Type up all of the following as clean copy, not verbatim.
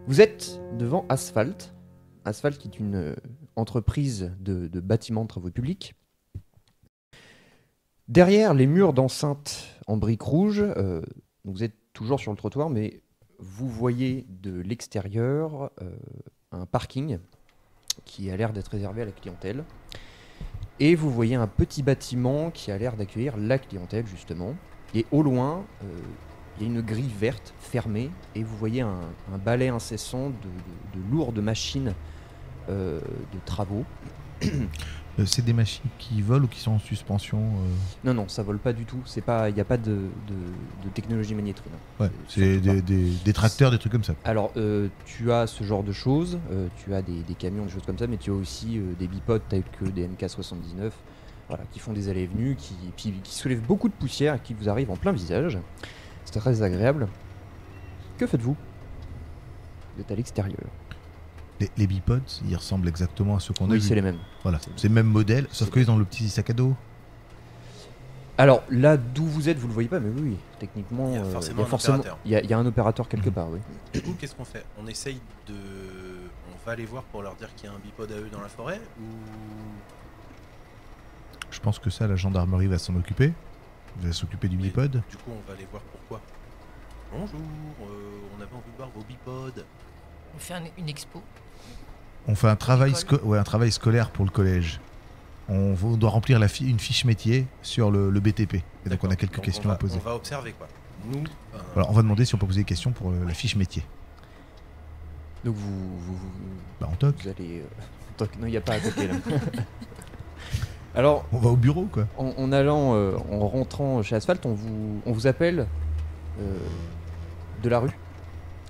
Vous êtes devant Asphalt. Asphalt qui est une entreprise de bâtiments de travaux publics. Derrière les murs d'enceinte en briques rouges, vous êtes toujours sur le trottoir, mais vous voyez de l'extérieur un parking qui a l'air d'être réservé à la clientèle. Et vous voyez un petit bâtiment qui a l'air d'accueillir la clientèle, justement. Et au loin, il y a une grille verte fermée et vous voyez un balai incessant de lourdes machines de travaux. C'est des machines qui volent ou qui sont en suspension Non, ça vole pas du tout. Il n'y a pas de technologie magnétrique. Ouais, c'est des tracteurs, des trucs comme ça. Alors, tu as ce genre de choses. Tu as des camions, des choses comme ça, mais tu as aussi des bipodes tels que des MK79, voilà, qui font des allées et venues, qui soulèvent beaucoup de poussière et qui vous arrivent en plein visage. C'est très agréable. Que faites-vous? Vous êtes à l'extérieur. Les bipods, ils ressemblent exactement à ceux qu'on a Oui, vus. c'est les mêmes. Voilà, c'est le même modèle, sauf qu'ils ont le petit sac à dos. Alors là, d'où vous êtes, vous le voyez pas, mais oui, techniquement, Il y a forcément un opérateur. il y a un opérateur quelque part, oui. Du coup, qu'est-ce qu'on fait? On essaye de... On va aller voir pour leur dire qu'il y a un bipode à eux dans la forêt ou... Je pense que ça, la gendarmerie va s'en occuper. Va s'occuper du bipod. Du coup, on va aller voir pourquoi. Bonjour, on avait envie de voir vos bipodes. On fait une expo. On fait un travail, un travail scolaire pour le collège. On doit remplir une fiche métier sur le BTP. Et donc on a quelques questions à poser. On va observer quoi. Nous, voilà, on va demander si on peut poser des questions pour la fiche métier. Donc Bah on toque. Vous allez... Non, il n'y a pas à toquer là. Alors, on va au bureau quoi. En allant, en rentrant chez Asphalt, on vous appelle de la rue.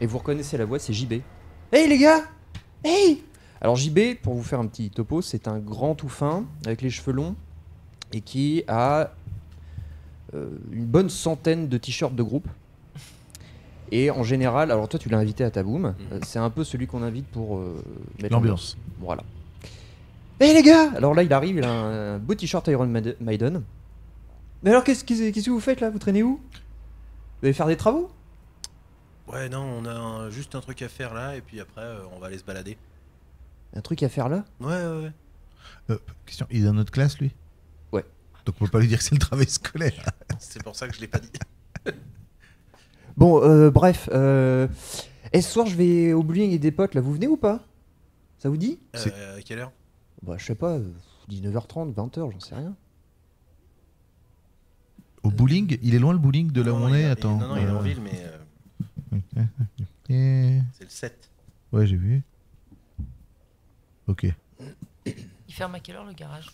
Et vous reconnaissez la voix, c'est JB. Hey les gars! Hey! Alors JB, pour vous faire un petit topo, c'est un grand tout fin, avec les cheveux longs, et qui a une bonne centaine de t-shirts de groupe. Et en général, alors toi tu l'as invité à Taboum, c'est un peu celui qu'on invite pour mettre l'ambiance. Voilà. Hey les gars! Alors là il arrive, il a un beau t-shirt Iron Maiden. Mais alors qu'est-ce que vous faites là? Vous traînez où? Vous allez faire des travaux? Ouais, non, on a juste un truc à faire là, et puis après, on va aller se balader. Un truc à faire là? Ouais. Question, il est dans notre classe lui? Ouais. Donc on peut pas lui dire que c'est le travail scolaire. C'est pour ça que je l'ai pas dit. Bon, bref. Et ce soir je vais au bowling avec des potes là, vous venez ou pas? Ça vous dit? À quelle heure? Bah je sais pas, 19h30, 20h, j'en sais rien. Au bowling? Il est loin le bowling de là où on est? Attends. Non, il est en ville, mais... C'est le 7. Ouais, j'ai vu. Ok. Il ferme à quelle heure le garage?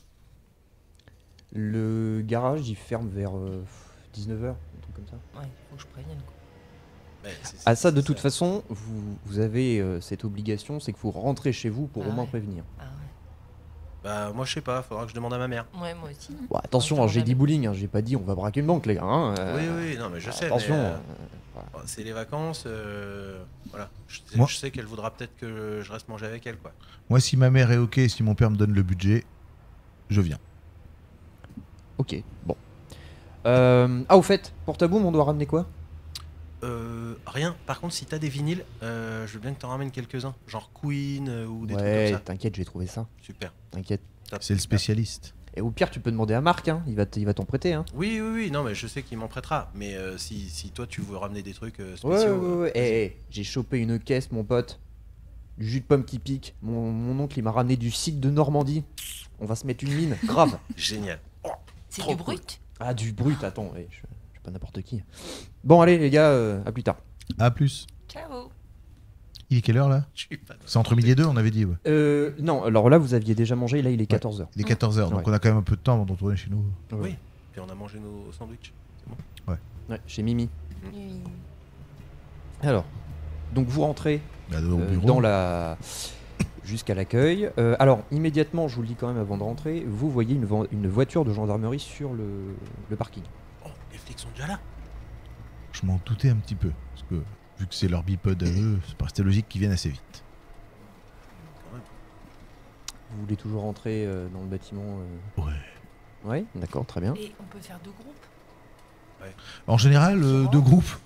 Le garage il ferme vers 19h, un truc comme ça. Ouais, faut que je prévienne quoi. Ah ça, de toute façon, vous avez cette obligation, c'est que vous rentrez chez vous pour au moins prévenir. Ah ouais. Bah moi je sais pas, faudra que je demande à ma mère. Ouais, moi aussi. Bon, attention, alors, j'ai dit bowling, hein, j'ai pas dit on va braquer une banque les gars. Hein, oui, non mais je sais. Attention. Mais, c'est les vacances, voilà. Je sais qu'elle voudra peut-être que je reste manger avec elle quoi. Moi si ma mère est ok, si mon père me donne le budget, je viens. Ok, bon. Ah au fait, pour Taboum on doit ramener quoi? Rien. Par contre, si t'as des vinyles, je veux bien que t'en ramènes quelques-uns. Genre Queen ou des trucs comme ça. Ouais, t'inquiète, j'ai trouvé ça. Super. T'inquiète. C'est le spécialiste. Et au pire, tu peux demander à Marc, hein. Il va t'en prêter. Hein. Oui, non, mais je sais qu'il m'en prêtera. Mais si toi tu veux ramener des trucs spéciaux. Ouais. J'ai chopé une caisse, mon pote. Du jus de pomme qui pique. Mon oncle, il m'a ramené du cidre de Normandie. On va se mettre une mine. Grave. Génial. Oh, c'est du brut? Ah, du brut, attends. Je suis pas n'importe qui. Bon, allez, les gars, à plus tard. À plus. Ciao. Il est quelle heure là? C'est entre midi et 2, on avait dit. Ouais. Non, alors là, vous aviez déjà mangé, là, il est 14h. Il est 14h, donc on a quand même un peu de temps avant de retourner chez nous. Oui, puis on a mangé nos sandwichs. C'est bon. Ouais, chez Mimi. Oui. Alors, donc vous rentrez au bureau. dans la... jusqu'à l'accueil. Alors, immédiatement, je vous le dis quand même avant de rentrer, vous voyez une voiture de gendarmerie sur le parking. Oh, les flics sont déjà là. Je m'en doutais un petit peu, parce que vu que c'est leur bipod à eux, c'était logique qu'ils viennent assez vite. Vous voulez toujours rentrer dans le bâtiment Ouais. Ouais, d'accord, très bien. Et on peut faire deux groupes? Ouais. En général, deux groupes.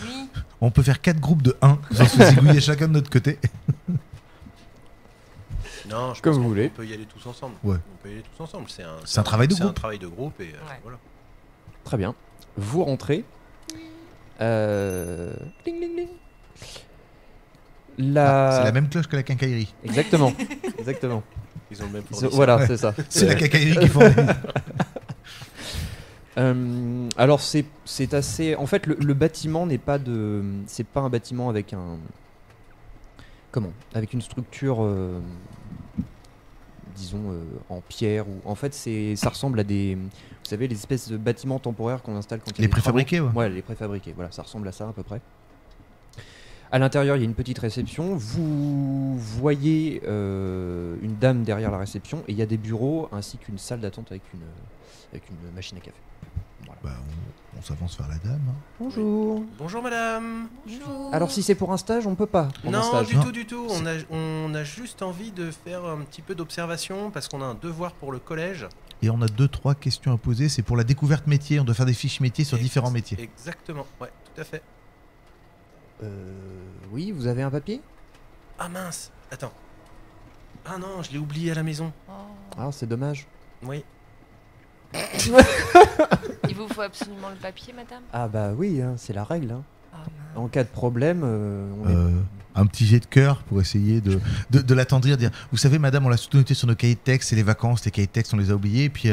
Oui. On peut faire 4 groupes de 1, sans se zigouiller chacun de notre côté. Non, je Comme pense vous qu'on voulez. peut y aller tous ensemble. Ouais. On peut y aller tous ensemble. C'est un travail de C'est groupe. un travail de groupe et Ouais. voilà. Très bien. Vous rentrez. Ding, ding, ding. C'est la même cloche que la quincaillerie. Exactement. Exactement. Ils ont le même fournisseur. Voilà, c'est ça. C'est la quincaillerie qui fournit. Alors c'est assez. En fait, le bâtiment n'est pas de. C'est pas un bâtiment avec un. Comment? Avec une structure, disons en pierre ou. En fait, ça ressemble à des. Vous savez, les espèces de bâtiments temporaires qu'on installe quand il y a Les des travaux. préfabriqués, ouais. Ouais, les préfabriqués. Voilà, ça ressemble à ça à peu près. À l'intérieur, il y a une petite réception. Vous voyez une dame derrière la réception et il y a des bureaux ainsi qu'une salle d'attente avec une machine à café. Voilà. Bah, on s'avance vers la dame. Hein. Bonjour. Bonjour madame. Bonjour. Alors si c'est pour un stage, on peut pas. Prendre un Non, stage. du Non. tout, du tout. On a juste envie de faire un petit peu d'observation parce qu'on a un devoir pour le collège. Et on a 2-3 questions à poser. C'est pour la découverte métier. On doit faire des fiches métiers sur différents métiers. Exactement, ouais, tout à fait. Oui, vous avez un papier? Ah mince, attends. Ah non, je l'ai oublié à la maison. Oh. Ah, c'est dommage. Oui. Il vous faut absolument le papier, madame? Ah bah oui, hein, c'est la règle. Hein. Ah, mince. En cas de problème, on est... Un petit jet de cœur pour essayer de l'attendrir. Dire, vous savez, madame, on l'a surtout noté sur nos cahiers de texte. C'est les vacances, les cahiers de texte, on les a oubliés. Et puis,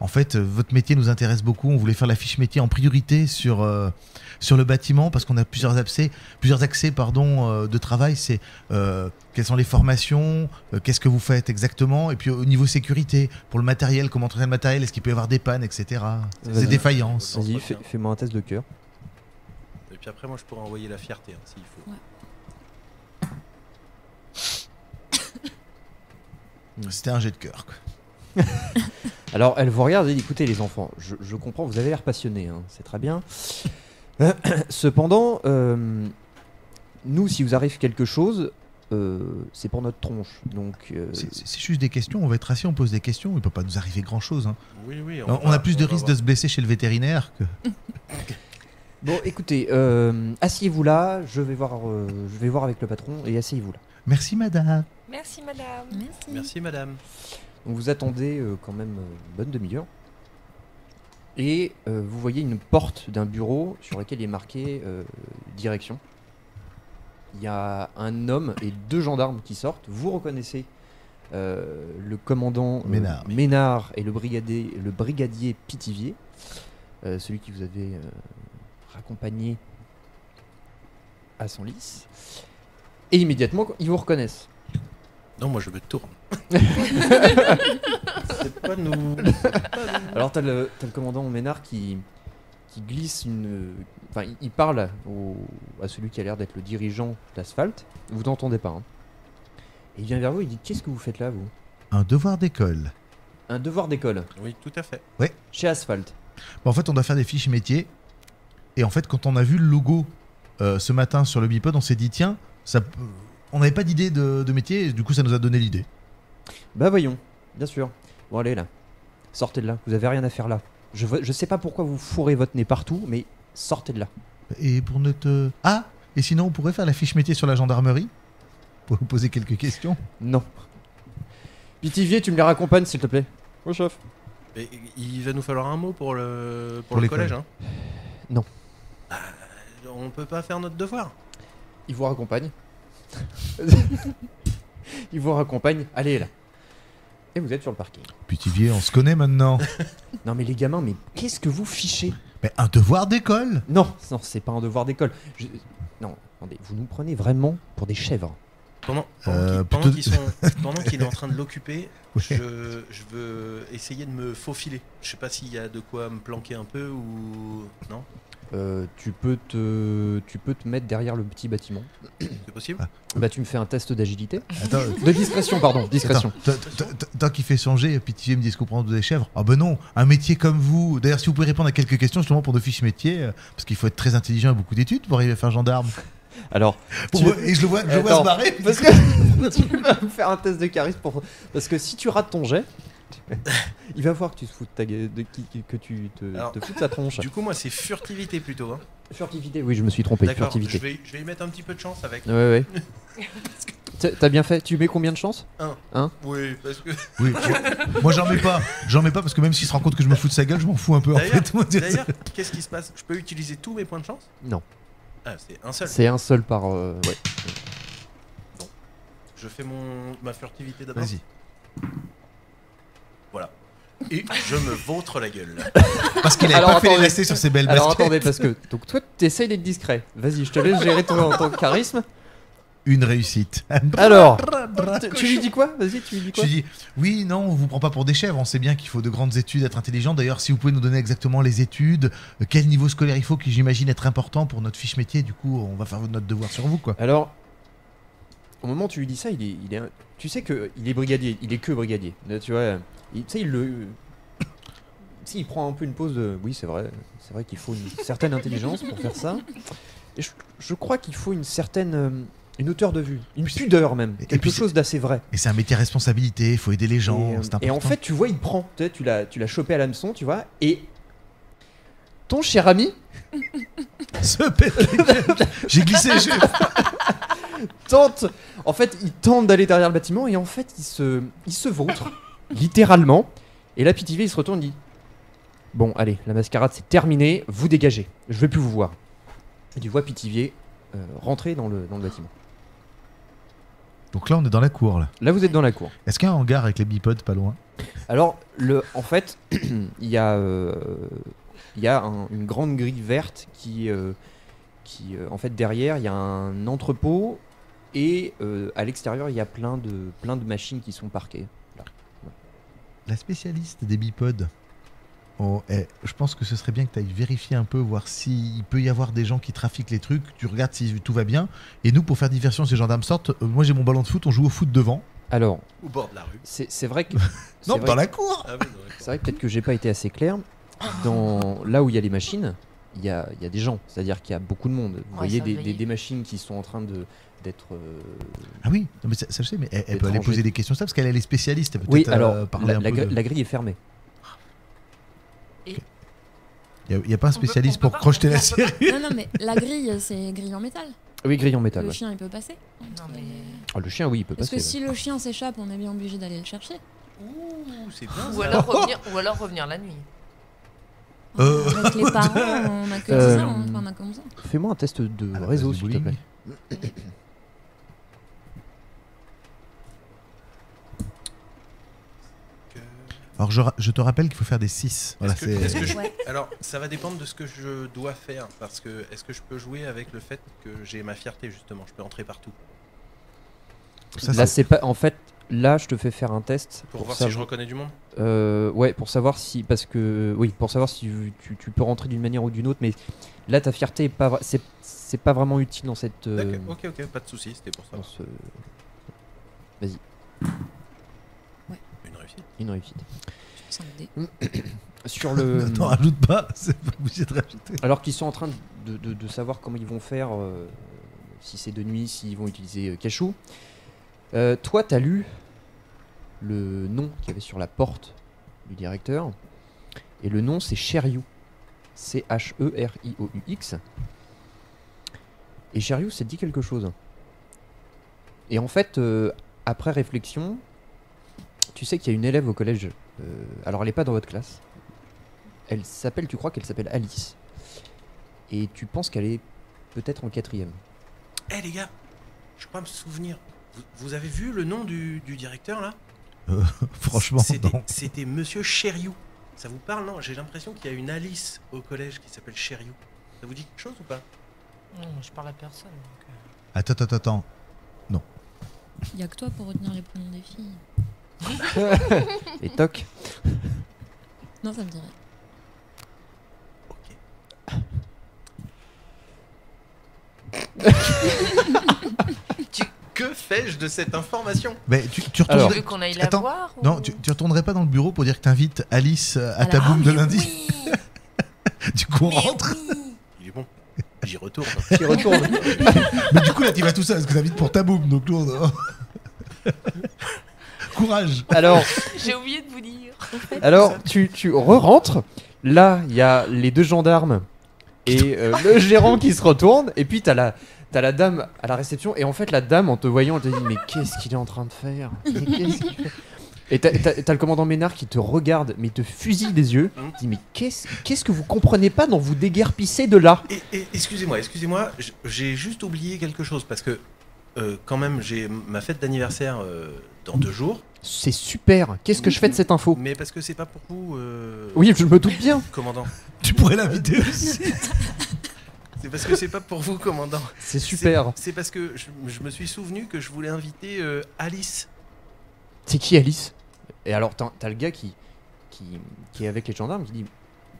en fait, votre métier nous intéresse beaucoup. On voulait faire la fiche métier en priorité sur le bâtiment parce qu'on a plusieurs accès de travail. C'est quelles sont les formations, qu'est-ce que vous faites exactement, et puis au niveau sécurité, pour le matériel, comment traiter le matériel, est-ce qu'il peut y avoir des pannes, etc. Des Vas-y. défaillances. Vas-y, Entretien. fais-moi un test de cœur. Et puis après, moi, je pourrais envoyer la fierté hein, s'il faut. C'était un jet de cœur. Quoi. Alors, elle vous regarde et dit, écoutez les enfants, je comprends, vous avez l'air passionnés, hein, c'est très bien. Cependant, nous, si vous arrive quelque chose, c'est pour notre tronche. Donc, C'est juste des questions, on va être assis, on pose des questions, il peut pas nous arriver grand-chose. Hein. Oui, oui. On a plus de risques de se blesser chez le vétérinaire que... Bon, écoutez, asseyez-vous là, je vais voir avec le patron et asseyez-vous là. Merci madame. Merci, madame. Merci madame. Donc vous attendez quand même une bonne demi-heure. Et vous voyez une porte d'un bureau sur laquelle il est marqué direction. Il y a un homme et 2 gendarmes qui sortent. Vous reconnaissez le commandant Ménard et le brigadier Pithiviers, celui qui vous avait raccompagné à Senlis. Et immédiatement, ils vous reconnaissent. Non, moi je me tourne. C'est pas nous. Alors t'as le commandant Ménard qui glisse une... Enfin, il parle à celui qui a l'air d'être le dirigeant d'Asphalte. Vous n'entendez pas. Hein. Et il vient vers vous, il dit, qu'est-ce que vous faites là, vous? Un devoir d'école. Un devoir d'école, Oui, tout à fait. chez Asphalte. Bon, en fait, on doit faire des fiches métiers. Et en fait, quand on a vu le logo ce matin sur le bipod, on s'est dit, tiens, on n'avait pas d'idée de métier, et du coup, ça nous a donné l'idée. Bah voyons, bien sûr. Bon allez là, sortez de là, vous avez rien à faire là. Je sais pas pourquoi vous fourrez votre nez partout, mais sortez de là. Et pour notre... Ah, et sinon, on pourrait faire la fiche métier sur la gendarmerie pour vous poser quelques questions. Non. Pithiviers, tu me les raccompagnes s'il te plaît. Oui chef. Et il va nous falloir un mot pour le l'école. collège. Hein. Non. Bah, on peut pas faire notre devoir. Il vous raccompagne. Il vous raccompagne, allez là. Et vous êtes sur le parking. Pithiviers, on se connaît maintenant. Non mais les gamins, mais qu'est-ce que vous fichez? Mais un devoir d'école. Non, c'est pas un devoir d'école. Non, attendez, vous nous prenez vraiment pour des chèvres. Pendant plutôt- qu'il est en train de l'occuper, Ouais. je veux essayer de me faufiler. Je sais pas s'il y a de quoi me planquer un peu ou non. Tu peux te mettre derrière le petit bâtiment. C'est possible. Bah tu me fais un test d'agilité. Attends, De discrétion, pardon, discrétion. tant qu'il fait songer, Pithiviers me dit ce qu'on prend des chèvres. Ah ben non, un métier comme vous. D'ailleurs, si vous pouvez répondre à quelques questions justement pour nos fiches métiers, parce qu'il faut être très intelligent et beaucoup d'études pour arriver à faire gendarme. Alors, Et je le vois Attends, se barrer. parce que tu vas me faire un test de charisme parce que si tu rates ton jet, Il va voir que tu te fous de que tu Alors, te fous de sa tronche. Du coup, moi, c'est furtivité plutôt. Hein. Furtivité, oui, je me suis trompé. D'accord, Furtivité. je vais y mettre un petit peu de chance avec. Ouais. T'as bien fait. Tu mets combien de chance? Un. Oui, parce que. Oui, moi j'en mets pas. J'en mets pas parce que même s'il se rend compte que je me fous de sa gueule, je m'en fous un peu en D'ailleurs, fait. Moi, D'ailleurs, qu'est-ce qui se passe? Je peux utiliser tous mes points de chance? Non. Ah, c'est un seul. C'est un seul par. Ouais. Je fais ma furtivité d'abord. Vas-y. Voilà. Et je me vautre la gueule. Parce qu'il avait Alors, pas fait les attendez. lacets sur ses belles Alors baskets. attendez, parce que donc toi t'essayes d'être discret. Vas-y, je te laisse gérer ton charisme. Une réussite. Alors, tu lui dis quoi? Vas-y, tu lui dis Je quoi? lui dis, oui, non, on vous prend pas pour des chèvres. On sait bien qu'il faut de grandes études, être intelligent. D'ailleurs, si vous pouvez nous donner exactement les études, quel niveau scolaire il faut, qui j'imagine être important pour notre fiche métier. Du coup, on va faire notre devoir sur vous, quoi. Alors, au moment où tu lui dis ça, tu sais que il est brigadier, il est que brigadier. Là, tu vois, tu sais, il prend un peu une pause de. Oui, c'est vrai qu'il faut une certaine intelligence pour faire ça. Et je crois qu'il faut une certaine. Une hauteur de vue, une pudeur même, Et quelque puis chose d'assez vrai. Et c'est un métier à responsabilité, il faut aider les gens, Et, c'est important. et en fait, tu vois, il prend. Tu l'as chopé à l'hameçon, tu vois, et ton cher ami Se pète les gueules. J'ai glissé, tente. En fait, il tente d'aller derrière le bâtiment et en fait, il se vautre littéralement. Et là, Pithiviers, il se retourne et dit bon, allez, la mascarade c'est terminé, vous dégagez, je veux plus vous voir. Et tu vois Pithiviers rentrer dans le bâtiment. Donc là, on est dans la cour, là. Là, vous êtes dans la cour. Est-ce qu'il y a un hangar avec les bipodes pas loin? Alors, en fait, il y a une grande grille verte qui en fait, derrière, il y a un entrepôt et à l'extérieur, il y a plein de machines qui sont parquées. Là. La spécialiste des bipodes. Oh, je pense que ce serait bien que tu ailles vérifier un peu, voir s'il peut y avoir des gens qui trafiquent les trucs. Tu regardes si tout va bien. Et nous, pour faire diversion, ces gendarmes sortent. Moi, j'ai mon ballon de foot, on joue au foot devant. Alors, Au bord de la rue. c'est vrai que... c'est Non, vrai dans que- la cour. Ah oui, d'accord. C'est vrai que peut-être que j'ai pas été assez clair. Là où il y a les machines, il y a des gens. C'est-à-dire qu'il y a beaucoup de monde. Vous Ouais, voyez ça, vous voyez. des machines qui sont en train d'être... Ah oui, non, mais ça je sais, mais elle peut aller Étranger. poser des questions, ça, parce qu'elle est spécialiste. Elle peut Oui, peut-être, alors, parler un peu de- la grille est fermée. Il n'y a pas un spécialiste pour crocheter la série. Non, mais la grille, c'est grille en métal. Oui, grille en métal. Le Ouais. chien, il peut passer. Non, mais. Ah, le chien, oui, il peut Parce passer. que si le chien s'échappe, on est bien obligé d'aller le chercher. Ouh, c'est bien Ou ça. alors revenir la nuit. Euh. Avec les parents, on a que Euh. ça. Enfin, on a comme ça. Fais-moi un test de À la réseau, place du s'il te bowling. plaît. Alors, je te rappelle qu'il faut faire des 6. Voilà, Est-ce que je- Ouais. Alors, ça va dépendre de ce que je dois faire. Parce que est-ce que je peux jouer avec le fait que j'ai ma fierté, justement? Je peux entrer partout. ça, Là, c'est- c'est pas. En fait, là, je te fais faire un test Pour voir si savoir- je reconnais du monde. Ouais, pour savoir si, parce que oui, pour savoir si tu peux rentrer d'une manière ou d'une autre, mais là, ta fierté est pas, c'est pas vraiment utile dans cette. D'accord, ok, pas de soucis, c'était pour ça. dans ce- Une réussite. Une réussite. 5D. Sur le. Attends, rajoute pas, c'est pas obligé de rajouter. Alors qu'ils sont en train de savoir comment ils vont faire, si c'est de nuit, s'ils vont utiliser cachou. Toi, t'as lu le nom qu'il y avait sur la porte du directeur. Et le nom, c'est Cherioux. Cherioux. Et Cherioux, ça te dit quelque chose. Et en fait, après réflexion, tu sais qu'il y a une élève au collège. Alors, elle n'est pas dans votre classe. Tu crois qu'elle s'appelle Alice. Et tu penses qu'elle est peut-être en 4ème. Eh les gars, je crois me souvenir. Vous avez vu le nom du directeur là? Franchement, non. C'était Monsieur Cherioux. Ça vous parle, non? J'ai l'impression qu'il y a une Alice au collège qui s'appelle Cherioux. Ça vous dit quelque chose ou pas? Non, je parle à personne. Donc, Attends. Il y a que toi pour retenir les prénoms des filles. Et toc. Non, ça me dirait. Ok. Que fais-je de cette information? Mais tu Alors, retournerais... Tu veux qu'on aille la Attends, voir ou- Non, tu retournerais pas dans le bureau pour dire que t'invites Alice à ta boum de lundi? Oui, Du coup, on mais rentre. oui. Il est bon. J'y retourne. Qui retourne. Mais du coup, là, tu vas tout seul parce que t'invites pour ta boum. Donc, lourd. Courage. Alors, J'ai oublié de vous dire. Alors, tu re-rentres. Là, il y a les 2 gendarmes et le gérant qui se retourne. Et puis, t'as la dame à la réception. Et en fait, la dame, en te voyant, elle te dit mais qu'est-ce qu'il est en train de faire? Mais qu'est-ce qu'il fait? Et t'as le commandant Ménard qui te regarde, mais il te fusille des yeux. Il dit mais qu'est-ce que vous comprenez pas dont vous déguerpissez de là? Et excusez-moi, j'ai juste oublié quelque chose parce que quand même j'ai ma fête d'anniversaire dans 2 jours. C'est super. Qu'est-ce que je fais de cette info? Mais parce que c'est pas pour vous. Oui, je me doute bien. Commandant. Tu pourrais l'inviter aussi. C'est parce que c'est pas pour vous, commandant. C'est super. C'est parce que je me suis souvenu que je voulais inviter Alice. C'est qui Alice? Et alors, t'as le gars qui est avec les gendarmes qui dit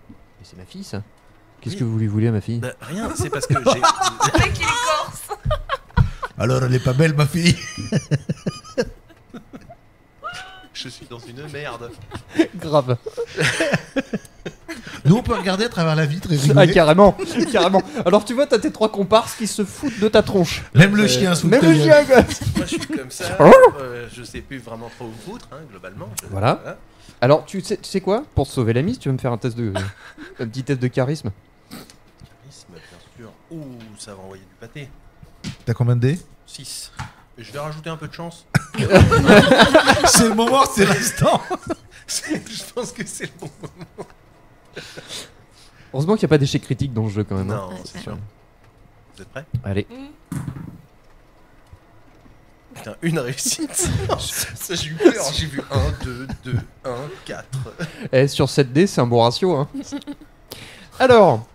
mais c'est ma fille ça? Qu'est-ce Oui. que vous lui voulez à ma fille? Bah, rien, c'est parce que j'ai. Le mec, il est corse. Alors, elle est pas belle, ma fille. Je suis dans une merde. Grave. Nous, on peut regarder à travers la vitre et Ah, rigoler. carrément. Alors, tu vois, t'as tes 3 comparses qui se foutent de ta tronche. Même le chien se fout Même de le ta chien, gueule. quoi. Moi, je suis comme ça. Je sais plus vraiment trop où me foutre, hein, globalement. Voilà. Alors, tu sais quoi? Pour te sauver la mise, tu veux me faire un petit test de charisme? Charisme, bien sûr. Ouh, ça va envoyer du pâté. T'as combien de dés? 6. Je vais rajouter un peu de chance. C'est le moment, c'est l'instant. Je pense que c'est le bon moment. Heureusement qu'il n'y a pas d'échec critique dans le jeu quand même. hein. Non, c'est sûr. Vous êtes prêts? Allez. Putain, une réussite. Ça, j'ai eu peur. J'ai vu 1, 2, 2, 1, 4. Eh, sur 7D, c'est un bon ratio. Hein. Alors,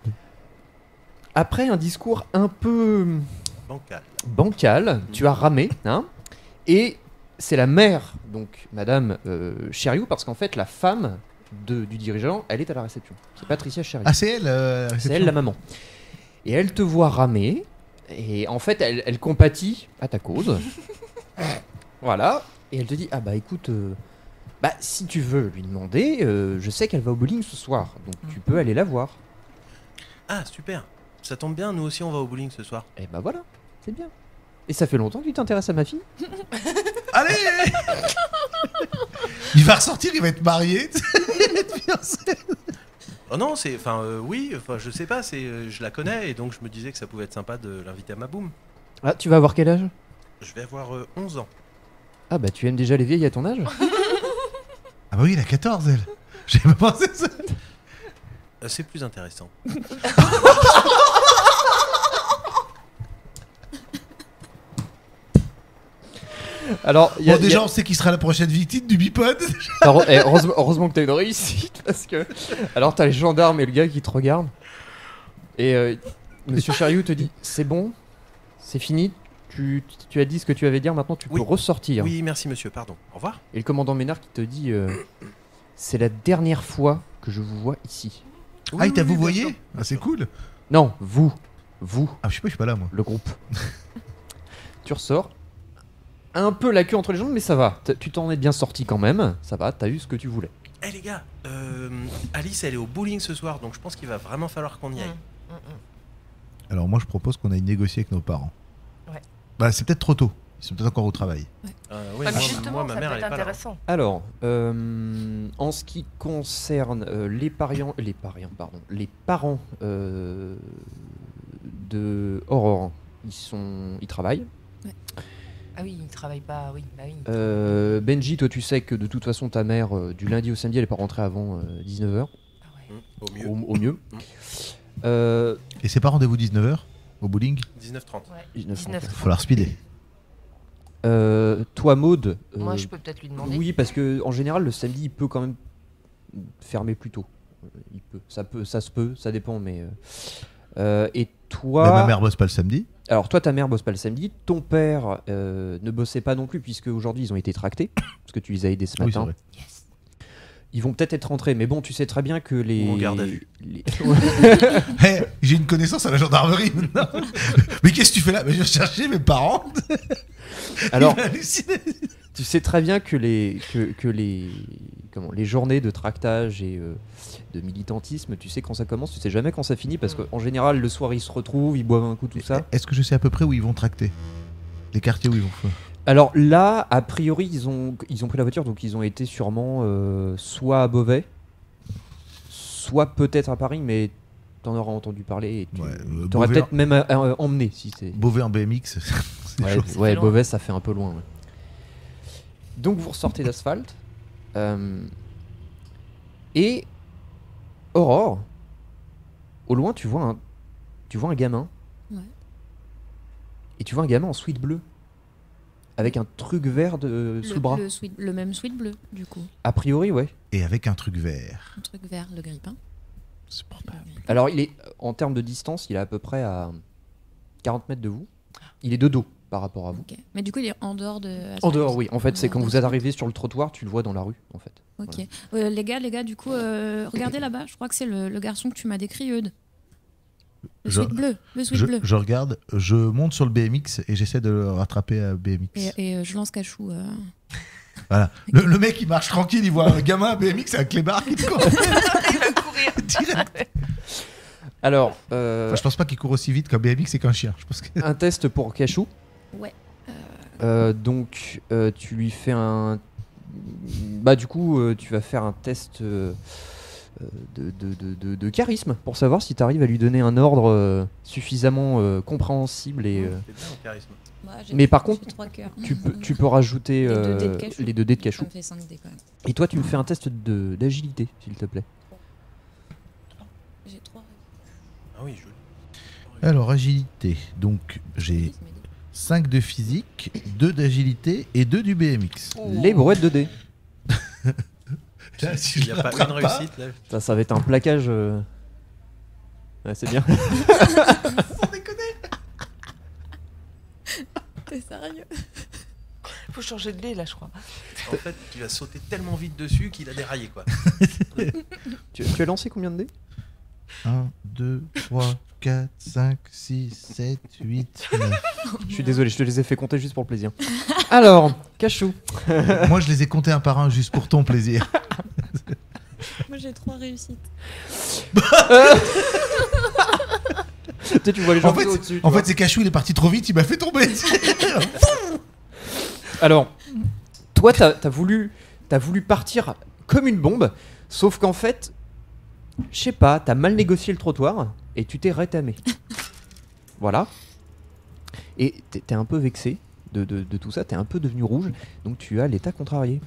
après un discours un peu Bancal. tu as ramé, hein, et c'est la mère, donc Madame Chériou, parce qu'en fait la femme du dirigeant, elle est à la réception. C'est Patricia Chériou. Ah, c'est elle la c'est réception. elle la maman. Et elle te voit ramer, et en fait elle compatit à ta cause. Voilà, et elle te dit, ah bah écoute, bah si tu veux lui demander, je sais qu'elle va au bowling ce soir, donc tu peux aller la voir. Ah, super. Ça tombe bien, nous aussi on va au bowling ce soir. Et bah voilà, c'est bien. Et ça fait longtemps que tu t'intéresses à ma fille? Allez. Il va ressortir, il va être marié. Il va être fiancé. Oh non, c'est. Enfin, oui, enfin, je sais pas, je la connais et donc je me disais que ça pouvait être sympa de l'inviter à ma boum. Ah, tu vas avoir quel âge? Je vais avoir 11 ans. Ah bah tu aimes déjà les vieilles à ton âge? Ah bah oui, il a 14, elle. J'avais pas pensé à ça. C'est plus intéressant. Alors, Bon, déjà, on sait qui sera la prochaine victime du bipod. Alors, heureusement que t'as une réussite, parce que... Alors t'as les gendarmes et le gars qui te regardent, et Monsieur Chériou te dit, c'est bon, c'est fini, tu as dit ce que tu avais dire, maintenant tu peux Oui. ressortir. Oui, merci monsieur, pardon. Au revoir. Et le commandant Ménard qui te dit, c'est la dernière fois que je vous vois ici. Ah, il t'a vous bien voyez sûr. Ah, c'est cool. Non, vous, Ah, je suis pas là, moi. le groupe. Tu ressors, un peu la queue entre les jambes, mais ça va, tu t'en es bien sorti quand même, ça va, t'as eu ce que tu voulais. Eh les gars, Alice elle est au bowling ce soir, donc je pense qu'il va vraiment falloir qu'on y aille. Alors, moi, je propose qu'on aille négocier avec nos parents. Ouais. Bah, c'est peut-être trop tôt. Ils sont peut-être encore au travail. Oui, Ah, moi, justement, ma ça mère peut elle être est pas là. intéressant. Alors, en ce qui concerne les parents de Aurore, ils travaillent. Ah oui, il travaille pas. Oui, bah oui. Benji, toi, tu sais que de toute façon, ta mère, du lundi au samedi, elle est pas rentrée avant 19h, Ah ouais. Au mieux. au mieux. Et c'est pas rendez-vous 19h au bowling? 19h30. Ouais. 19. Il va falloir speeder. Toi, Maud. Moi, je peux peut-être lui demander. Oui, parce que en général, le samedi, il peut quand même fermer plus tôt. Il peut, ça se peut, ça dépend, mais. Et toi. Bah, ma mère bosse pas le samedi. Alors toi, ta mère bosse pas le samedi, ton père ne bossait pas non plus puisque aujourd'hui ils ont été tractés parce que tu les as aidés ce Oui, c'est matin. vrai. Yes. Ils vont peut-être être rentrés, mais bon, tu sais très bien que les. Ou en garde à vue. Hey, j'ai une connaissance à la gendarmerie maintenant. Mais qu'est-ce que tu fais là? Bah, je vais chercher mes parents. Alors, Il va halluciner. tu sais très bien que les journées de tractage et de militantisme, tu sais quand ça commence, tu sais jamais quand ça finit parce qu'en général le soir ils se retrouvent, ils boivent un coup, tout ça. Est-ce que je sais à peu près où ils vont tracter? Les quartiers où ils vont faire? Alors là, a priori, ils ont pris la voiture, donc ils ont été sûrement soit à Beauvais, soit peut-être à Paris, mais t'en auras entendu parler et tu t'aurais Beauvais, peut-être même emmené si c'est. Beauvais en BMX, c'est Ouais, chaud. ouais, loin. Beauvais, ça fait un peu loin. Ouais. Donc vous ressortez d'asphalte. Et Aurore, au loin, tu vois un gamin. Ouais. Et tu vois un gamin en sweat bleu. Avec un truc vert sous le bras. Le même sweat bleu, du coup. A priori, ouais. Et avec un truc vert. Un truc vert, le grippin. C'est probable. Alors, il est, en termes de distance, il est à peu près à 40 mètres de vous. Il est de dos par rapport à vous. Ok. Mais du coup, il est en dehors de. En dehors, oui. En fait, c'est dehors quand de vous êtes ça. arrivé sur le trottoir, tu le vois dans la rue, en fait. Ok. Les gars, du coup, regardez là-bas. Je crois que c'est le garçon que tu m'as décrit, Eudes. Le Je- sweat bleu. Le sweat bleu. Je regarde, je monte sur le BMX et j'essaie de le rattraper à BMX. Et je lance Cachou. Voilà. Le mec il marche tranquille, il voit un gamin à BMX avec les barres qui court. Il va courir. Direct. Alors, Enfin, je pense pas qu'il court aussi vite qu'un BMX et qu'un chien. Je pense que... un test pour Cachou. Ouais. Donc, tu lui fais un. Bah, du coup, tu vas faire un test de charisme pour savoir si tu arrives à lui donner un ordre suffisamment compréhensible. Et, C'est bien en charisme. Mais par contre, j'ai 3 cœurs. tu peux rajouter Les 2 dés de Cachou. les 2 dés de Ça Cachou. me fait 5 dés quand même. Et toi, tu me fais un test d'agilité, s'il te plaît. J'ai 3. Ah oui, joli. Alors, agilité. Donc, j'ai 5 de physique, 2 d'agilité et 2 du BMX. Les brouettes de dés. Là, si Il je n'y a pas l'attrape une réussite là. Ça va être un plaquage. Ouais, c'est bien. T'es sérieux? Faut changer de lait là, je crois. En fait, tu vas sauter tellement vite dessus qu'il a déraillé quoi. tu as lancé combien de dés 1, 2, 3, 4, 5, 6, 7, 8, 9. Je suis désolé, je te les ai fait compter juste pour le plaisir. Alors, Cachou. Moi, je les ai comptés un par un juste pour ton plaisir. Moi j'ai 3 réussites. Tu vois les gens En fait, au-dessus. tu En vois. fait, c'est Cachou, il est parti trop vite, il m'a fait tomber. Alors, toi, t'as voulu partir comme une bombe, sauf qu'en fait, je sais pas, t'as mal négocié le trottoir et tu t'es rétamé. Voilà. Et t'es un peu vexé de tout ça, t'es un peu devenu rouge, donc tu as l'état contrarié.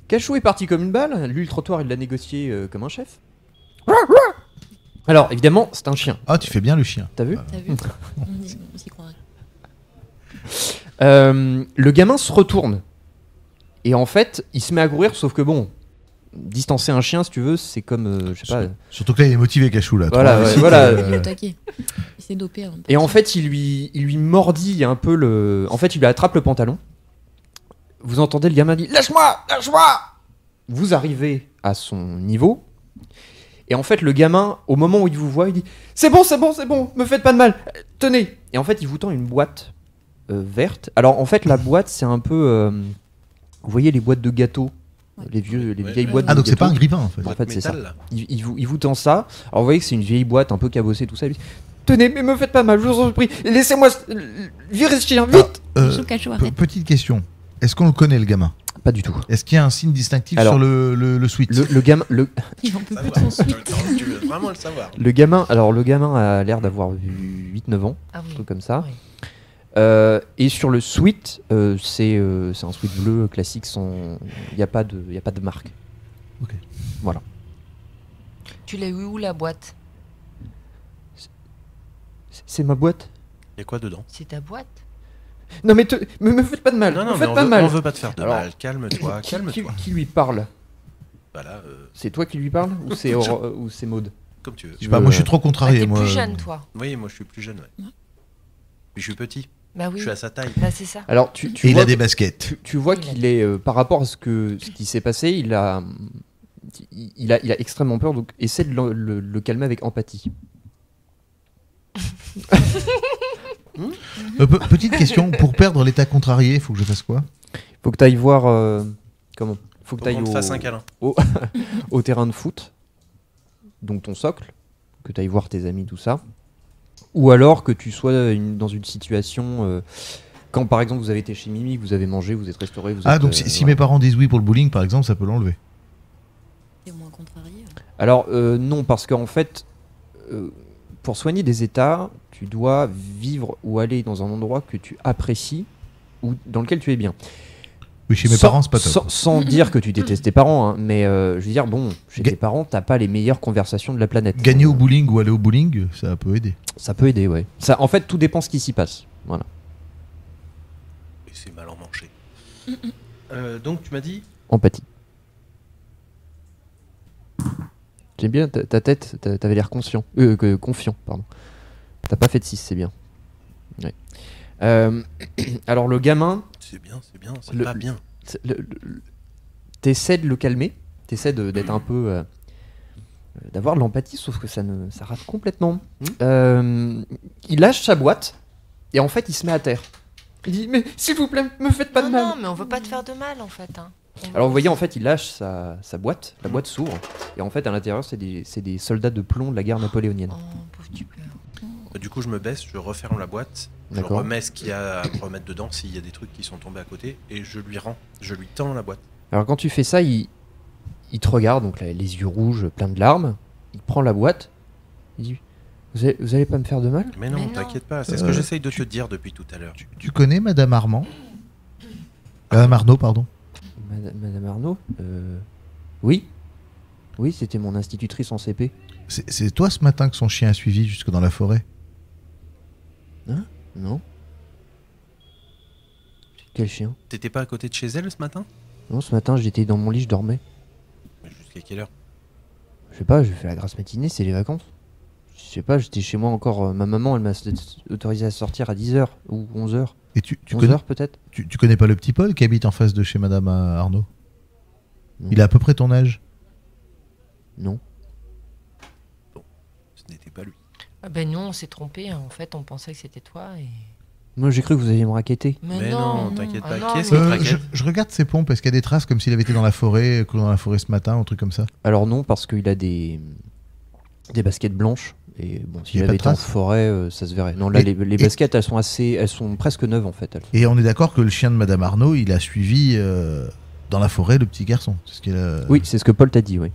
Cachou est parti comme une balle, lui le trottoir il l'a négocié comme un chef. Alors évidemment c'est un chien, Ah, tu fais bien le chien. t'as vu? T'as vu? On s'y croirait. Le gamin se retourne et en fait il se met à courir, sauf que bon, distancer un chien si tu veux c'est comme je sais pas. Surtout que là, il est motivé, Cachou. Là. Voilà, Trois ouais, réussites, voilà. Il est au taquet. Il s'est dopé avant de Et en partir. fait il lui mordit un peu le, en fait il lui attrape le pantalon. Vous entendez le gamin dire lâche-moi, lâche-moi. Vous arrivez à son niveau. Et en fait, le gamin, au moment où il vous voit, il dit c'est bon, me faites pas de mal, tenez. Et en fait, il vous tend une boîte verte. Alors, en fait, la boîte, c'est un peu. Vous voyez les boîtes de gâteaux, Ouais. les Ouais. vieilles boîtes Ah, de donc c'est pas gâteaux. un grippin en fait. En fait, c'est ça. Métal, là. Il vous tend ça. Alors, vous voyez que c'est une vieille boîte un peu cabossée, tout ça. Il dit tenez, mais me faites pas mal, je vous en prie. Laissez-moi virer ce chien, vite. Cachou, Cachou, arrête. Petite question. Est-ce qu'on le connaît, le gamin? Pas du tout. Est-ce qu'il y a un signe distinctif Alors, sur le suite? Le gamin. Il en peut plus Savoir. de son suite. Tu veux vraiment le savoir. Le gamin a l'air d'avoir 8-9 ans, Ah un oui. truc comme ça. Oui. Et sur le suite, c'est un suite bleu classique, il n'y a pas de marque. Tu l'as eu où la boîte? C'est ma boîte. Il y a quoi dedans? C'est ta boîte? Non mais me faites pas de mal. Non, me non, mais faites on pas de veut, mal. on veut pas te faire de Alors, mal. Calme-toi, calme-toi. Qui lui parle? Voilà, C'est toi qui lui parle ou c'est ou c'est Maud? comme tu veux. Je sais pas, moi je suis trop Ah, contrarié. t'es moi. plus jeune, toi. Oui, moi je suis plus jeune, ouais. Ouais. Puis je suis petit, Bah oui. je suis à sa taille. Bah c'est ça. Alors tu Et il vois a des baskets. tu vois qu'il est par rapport à ce qui s'est passé, il a extrêmement peur, donc essaie de le calmer avec empathie. Petite question, pour perdre l'état contrarié, il faut que je fasse quoi? Faut que tu ailles voir comment? Faut que tu Faut qu'on ailles te fasse un câlin. au terrain de foot, donc ton socle, que tu ailles voir tes amis, tout ça. Ou alors que tu sois dans une situation. Quand par exemple vous avez été chez Mimi, que vous avez mangé, vous êtes restauré. Vous Ah, êtes, donc si voilà. mes parents disent oui pour le bowling, par exemple, ça peut l'enlever. T'es moins contrarié. Alors non, parce qu'en fait, pour soigner des états, tu dois vivre ou aller dans un endroit que tu apprécies ou dans lequel tu es bien. Oui, chez mes parents, c'est pas top. Sans dire que tu détestes tes parents, hein, mais je veux dire, bon, chez Ga- tes parents, t'as pas les meilleures conversations de la planète. Gagner au bowling ou aller au bowling, ça peut aider. Ça peut aider, ouais. Ça, en fait, tout dépend ce qui s'y passe. Voilà. Et c'est mal en manger. Donc tu m'as dit Empathie. J'aime bien ta tête, t'avais l'air confiant, pardon. T'as pas fait de 6, c'est bien. Ouais. Alors le gamin, c'est bien, c'est Le- pas bien. t'essaies de le calmer, t'essaies d'être un peu... d'avoir de l'empathie, sauf que ça rate complètement. Il lâche sa boîte, et en fait il se met à terre. Il dit, mais s'il vous plaît, me faites pas de mal. Non, mais on veut pas te faire de mal en fait. Hein. Alors vous voyez, en fait, il lâche sa boîte, la boîte s'ouvre, et en fait, à l'intérieur, c'est des soldats de plomb de la guerre napoléonienne. Oh, pauvre du cœur. Du coup, je me baisse, je referme la boîte, je D'accord. remets ce qu'il y a à me remettre dedans s'il y a des trucs qui sont tombés à côté, et je lui tends la boîte. Alors quand tu fais ça, il te regarde, donc là, les yeux rouges, plein de larmes, il prend la boîte, il dit, vous allez pas me faire de mal? Mais non, Mais non. t'inquiète pas, c'est ce que j'essaye de te dire depuis tout à l'heure. Tu connais Madame Armand Madame Arnaud, pardon. Madame Arnaud Oui. Oui, c'était mon institutrice en CP. C'est toi ce matin que son chien a suivi jusque dans la forêt? Non. Quel chien? T'étais pas à côté de chez elle ce matin? Non, ce matin, j'étais dans mon lit, je dormais. Mais jusqu'à quelle heure? Je sais pas, j'ai fait la grasse matinée, c'est les vacances. Je sais pas, j'étais chez moi encore. Ma maman, elle m'a autorisé à sortir à 10h ou 11h. Et tu 11h connais, peut-être? tu connais pas le petit Paul qui habite en face de chez Madame Arnaud? Non. Il a à peu près ton âge. Non. Ce n'était pas lui. Ah ben non, on s'est trompé. Hein. En fait, on pensait que c'était toi. Et... Moi, j'ai cru que vous alliez me raqueter. Mais non, t'inquiète pas. Ah non, Qu'est-ce mais- qui te raquette? Je regarde ses pompes, est-ce qu'il y a des traces comme s'il avait été dans la forêt, couru dans la forêt ce matin, un truc comme ça? Alors non, parce qu'il a des baskets blanches. Et bon, Y s'il a avait pas de été en traces forêt, ça se verrait. Non, là, Et- les baskets, elles sont presque neuves en fait. Et on est d'accord que le chien de Madame Arnaud, il a suivi dans la forêt le petit garçon. C'est ce qu'il a- Oui, c'est ce que Paul t'a dit, oui.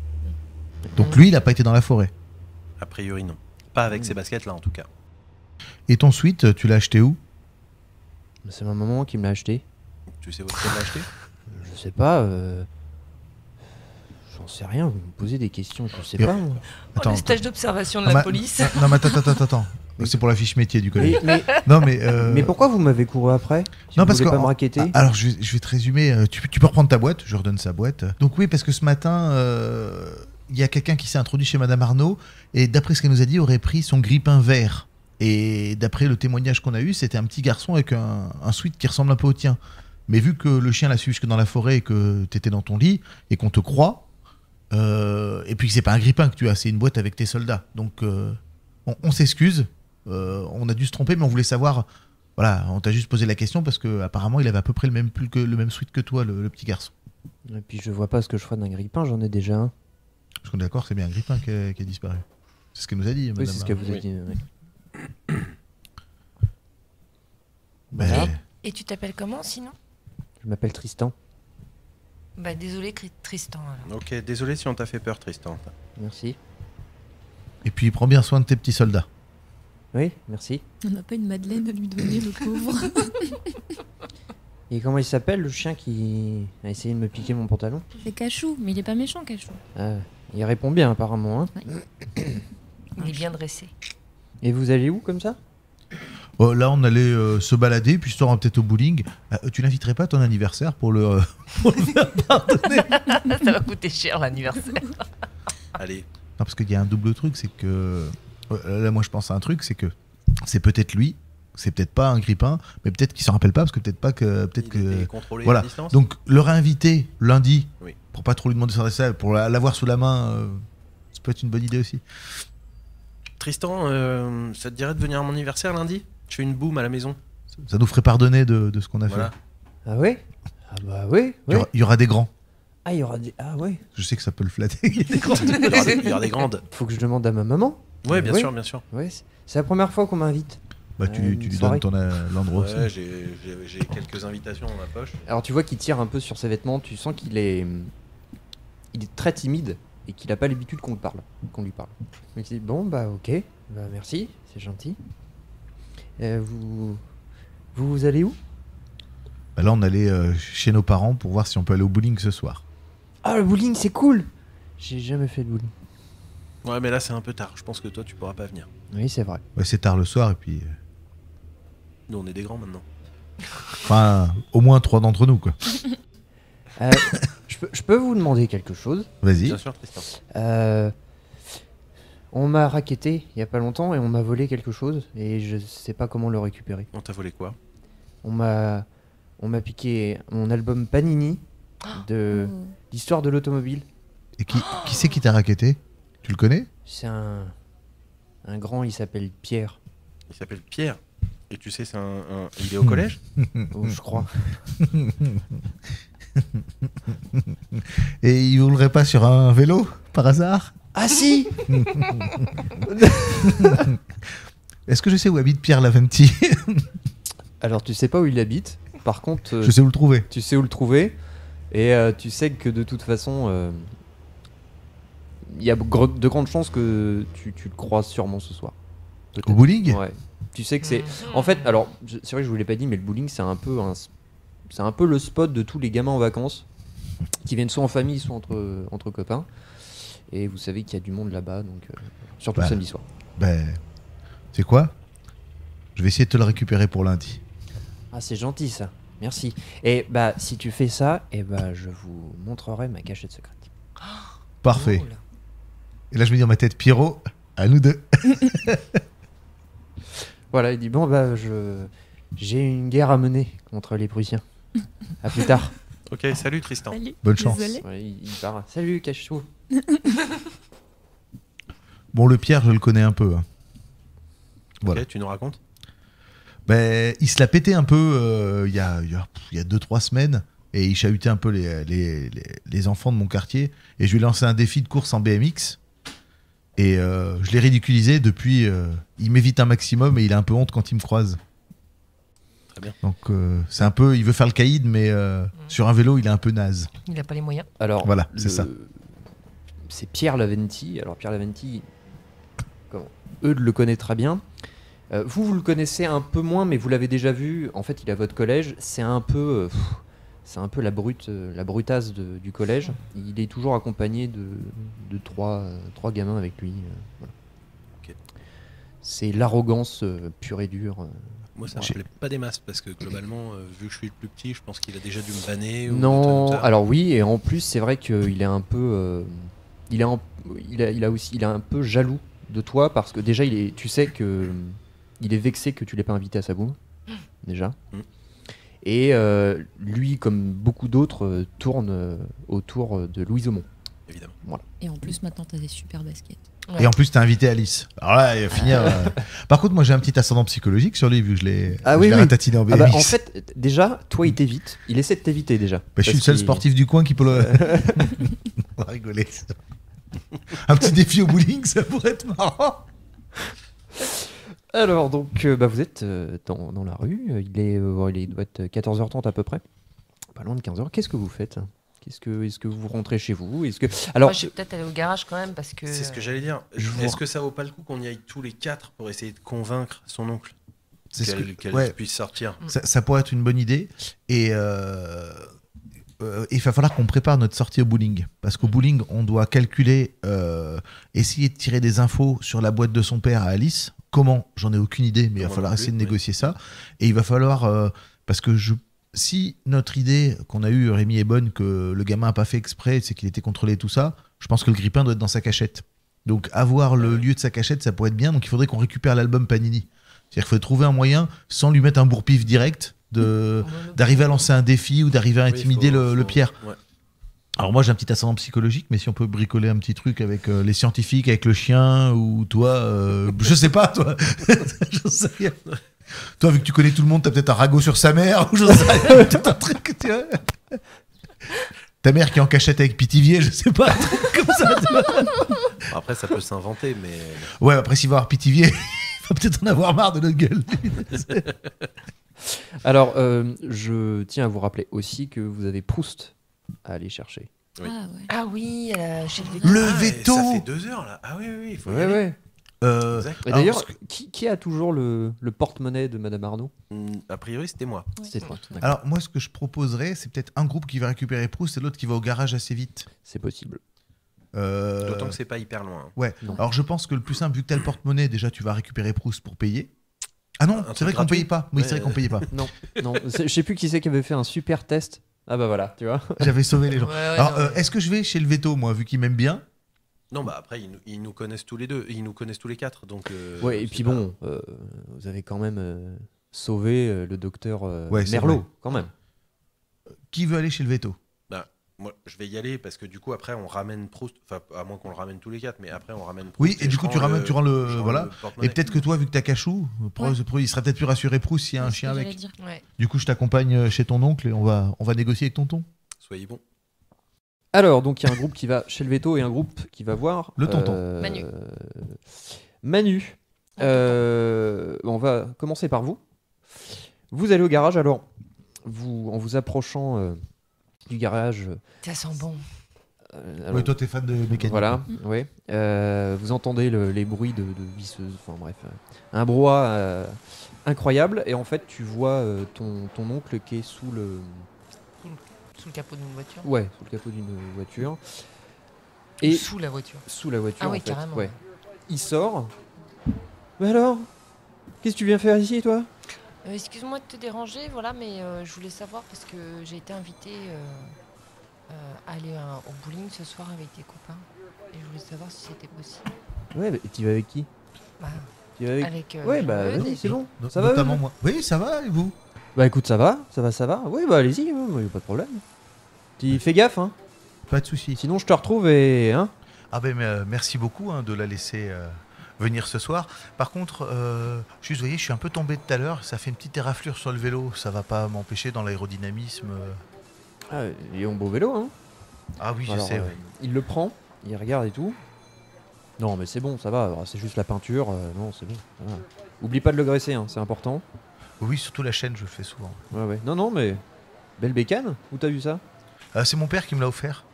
Donc lui, il n'a pas été dans la forêt. A priori, non. Pas avec ces baskets-là, en tout cas. Et ton sweat, tu l'as acheté où? C'est ma maman qui me l'a acheté. Tu sais où tu l'as acheté? Je sais pas. J'en sais rien. Vous me posez des questions, je sais Et- pas. Moi. Oh, le stage d'observation de Non, la ma- police. Non, mais attends. C'est pour la fiche métier du collège. Mais, Non, mais. mais pourquoi vous m'avez couru après? Si Non, vous parce voulez que. pas me raqueter. Alors, je vais te résumer. Tu peux reprendre ta boîte. Je redonne sa boîte. Donc, oui, parce que ce matin, il y a quelqu'un qui s'est introduit chez Madame Arnaud. Et d'après ce qu'elle nous a dit, aurait pris son grippin vert. Et d'après le témoignage qu'on a eu, c'était un petit garçon avec un sweat qui ressemble un peu au tien. Mais vu que le chien l'a suivi jusque dans la forêt et que tu étais dans ton lit et qu'on te croit, et puis que c'est pas un grippin que tu as, c'est une boîte avec tes soldats. Donc, on s'excuse. On a dû se tromper, mais on voulait savoir. Voilà, on t'a juste posé la question parce que apparemment il avait à peu près le même pull le même sweat que toi, le petit garçon. Et puis je vois pas ce que je ferais d'un grippin, j'en ai déjà un. Parce qu'on est d'accord, c'est bien un grippin qui a disparu. C'est ce qu'elle nous a dit, Oui, madame. c'est ce qu'elle vous a Oui. dit. ouais. Ben, Et tu t'appelles comment sinon? Je m'appelle Tristan. Bah désolé Tristan. Alors. Ok, désolé si on t'a fait peur, Tristan. Merci. Et puis prends bien soin de tes petits soldats. Oui, merci. On n'a pas une Madeleine à lui donner, le pauvre. Et comment il s'appelle le chien qui a essayé de me piquer mon pantalon? C'est Cachou, mais il est pas méchant, Cachou. Ah, il répond bien apparemment. Hein. Il est bien dressé. Et vous allez où comme ça? Oh, là, on allait se balader, puis histoire peut-être au bowling. Tu l'inviterais pas à ton anniversaire pour le faire pardonner? Ça va coûter cher l'anniversaire. Allez, Non, parce qu'il y a un double truc, c'est que. Là, moi, je pense à un truc, c'est que c'est peut-être lui, c'est peut-être pas un grippin, mais peut-être qu'il s'en rappelle pas, parce que peut-être pas que. Peut-être il que. était contrôlé Voilà. à distance. Donc, le réinviter lundi, Oui. pour pas trop lui demander de faire ça, pour l'avoir sous la main, ça peut être une bonne idée aussi. Tristan, ça te dirait de venir à mon anniversaire lundi? Je fais une boum à la maison. Ça nous ferait pardonner de ce qu'on a Voilà. fait. Ah ouais? Ah bah oui. Il y aura des grands. Ah il y aura des... Ah ouais. Je sais que ça peut le flatter. Il y a des grands. Il y aura des grandes. Faut que je demande à ma maman. Ouais, bien Oui. sûr, bien sûr. Ouais, c'est la première fois qu'on m'invite. Bah, tu Une lui soirée. donnes l'endroit Ouais, aussi. j'ai quelques invitations dans ma poche. Alors tu vois qu'il tire un peu sur ses vêtements, tu sens qu'il est très timide et qu'il n'a pas l'habitude qu'on lui parle. Donc il dit bon bah ok, bah merci, c'est gentil. Vous allez où? Bah, là, on allait chez nos parents pour voir si on peut aller au bowling ce soir. Ah le bowling c'est cool. J'ai jamais fait de bowling. Ouais, mais là, c'est un peu tard. Je pense que toi, tu pourras pas venir. Oui c'est vrai. Ouais, c'est tard le soir et puis. Nous, on est des grands maintenant. Enfin, au moins 3 d'entre nous, quoi. Je peux vous demander quelque chose? Vas-y. Bien sûr, Tristan. On m'a racketté il y a pas longtemps et on m'a volé quelque chose et je sais pas comment le récupérer. On t'a volé quoi? On m'a piqué mon album Panini de l'histoire de l'automobile. Et qui c'est qui t'a racketté? Tu le connais? C'est un grand, il s'appelle Pierre, Il s'appelle Pierre. Et tu sais, il est au collège? je crois. Et il roulerait pas sur un vélo, par hasard? Ah si. Est-ce que je sais où habite Pierre Laventi? Alors tu sais pas où il habite, par contre Je sais où le trouver. tu sais où le trouver et tu sais que de toute façon il y a de grandes chances que tu le croises sûrement ce soir. Peut-être. Au bowling? Ouais. Tu sais que c'est en fait alors c'est vrai que je vous l'ai pas dit mais le bowling c'est un peu le spot de tous les gamins en vacances qui viennent soit en famille soit entre copains et vous savez qu'il y a du monde là-bas donc surtout Bah. le samedi soir. Ben, c'est quoi? Je vais essayer de te le récupérer pour lundi. Ah c'est gentil ça. Merci. Et bah si tu fais ça et bah je vous montrerai ma cachette secrète. Parfait. Drôle. Et là, je me dis dans ma tête, Pierrot, à nous deux. Voilà, il dit bon bah j'ai une guerre à mener contre les Prussiens. À plus tard. Ok, salut Tristan. Salut. Bonne chance. Désolée. Ouais, il part. Salut, cache-toi. Bon, le Pierre, je le connais un peu. Hein. Voilà. Ok, tu nous racontes? Ben, il se l'a pété un peu il y a 2-3 semaines et il chahutait un peu les enfants de mon quartier. Et je lui ai lancé un défi de course en BMX. Et je l'ai ridiculisé. Depuis, il m'évite un maximum et il a un peu honte quand il me croise. Très bien. Donc, c'est un peu. Il veut faire le caïd, mais sur un vélo, il est un peu naze. Il n'a pas les moyens. Alors Voilà, c'est ça. C'est Pierre Laventi. Alors Pierre Laventi, Eudes le connaît très bien. Vous le connaissez un peu moins, mais vous l'avez déjà vu. En fait, il est à votre collège. C'est un peu la brutasse du collège. Il est toujours accompagné de trois gamins avec lui. Voilà. Ok. C'est l'arrogance pure et dure. Moi, ça me J'ai- plaît pas des masses parce que globalement, vu que je suis le plus petit, je pense qu'il a déjà dû me banner. ou des Non, trucs comme ça. alors oui, et en plus, c'est vrai qu'il est un peu. Il est un peu jaloux de toi parce que déjà, tu sais que. Il est vexé que tu l'aies pas invité à sa boum, déjà. Mm. Et lui, comme beaucoup d'autres, tourne autour de Louise Aumont. Évidemment. Et en plus, maintenant, t'as des super baskets. Ouais. Et en plus, t'as invité Alice. Alors là, il va finir. Par contre, moi, j'ai un petit ascendant psychologique sur lui, vu que je l'ai Ah oui, oui. ratatiné en BMX. Ah bah, en fait, déjà, toi, il t'évite. Il essaie de t'éviter déjà. Bah, je suis le Parce seul qu'il- sportif du coin qui peut le. On va rigoler. Un petit défi au bowling, ça pourrait être marrant. Alors, donc, vous êtes dans la rue. Il doit être 14h30 à peu près. Pas loin de 15h. Qu'est-ce que vous faites? Est-ce que vous rentrez chez vous? Alors, Moi, je vais peut-être aller au garage quand même parce que. C'est ce que j'allais dire. je vous- Est-ce que ça vaut pas le coup qu'on y aille tous les 4 pour essayer de convaincre son oncle C'est ce qu'elle que- ouais, puisse sortir? ça pourrait être une bonne idée. Et il va falloir qu'on prépare notre sortie au bowling. Parce qu'au bowling, on doit calculer, essayer de tirer des infos sur la boîte de son père à Alice. Comment? J'en ai aucune idée, mais il va Moi falloir non plus, essayer de oui. négocier ça. Et il va falloir. Parce que si notre idée qu'on a eue, Rémi, est bonne, que le gamin n'a pas fait exprès, c'est qu'il était contrôlé et tout ça, je pense que le grippin doit être dans sa cachette. Donc avoir le lieu de sa cachette, ça pourrait être bien. Donc il faudrait qu'on récupère l'album Panini. C'est-à-dire qu'il faudrait trouver un moyen, sans lui mettre un bourre-pif direct, d'arriver à lancer un défi ou d'arriver à Oui, intimider le Pierre. Ouais. Alors moi j'ai un petit ascendant psychologique, mais si on peut bricoler un petit truc avec les scientifiques, avec le chien, ou toi, je sais pas, toi, j'en sais rien. Toi, vu que tu connais tout le monde, t'as peut-être un ragot sur sa mère, ou j'en sais rien, peut-être un truc, tu vois. Ta mère qui est en cachette avec Pithiviers, je sais pas, un truc comme ça, tu vois. Après, ça peut s'inventer, mais. Ouais, après, s'il va avoir Pithiviers, il va peut-être en avoir marre de notre gueule. Alors, je tiens à vous rappeler aussi que vous avez Proust à aller chercher. Oui. Ah ouais. Ah oui, chez le véto. Le Ah, et veto. Ça fait 2 heures, là. Ah oui, il faut y Ouais, aller. ouais. Exact. Et Alors, d'ailleurs, parce qui a toujours le porte-monnaie de Madame Arnaud? A priori, c'était moi. Ouais. C'est toi. D'accord. Alors, moi, ce que je proposerais, c'est peut-être un groupe qui va récupérer Proust et l'autre qui va au garage assez vite. C'est possible. D'autant que c'est pas hyper loin. Ouais. Non. Alors, je pense que le plus simple, vu que t'as le porte-monnaie, déjà, tu vas récupérer Proust pour payer. Ah non, Un c'est truc vrai qu'on gratuit. payait pas. Oui, c'est Ouais. vrai qu'on payait pas. Non, je sais plus qui c'est qui avait fait un super test. Ah bah voilà, tu vois. J'avais sauvé les gens. Ouais, Alors, non, mais- est-ce que je vais chez le veto, moi, vu qu'il m'aime bien? Non, bah après, ils nous connaissent tous les deux. Ils nous connaissent tous les 4. Donc, Ouais, et c'est puis pas- bon, vous avez quand même sauvé le docteur Ouais, c'est Merlot, vrai. quand même. Qui veut aller chez le veto? Moi, je vais y aller parce que du coup, après, on ramène Proust. Enfin, à moins qu'on le ramène tous les 4, mais après, on ramène Proust. Oui, et du je coup, rends tu ramènes, tu rends le. je rends Voilà. le Et porte-monnaie. peut-être que toi, vu que t'as Cachou, il sera peut-être plus rassuré Proust s'il y a un C'est ce chien que avec. j'allais dire. Ouais. Du coup, je t'accompagne chez ton oncle et on va négocier avec tonton. Soyez bons. Alors, donc il y a un groupe qui va chez le veto et un groupe qui va voir Le tonton. Manu. Manu. On va commencer par vous. Vous allez au garage, alors, en vous approchant du garage. Ça sent bon. Alors, Oui, toi, t'es fan de mécanique. voilà, oui. Vous entendez les bruits de visseuses, enfin bref, un brouhaha incroyable. Et en fait, tu vois ton oncle qui est sous le capot d'une voiture. Ouais, sous le capot d'une voiture. Ou Et sous la voiture. sous la voiture, Ah oui, en fait. carrément. Ouais. Il sort. Mais alors, qu'est-ce que tu viens faire ici, toi? Excuse-moi de te déranger, voilà, mais je voulais savoir parce que j'ai été invitée à aller au bowling ce soir avec des copains. Et je voulais savoir si c'était possible. Ouais, mais tu vas avec qui? Bah, Tu vas avec... avec Ouais, bah Jean-Eudes vas-y, et c'est bon. No- Ça va, Notamment Eudes moi. Oui, ça va, et vous? Bah écoute, ça va. Oui, bah allez-y, hein, y a pas de problème. Tu fais gaffe, hein. Pas de souci. Sinon, je te retrouve et... Hein. Ah ben, merci beaucoup de la laisser venir ce soir. Par contre, juste, vous voyez, je suis un peu tombé tout à l'heure. Ça fait une petite éraflure sur le vélo. Ça va pas m'empêcher dans l'aérodynamisme. Ah, il est en beau vélo, hein. Ah oui, je Alors, sais. Ouais. il le prend, il regarde et tout. Non, mais c'est bon, ça va. C'est juste la peinture. Non, c'est bon. Ça va. Oublie pas de le graisser, hein, c'est important. Oui, surtout la chaîne, je le fais souvent. Ouais, ouais. Non, mais... Belle bécane. Où t'as vu ça? C'est mon père qui me l'a offert.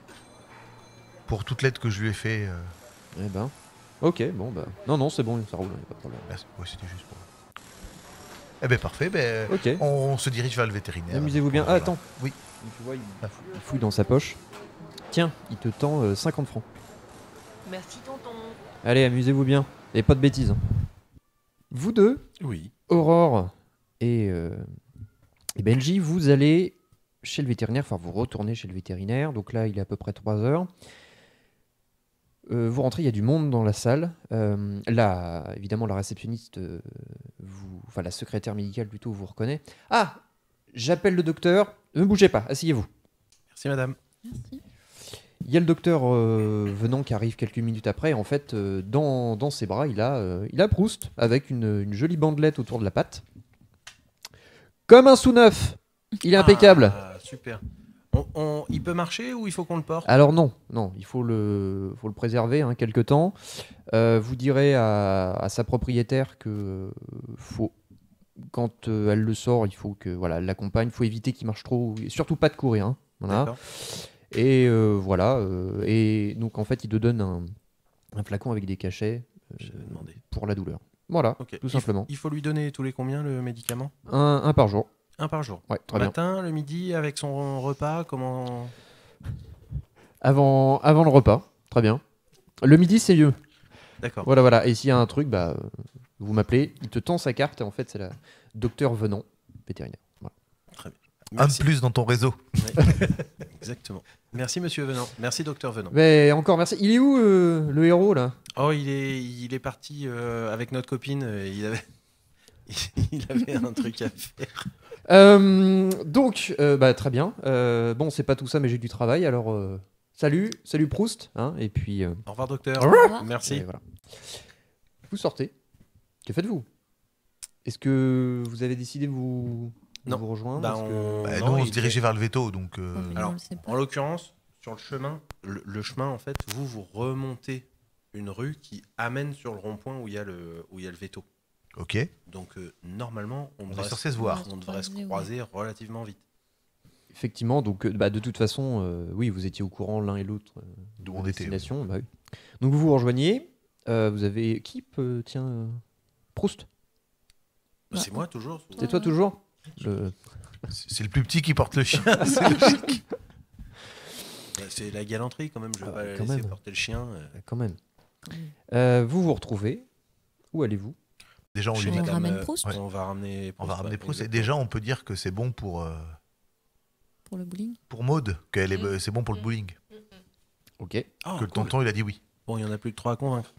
Pour toute l'aide que je lui ai fait. Eh ben... Ok, bon, bah... Non, c'est bon, ça roule, y a pas de problème. Merci. Ouais, c'était juste pour. Eh ben parfait. Ben, Ok. on se dirige vers le vétérinaire. Amusez-vous bien. Ah, Voilà. attends. Oui. Tu vois, il fouille dans sa poche. Tiens, il te tend 50 francs. Merci tonton. Allez, amusez-vous bien. Et pas de bêtises. Hein. Vous deux, Oui. Aurore et Benji, vous allez chez le vétérinaire, enfin vous retournez chez le vétérinaire. Donc là, il est à peu près 3 heures. Vous rentrez, il y a du monde dans la salle. Là, évidemment, la réceptionniste, enfin la secrétaire médicale plutôt, vous reconnaît. Ah, j'appelle le docteur. Ne bougez pas, asseyez-vous. Merci, madame. Merci. Il y a le docteur venant qui arrive quelques minutes après. En fait, dans ses bras, il a Proust avec une jolie bandelette autour de la patte. Comme un sous-neuf. Il est impeccable. Ah, super. Il peut marcher ou il faut qu'on le porte? Alors non, il faut le préserver quelque temps. Vous direz à sa propriétaire que faut, quand elle le sort, il faut que voilà, elle l'accompagne. Il faut éviter qu'il marche trop, et surtout pas de courir. Hein. Voilà. D'accord. Et voilà. Et donc en fait, il te donne un flacon avec des cachets Je vais demander. pour la douleur. Voilà, Ok. tout simplement. Il faut lui donner tous les combien le médicament? Un par jour. Un par jour. Ouais, Le très bien. matin, le midi, avec son repas, comment? Avant le repas, très bien. Le midi, c'est mieux. D'accord. Voilà. Et s'il y a un truc, bah, vous m'appelez. Il te tend sa carte et en fait, c'est la docteur Venant, vétérinaire. Voilà. Très bien. Un de Merci. plus dans ton réseau. Ouais. Exactement. Merci, monsieur Venant. Merci, docteur Venant. Mais encore merci. Il est où le héros là? Oh, il est parti avec notre copine. Il avait un truc à faire. Donc, bah, très bien. Bon, c'est pas tout ça, mais j'ai du travail. Alors, salut Proust. Hein, et puis, Au revoir, docteur. Au revoir. Merci. et voilà. Vous sortez. Que faites-vous? Est-ce que vous avez décidé de vous Non. rejoindre? Bah, Parce que- Non, nous, on il se dirigeait vers le veto, donc. Mais Alors, on le sait pas. En l'occurrence, sur le chemin, le chemin, en fait, vous remontez une rue qui amène sur le rond-point où il y a le veto. Ok. Donc normalement, on On devrait est censé se voir. on devrait se Croiser, croiser relativement vite. Effectivement, donc de toute façon, oui, vous étiez au courant l'un et l'autre de D'où vos on était, destinations, bah oui. Donc vous vous rejoignez. Vous avez qui Proust. Bah, C'est moi toujours. C'est toi toujours le... C'est le plus petit qui porte le chien. C'est logique. C'est la galanterie quand même. Je vais Ah, pas la quand laisser même. porter le chien. Quand même. Quand même. Vous vous retrouvez. Où allez-vous? Déjà, on Chez lui dit. On madame, ramène Proust Ouais. On va ramener. On va ramener ouais, Proust. Et exactement. déjà, on peut dire que c'est bon pour Pour le bowling. Maud, c'est bon pour le bowling. Ok. Ah, Que le cool. tonton, il a dit oui. Bon, il y en a plus que 3 à convaincre.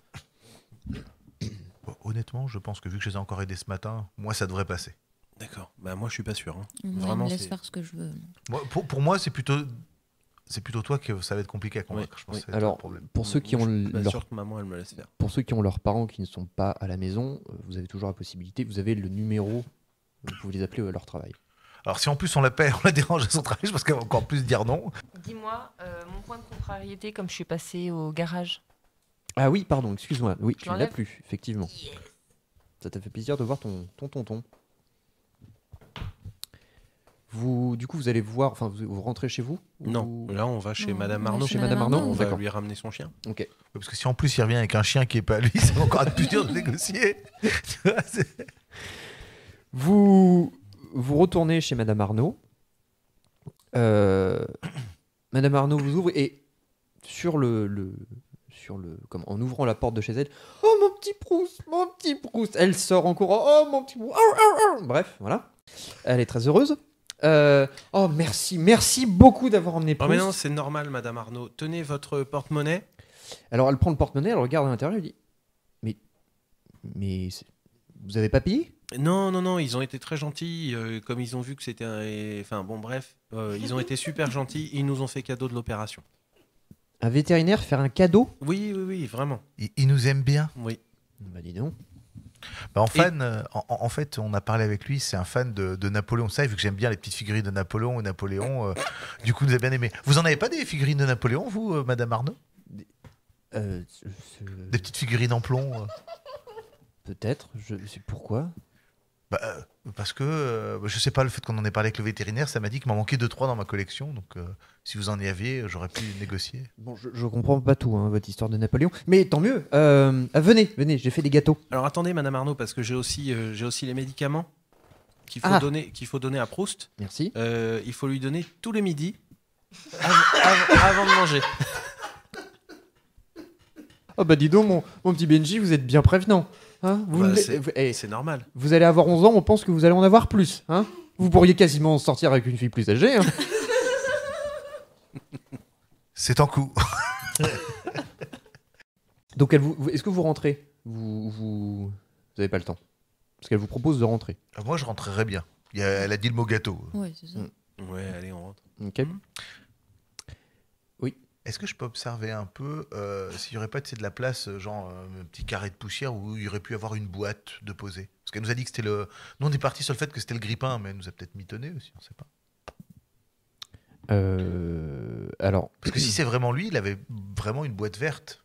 Bon, honnêtement, je pense que vu que je les ai encore aidés ce matin, moi, ça devrait passer. D'accord. Bah moi, je suis pas sûr. Hein. Moi, il Vraiment, me laisse c'est- faire ce que je veux. Moi, pour moi, c'est plutôt toi que ça va être compliqué à convaincre. Oui, Je pense oui. que ça va être Alors, un problème. pour ceux qui Moi, ont je suis pas leur sûr que maman, elle me laisse faire. Pour ceux qui ont leurs parents qui ne sont pas à la maison, vous avez toujours la possibilité, vous avez le numéro, vous pouvez les appeler à leur travail. Alors, si en plus on l'appelle, on la dérange à son travail, je pense qu'elle va encore plus dire non. Dis-moi, mon point de contrariété, comme je suis passée au garage. Ah oui, pardon, excuse-moi, oui, Je tu ne l'as l'enlève plus, effectivement. Ça t'a fait plaisir de voir ton tonton. Du coup, vous allez voir, enfin, vous rentrez chez vous ou Non, vous- là, on va chez Non, Madame on va Arnaud. chez Chez Madame Arnaud, On va d'accord. lui ramener son chien. Ok. Parce que si en plus il revient avec un chien qui est pas à lui, ça va encore être plus dur de négocier. Tu vois, Vous retournez chez Madame Arnaud. Madame Arnaud vous ouvre et en ouvrant la porte de chez elle, oh mon petit Proust, elle sort en courant, oh mon petit Proust, bref, voilà, elle est très heureuse. Oh merci beaucoup d'avoir emmené Oh, Proust. mais non, c'est normal, Madame Arnaud. Tenez votre porte-monnaie. Alors elle prend le porte-monnaie, elle regarde à l'intérieur, elle dit, vous avez pas payé? Non, ils ont été très gentils. Comme ils ont vu que c'était Enfin, bon, bref. Ils ont été super gentils. Ils nous ont fait cadeau de l'opération. Un vétérinaire faire un cadeau? Oui, vraiment. il nous aime bien. Oui. Bah dis donc. Bah, en fait, on a parlé avec lui, c'est un fan de Napoléon. Ça, vu que j'aime bien les petites figurines de Napoléon et Napoléon, du coup, nous a bien aimé. Vous en avez pas des figurines de Napoléon, vous, Madame Arnaud? Des petites figurines en plomb Peut-être, je sais pourquoi. Parce que, je sais pas, le fait qu'on en ait parlé avec le vétérinaire, ça m'a dit qu'il m'en manquait 2-3 dans ma collection. Donc, si vous en y aviez, j'aurais pu négocier. Bon, je comprends pas tout, hein, votre histoire de Napoléon, mais tant mieux. Venez, j'ai fait des gâteaux. Alors attendez, Madame Arnaud, parce que j'ai aussi les médicaments qu'il faut donner à Proust. Merci. Il faut lui donner tous les midis avant de manger. Oh bah dis donc, mon petit Benji, vous êtes bien prévenant. Hein, Bah, vous c'est normal. vous allez avoir 11 ans, on pense que vous allez en avoir plus. Hein, vous pourriez quasiment sortir avec une fille plus âgée. Hein. C'est en cours. Donc, est-ce que vous rentrez vous avez pas le temps? Parce qu'elle vous propose de rentrer. Moi, je rentrerai bien. Elle a dit le mot gâteau. Ouais, c'est ça. Ouais, allez, on rentre. Ok. Est-ce que je peux observer un peu s'il n'y aurait pas de la place, genre un petit carré de poussière où il y aurait pu avoir une boîte de poser? Parce qu'elle nous a dit que c'était le. Nous, on est parti sur le fait que c'était le grippin, mais elle nous a peut-être mitonné aussi, on ne sait pas. Alors, Parce que si c'est vraiment lui, il avait vraiment une boîte verte.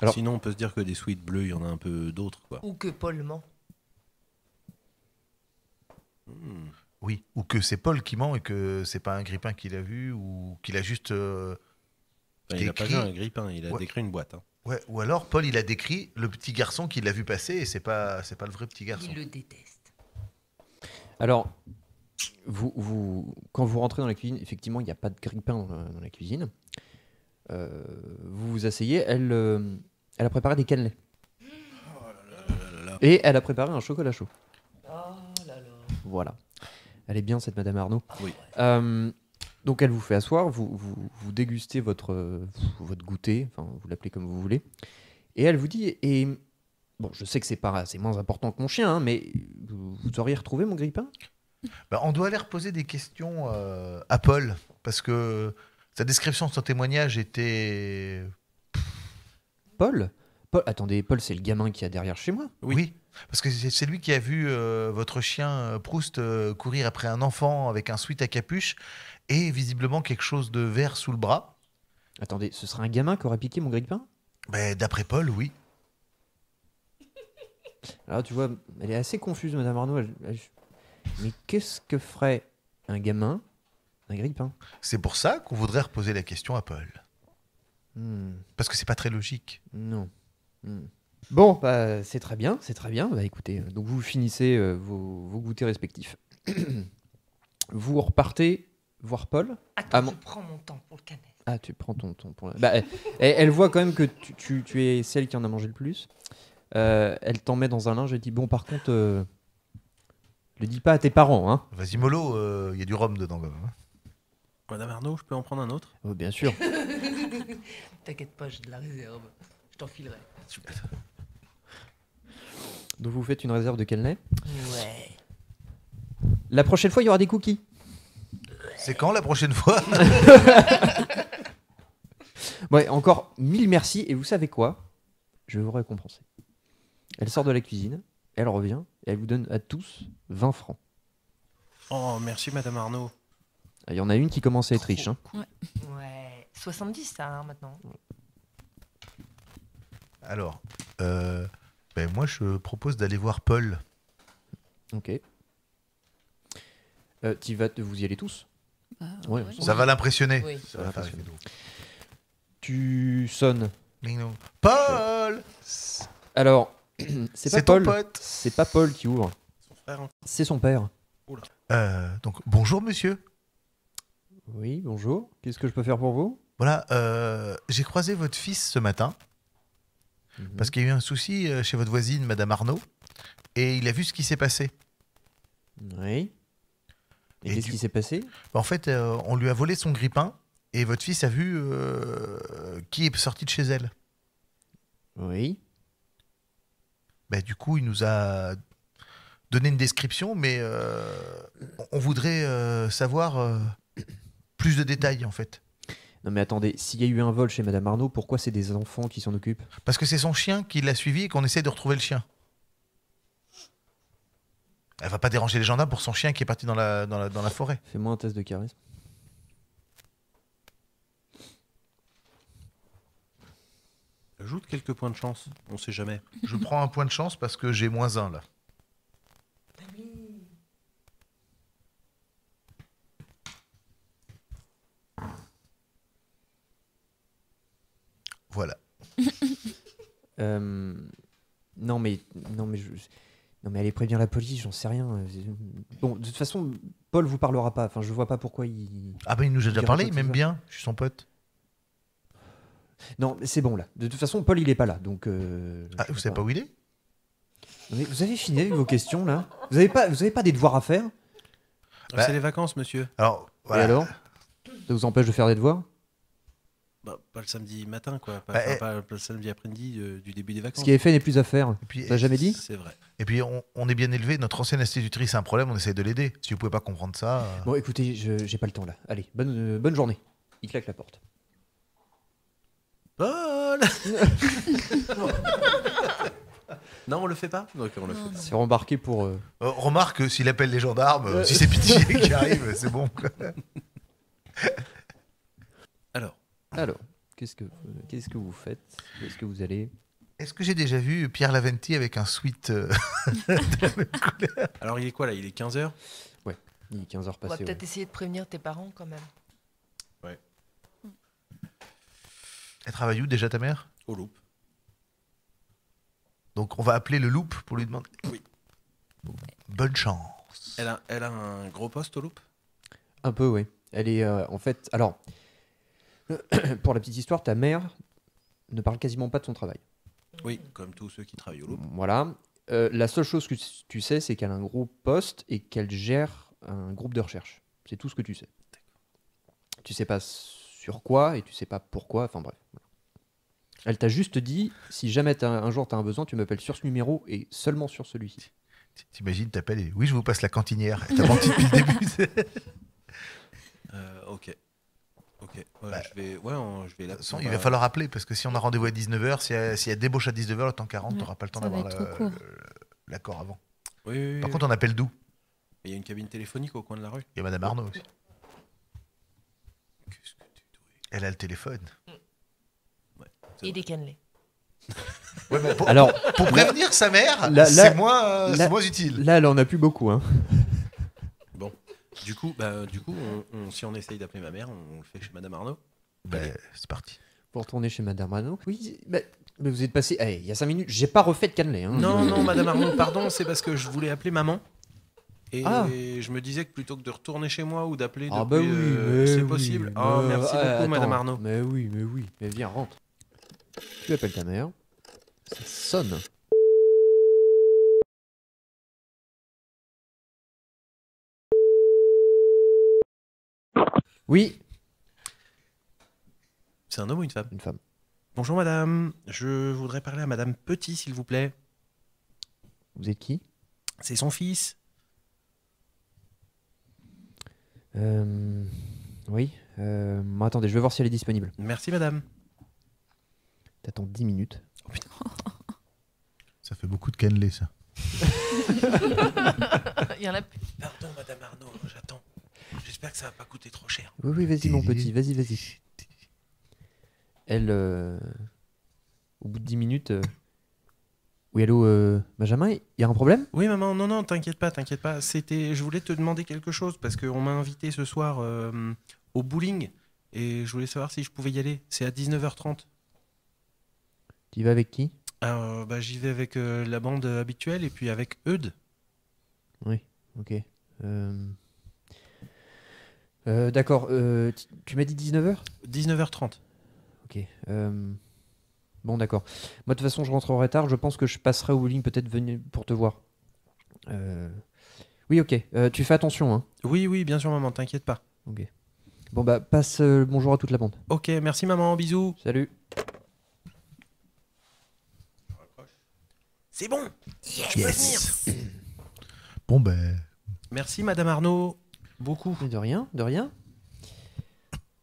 Alors- Sinon, on peut se dire que des suites bleues, il y en a un peu d'autres, quoi. Ou que Paul ment. Hmm. Oui. Ou que c'est Paul qui ment et que c'est pas un grippin qu'il a vu ou qu'il a juste. Enfin, il a pas décrit- vu un grippin, il a Ouais. décrit une boîte. Hein. Ouais. Ou alors Paul, il a décrit le petit garçon qui l'a vu passer et c'est pas le vrai petit garçon. Il le déteste. Alors, quand vous rentrez dans la cuisine, effectivement, il n'y a pas de grippin dans la cuisine. Vous vous asseyez, elle a préparé des cannelés. Et elle a préparé un chocolat chaud. Oh là là. Voilà. Elle est bien, cette Madame Arnaud. Oui. Donc, elle vous fait asseoir, vous dégustez votre goûter, enfin, vous l'appelez comme vous voulez. Et elle vous dit, bon, je sais que c'est moins important que mon chien, hein, mais vous auriez retrouvé mon grippin? Bah, on doit aller reposer des questions à Paul parce que sa description de son témoignage était. Paul, attendez, Paul, c'est le gamin qui a derrière chez moi. Oui. Parce que c'est lui qui a vu votre chien Proust courir après un enfant avec un sweat à capuche et visiblement quelque chose de vert sous le bras. Attendez, ce serait un gamin qui aurait piqué mon grippin? D'après Paul, oui. Alors tu vois, elle est assez confuse, Madame Arnaud. Mais qu'est-ce que ferait un gamin d'un grille-pain? C'est pour ça qu'on voudrait reposer la question à Paul. Hmm, Parce que c'est pas très logique. Non. Hmm. Bon, bah, c'est très bien, c'est très bien. Bah, écoutez, donc vous finissez vos goûters respectifs. Vous repartez voir Paul. Attends, Ah, mon- je prends mon temps pour le canette. Ah, tu prends ton temps pour... Bah, elle voit quand même que tu es celle qui en a mangé le plus. Elle t'en met dans un linge et dit, bon, par contre, le dis pas à tes parents, hein. Vas-y, mollo, il y a du rhum dedans quand même. Hein. Madame Arnaud, je peux en prendre un autre? Oh, bien sûr. T'inquiète pas, j'ai de la réserve. Je t'enfilerai. Super. Donc vous faites une réserve de quel lait? Ouais. La prochaine fois, il y aura des cookies. C'est quand la prochaine fois? Ouais, encore 1000 merci. Et vous savez quoi? Je vais vous récompenser. Elle sort de la cuisine, elle revient, et elle vous donne à tous 20 francs. Oh, merci Madame Arnaud. Ah, il y en a une qui commence à être riche. Hein. Ouais. 70 ça, hein, maintenant. Alors, moi je propose d'aller voir Paul. Ok. Vous y allez tous? Bah, Ouais, ouais. Ça va l'impressionner. Oui. Ça va faire l'impressionner. effet d'eau. Tu sonnes. Ding dong. Paul! Alors, c'est pas C'est ton Paul. pote. C'est pas Paul qui ouvre. Frère, hein. C'est son père. Donc, bonjour monsieur. Oui, bonjour. Qu'est-ce que je peux faire pour vous? Voilà, j'ai croisé votre fils ce matin parce qu'il y a eu un souci chez votre voisine, Madame Arnaud, et il a vu ce qui s'est passé. Oui. Et Et qu'est-ce qui s'est passé? En fait, on lui a volé son grille-pain et votre fils a vu qui est sorti de chez elle. Oui. Du coup, il nous a donné une description, mais on voudrait savoir plus de détails en fait. Non mais attendez, s'il y a eu un vol chez Madame Arnaud, pourquoi c'est des enfants qui s'en occupent? Parce que c'est son chien qui l'a suivi et qu'on essaie de retrouver le chien. Elle va pas déranger les gendarmes pour son chien qui est parti dans la forêt. Fais-moi un test de charisme. Ajoute quelques points de chance, on sait jamais. Je prends un point de chance parce que j'ai -1 là. Voilà. Non mais allez prévenir la police, j'en sais rien. Bon, de toute façon, Paul vous parlera pas. Enfin, je vois pas pourquoi il. Ah il nous a déjà Il parlé, raconte il m'aime ça. bien. Je suis son pote. Non, mais c'est bon là. De toute façon, Paul il est pas là, donc. Ah, vous savez pas où il est? Non, mais vous avez fini avec vos questions là. Vous avez pas des devoirs à faire? Ah, Bah. c'est les vacances, monsieur. Alors, Et voilà. alors? Ça vous empêche de faire des devoirs? Bah, pas le samedi matin, quoi. Pas, Bah, pas le samedi après-midi du début des vacances. Ce qui est fait n'est plus à faire. Et puis, T'as jamais dit? C'est vrai. et puis on est bien élevé. Notre ancienne institutrice a un problème, on essaie de l'aider. Si vous pouvez pas comprendre ça. Bon, écoutez, j'ai pas le temps là. Allez, bonne journée. Il claque la porte. Paul Non, on le fait pas? Ok, on le fait. C'est rembarqué pour. Remarque, s'il appelle les gendarmes, si c'est Pitié qui arrive, c'est bon. Quoi. Alors, qu'est-ce que vous faites? Où est-ce que vous allez? Est-ce que j'ai déjà vu Pierre Laventi avec un sweat alors il est quoi là? Il est 15h? Il est 15h On va passé. peut-être essayer de prévenir tes parents quand même. Elle travaille où déjà ta mère? Au loop. Donc on va appeler le loop pour lui demander. Oui. Bonne chance. Elle a un gros poste au loop? Un peu, oui. Elle est en fait. Alors, pour la petite histoire, ta mère ne parle quasiment pas de son travail. Oui, comme tous ceux qui travaillent au loop. Voilà. La seule chose que tu sais, c'est qu'elle a un gros poste et qu'elle gère un groupe de recherche. C'est tout ce que tu sais. Tu sais pas sur quoi et tu sais pas pourquoi. Enfin bref. Voilà. Elle t'a juste dit, si jamais un jour tu as un besoin, tu m'appelles sur ce numéro et seulement sur celui-ci. T'imagines, t'appelles et oui, je vous passe la cantinière. Et t'as menti depuis le début. Ok. Ouais, Bah, je vais De là. toute façon, il va falloir appeler parce que si on a rendez-vous à 19h, s'il y a débauche à 19h, le temps 40, Ouais, t'auras pas le temps ça va d'avoir être trop court. l'accord avant. Oui. Par contre, on appelle d'où? il y a une cabine téléphonique au coin de la rue. Il y a Madame Arnaud aussi. Qu'est-ce que tu dois... Elle a le téléphone. C'est Et vrai. des cannelés. Ouais, mais Alors, pour prévenir sa mère, là- c'est moins utile. là, elle en a plus beaucoup. Hein. Bon. Du coup, si on essaye d'appeler ma mère, on le fait chez Madame Arnaud. C'est parti. Pour retourner chez Madame Arnaud. Oui, mais vous êtes passé. Il y a 5 minutes, j'ai pas refait de cannelé. Hein. Non, Madame Arnaud, pardon, c'est parce que je voulais appeler maman. Et Ah. je me disais que plutôt que de retourner chez moi ou d'appeler Ah depuis, bah oui, mais c'est oui, possible. mais- Oh, merci beaucoup, attends, Madame Arnaud. Mais oui. Mais viens, rentre. Tu appelles ta mère. Ça sonne. Oui, C'est un homme ou une femme? une femme. Bonjour madame, je voudrais parler à Madame Petit s'il vous plaît. Vous êtes qui? C'est son fils. Oui. Attendez, je vais voir si elle est disponible. Merci madame. T'attends 10 minutes. Ça fait beaucoup de cannelé, ça. Il y en a plus. Pardon Madame Arnaud, j'attends. J'espère que ça va pas coûter trop cher. Oui, vas-y, mon petit, vas-y. Elle, au bout de 10 minutes. Oui, allô, Benjamin, il y a un problème? Oui maman, non, t'inquiète pas. Je voulais te demander quelque chose parce qu'on m'a invité ce soir au bowling et je voulais savoir si je pouvais y aller. C'est à 19h30. Tu y vas avec qui? Alors, j'y vais avec la bande habituelle et puis avec Eudes. Oui, ok. D'accord, tu m'as dit 19h? 19h30. Ok. Bon, d'accord. Moi, de toute façon, je rentrerai tard. Je pense que je passerai au bowling peut-être venir pour te voir. Oui, ok. Tu fais attention, hein. Oui, bien sûr maman, t'inquiète pas. Ok. Bon, bah, passe le bonjour à toute la bande. Ok, merci maman, bisous. Salut. C'est bon. Tu peux venir. Bon, ben. Merci Madame Arnaud. Beaucoup. Mais de rien.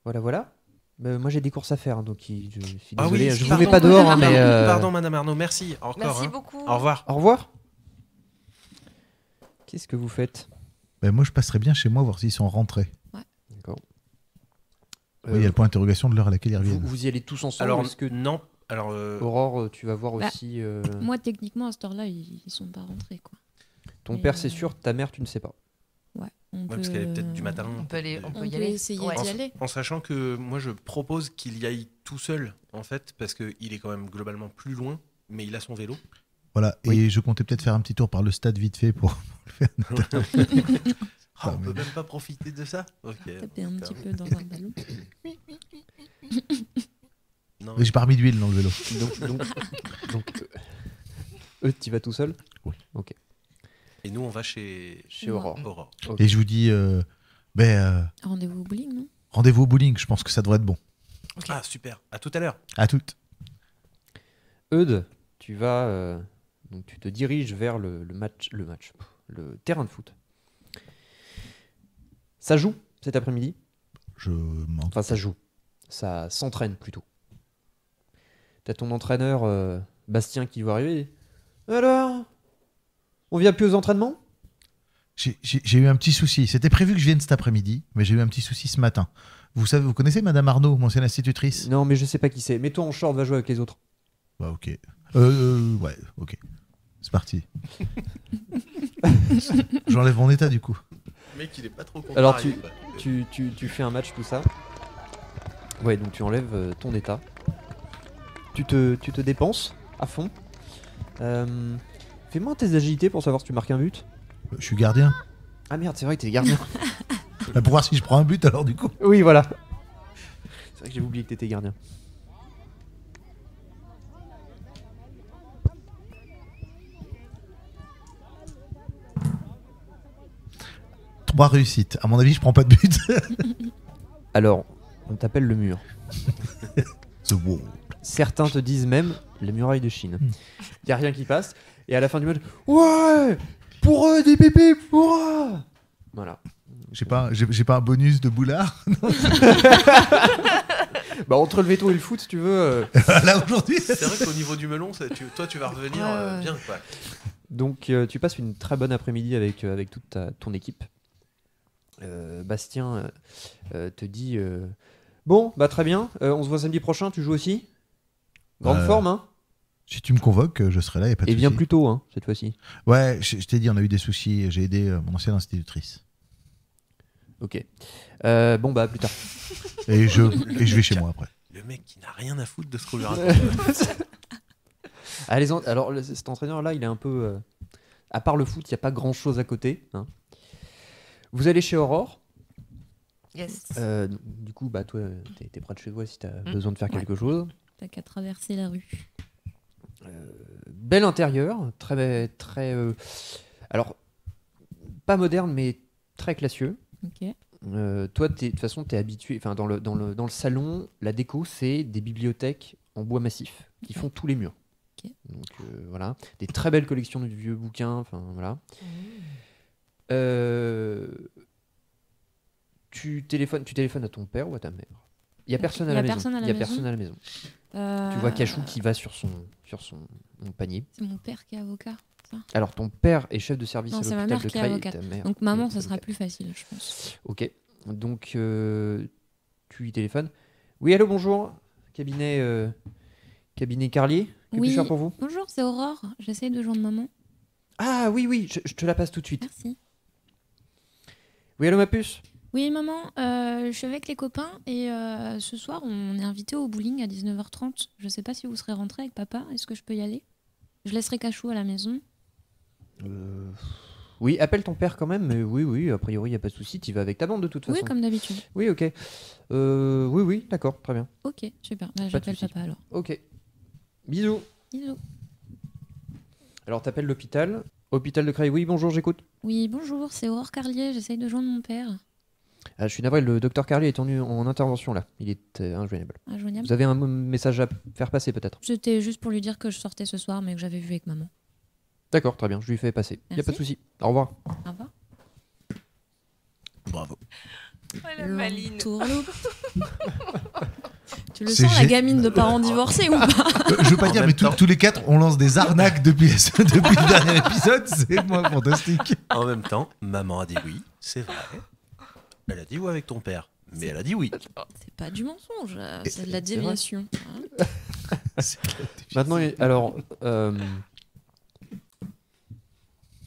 Voilà. Moi, j'ai des courses à faire, hein, donc je suis désolé. Je vous pardon, mets pas dehors, hein, mais... Pardon Madame Arnaud, merci. Encore. Merci hein. beaucoup. Au revoir. Au revoir. Qu'est-ce que vous faites? Ben, moi, je passerais bien chez moi voir s'ils sont rentrés. D'accord. Oui, il y a le point d'interrogation de l'heure à laquelle ils vous, reviennent. vous y allez tous ensemble? Alors Est-ce que non. Alors Aurore, tu vas voir Bah, aussi... Moi, techniquement, à cette heure-là, ils sont pas rentrés, quoi. Ton mais, père, c'est sûr. Ta mère, tu ne sais pas. Ouais, on ouais, peut... parce qu'elle est peut-être du matin. On peut aller, on On peut peut y aller. essayer Ouais. d'y aller. En sachant que moi je propose qu'il y aille tout seul en fait parce qu'il est quand même globalement plus loin, mais il a son vélo. Voilà, Oui. et je comptais peut-être faire un petit tour par le stade vite fait pour le faire. Ah, on mais- peut même pas profiter de ça. Ok. Taper un petit peu dans un ballon. Non. J'ai pas remis d'huile dans le vélo. Donc tu vas tout seul? Oui. Ok. Et nous on va chez Chez Aurore. Aurore. Ok. Et je vous dis, Rendez-vous au bowling, non? rendez-vous au bowling, je pense que ça devrait être bon. Ah super. À tout à l'heure. À toutes. Eudes, tu vas... donc tu te diriges vers le terrain de foot. Ça joue cet après-midi? Je m'en... Enfin, ça joue. Ça s'entraîne plutôt. T'as ton entraîneur Bastien qui va arriver. Alors, on vient plus aux entraînements? J'ai eu un petit souci. C'était prévu que je vienne cet après-midi, mais j'ai eu un petit souci ce matin. Vous connaissez Madame Arnaud, mon ancienne institutrice? Non, mais je sais pas qui c'est. Mets-toi en short, va jouer avec les autres. Bah, ok. Ouais, ok. C'est parti. J'enlève mon état du coup. Le mec il est pas trop content. Alors, tu fais un match, tout ça. Ouais, donc tu enlèves ton état. Tu te dépenses à fond. Fais-moi un test d'agilité pour savoir si tu marques un but. Je suis gardien. Ah merde, c'est vrai que t'es gardien. Bah, pour voir si je prends un but alors du coup. Oui, voilà. C'est vrai que j'ai oublié que t'étais gardien. Trois réussites. À mon avis, je prends pas de but. Alors, on t'appelle le mur. The wall. Certains te disent même les murailles de Chine. Y a rien qui passe. Et à la fin du match, ouais, pour eux des pépés, pour eux. Voilà. J'ai pas un bonus de boulard. Bah entre le veto et le foot, si tu veux. Là aujourd'hui. C'est vrai qu'au niveau du melon, toi tu vas revenir Ouais. bien quoi. Donc tu passes une très bonne après-midi avec toute ton équipe. Bastien te dit bon, bah très bien. On se voit samedi prochain. Tu joues aussi. Grande forme, hein. Si tu me convoques, je serai là, y a pas de Et souci. bien plus tôt, hein, cette fois-ci. Ouais, je t'ai dit, on a eu des soucis. J'ai aidé mon ancienne institutrice. Ok. Bon, bah, plus tard. Et je vais chez moi après. Le mec qui n'a rien à foutre de ce qu'on lui raconte. Allez, alors, cet entraîneur-là, il est un peu... à part le foot, il n'y a pas grand-chose à côté. Hein. Vous allez chez Aurore. Yes. Du coup, bah, toi, t'es près de chez toi si t'as besoin de faire quelque chose. T'as qu'à traverser la rue. Bel intérieur, très... très alors, pas moderne, mais très classieux. Ok. Toi, de toute façon, t'es habitué. Enfin, dans le salon, la déco, c'est des bibliothèques en bois massif qui font tous les murs. Ok. Donc voilà, des très belles collections de vieux bouquins. Enfin voilà. Tu téléphones à ton père ou à ta mère. Il y a personne à la maison. personne à la Il y a maison. personne à la maison. Tu vois Cachou qui va sur son panier. C'est mon père qui est avocat. Ça. Alors ton père est chef de service Non, à c'est ma l'hôpital mère de qui est Creil et avocate. ta mère. Donc maman, est ça sera avocate. plus facile, je pense. Ok. Donc tu lui téléphones. Oui, allô, bonjour. Cabinet Carlier. Que puis-je faire pour vous? Bonjour, c'est Aurore. J'essaye de joindre maman. Ah oui, je te la passe tout de suite. Merci. Oui, allô, ma puce. Oui, maman, je suis avec les copains et ce soir, on est invité au bowling à 19h30. Je sais pas si vous serez rentré avec papa. Est-ce que je peux y aller? Je laisserai Cachou à la maison. Oui, appelle ton père quand même, mais oui, a priori, il n'y a pas de souci. Tu vas avec ta bande de toute façon. Oui, comme d'habitude. Oui, ok. Oui, d'accord, très bien. Ok, super. Bah, de j'appelle souci. papa alors. Ok. Bisous. Bisous. Alors, t'appelles l'hôpital. Hôpital de Creil. Oui, bonjour, j'écoute. Oui, bonjour, c'est Aurore Carlier. J'essaye de joindre mon père. Ah, je suis navré, le docteur Carlier est en intervention là. Il est injoignable. Injoignable. Vous avez un message à faire passer peut-être? C'était juste pour lui dire que je sortais ce soir, mais que j'avais vu avec maman. D'accord, très bien, je lui fais passer. Il n'y a pas de Merci. souci. Au revoir. Au revoir. Bravo. La maline. Tourloupe. Tu le C'est sens, la gé- gamine de parents divorcés ou pas? Je veux pas En dire, même mais temps. tous les quatre, on lance des arnaques depuis le dernier épisode. C'est moi fantastique. En même temps, maman a dit oui, c'est vrai. Elle a dit oui avec ton père, mais elle a dit oui. C'est pas du mensonge, c'est de la déviation. Maintenant, alors,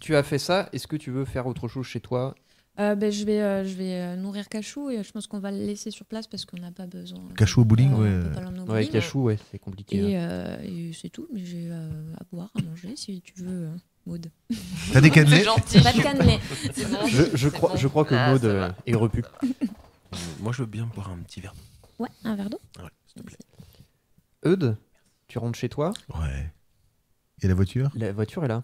tu as fait ça. Est-ce que tu veux faire autre chose chez toi? Je vais nourrir Cachou et je pense qu'on va le laisser sur place parce qu'on n'a pas besoin. Cachou au bowling, On ouais. peut pas l'emmener au Ouais, bowling. Cachou, ouais, c'est compliqué. hein. Et c'est tout, mais j'ai à boire, à manger si tu veux, Maud. T'as des C'est cannelés? gentil. Pas de cannelé. C'est bon. Je crois que Ah, Maud ça va. est repu. Moi, je veux bien boire un petit verre. Ouais, un verre d'eau. Ouais, s'il te plaît. Eudes, tu rentres chez toi. Ouais. Et la voiture? La voiture est là.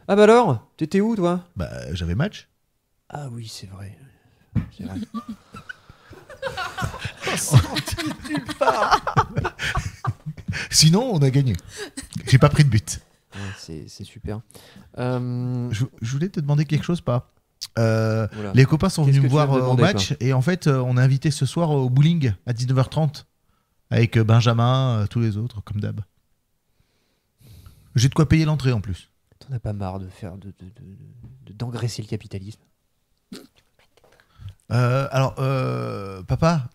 Ah bah alors, t'étais où toi? Bah, j'avais match. Ah oui, c'est vrai. C'est vrai. Sinon, on a gagné. J'ai pas pris de but. Ouais, c'est super. Je voulais te demander quelque chose, pas? Voilà. Les copains sont Qu'est-ce venus que me tu voir vas me au demander, match et en fait, on est invité ce soir au bowling à 19h30 avec Benjamin, tous les autres, comme d'hab. J'ai de quoi payer l'entrée en plus. T'en as pas marre de faire d'engraisser le capitalisme? Papa,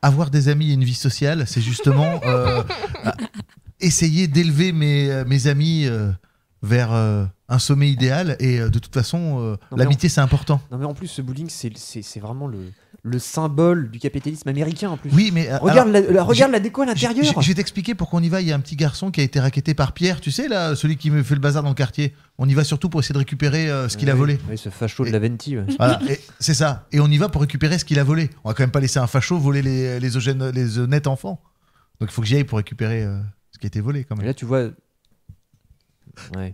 avoir des amis et une vie sociale, c'est justement essayer d'élever mes amis vers un sommet idéal. Et de toute façon, mais l'amitié, c'est important. Non mais en plus ce bowling c'est vraiment le symbole du capitalisme américain en plus. Oui, mais Regarde, alors, regarde la déco à l'intérieur. Je vais t'expliquer pourquoi on y va. Il y a un petit garçon qui a été racketté par Pierre, tu sais, là, celui qui me fait le bazar dans le quartier. On y va surtout pour essayer de récupérer ce qu'il a volé. Oui, ce facho de la Venti. Ouais. Voilà, et c'est ça. Et on y va pour récupérer ce qu'il a volé. On va quand même pas laisser un facho voler les honnêtes enfants. Donc il faut que j'y aille pour récupérer ce qui a été volé quand Et même. là tu vois. Ouais.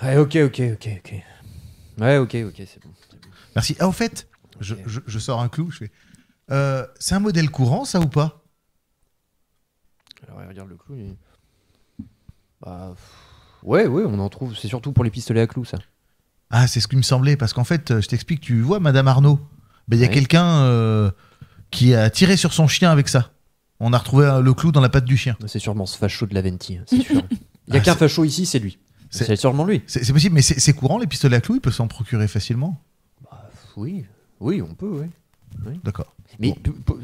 Ouais, ok. Ouais, ok, c'est bon. Merci. Ah, au fait, je sors un clou. Je fais. C'est un modèle courant, ça ou pas? Alors regarde le clou. Bah, ouais, on en trouve. C'est surtout pour les pistolets à clous ça. Ah, c'est ce qui me semblait. Parce qu'en fait, je t'explique, tu vois, Madame Arnaud, ben, il y a Ouais. quelqu'un qui a tiré sur son chien avec ça. On a retrouvé le clou dans la patte du chien. C'est sûrement ce facho de la Venti, c'est sûr. Il y a Ah, qu'un c'est- facho ici, c'est lui. c'est- C'est sûrement lui. C'est possible, mais c'est courant, les pistolets à clous, il peut s'en procurer facilement. Oui, on peut, oui. D'accord. Mais Bon.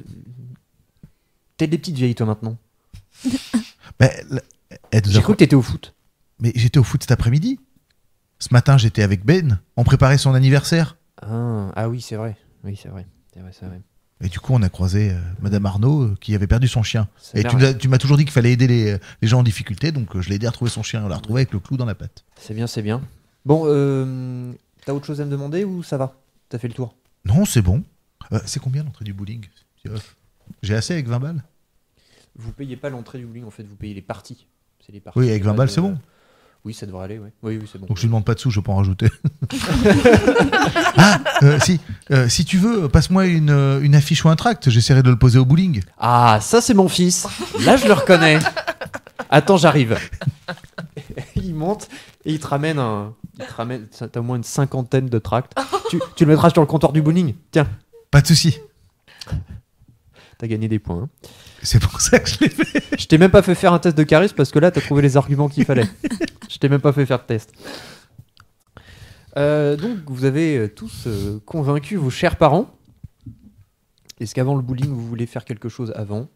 T'es des petites vieilles, toi, maintenant. Bah, elle nous a- J'ai cru que t'étais au foot. Mais j'étais au foot cet après-midi. Ce matin, j'étais avec Ben. On préparait son anniversaire. Ah oui, c'est vrai. Oui, c'est vrai. C'est vrai. Et du coup, on a croisé Madame Arnaud qui avait perdu son chien. Ça a Et l'air- tu m'as toujours dit qu'il fallait aider les gens en difficulté, donc je l'ai aidé à retrouver son chien. On l'a retrouvé avec le clou dans la patte. C'est bien, c'est bien. Bon, t'as autre chose à me demander ou ça va? T'as fait le tour? Non, c'est bon. C'est combien l'entrée du bowling? J'ai assez avec 20 balles? Vous payez pas l'entrée du bowling, en fait, vous payez les parties. C'est les parties. Oui, avec 20 balles, c'est bon. Oui, ça devrait aller, ouais. Oui, c'est bon. Donc je lui demande pas de sous, je peux en rajouter. Si tu veux, passe-moi une affiche ou un tract, j'essaierai de le poser au bowling. Ah, ça c'est mon fils. Là, je le reconnais. Attends, j'arrive. Il monte et il te ramène t'as au moins une cinquantaine de tracts. Tu le mettras sur le comptoir du bowling. Tiens, Pas de souci. t'as gagné des points. Hein. C'est pour ça que je l'ai fait. Je t'ai même pas fait faire un test de charisme parce que là, t'as trouvé les arguments qu'il fallait. Je t'ai même pas fait faire de test. Donc, vous avez tous convaincu vos chers parents. Est-ce qu'avant le bowling, vous voulez faire quelque chose avant?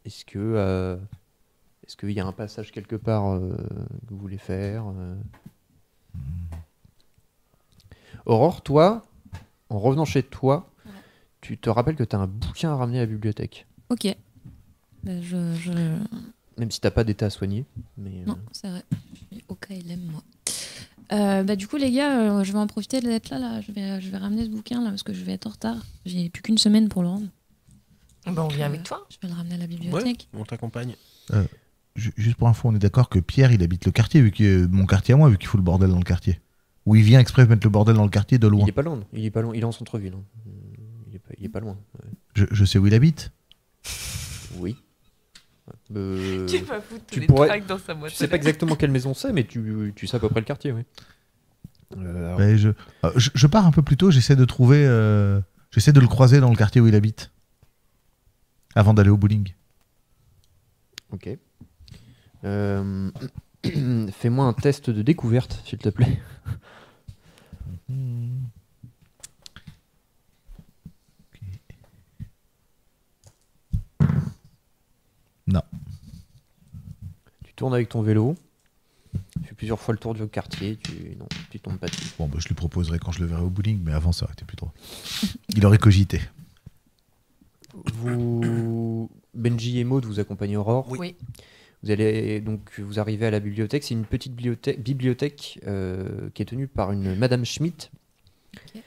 Est-ce qu'il y a un passage quelque part que vous voulez faire Aurore, toi, en revenant chez toi, tu te rappelles que tu as un bouquin à ramener à la bibliothèque. Ok. Ben, Même si t'as pas d'état à soigner. Mais, Non, c'est vrai. Je suis au KLM, moi. Du coup, les gars, je vais en profiter d'être là. Je vais ramener ce bouquin là parce que je vais être en retard. J'ai plus qu'une semaine pour le rendre. Bah, on vient avec toi. Je vais le ramener à la Ouais, bibliothèque. on t'accompagne. Juste pour info, on est d'accord que Pierre, il habite le quartier, mon quartier à moi, vu qu'il fout le bordel dans le quartier. Ou il vient exprès mettre le bordel dans le quartier de loin. il est pas loin. Il est en centre-ville. Hein. Il est pas loin. Ouais. Je sais où il habite. Oui. Tu vas foutre tu les pourrais- tracts dans sa boîte. Tu sais pas exactement quelle maison c'est, mais tu sais à peu près le quartier, oui. Ouais, je pars un peu plus tôt, j'essaie de le croiser dans le quartier où il habite. Avant d'aller au bowling. Ok. Fais-moi un test de découverte, s'il te plaît. Non. Tu tournes avec ton vélo. Tu fais plusieurs fois le tour du quartier. Tu tombes pas dessus. Bon, je lui proposerai quand je le verrai au bowling, mais avant ça aurait été plus drôle. Il aurait cogité. Benji et Maud vous accompagnent Aurore. Oui. Vous arrivez à la bibliothèque. C'est une petite bibliothèque qui est tenue par une Madame Schmidt. Ok.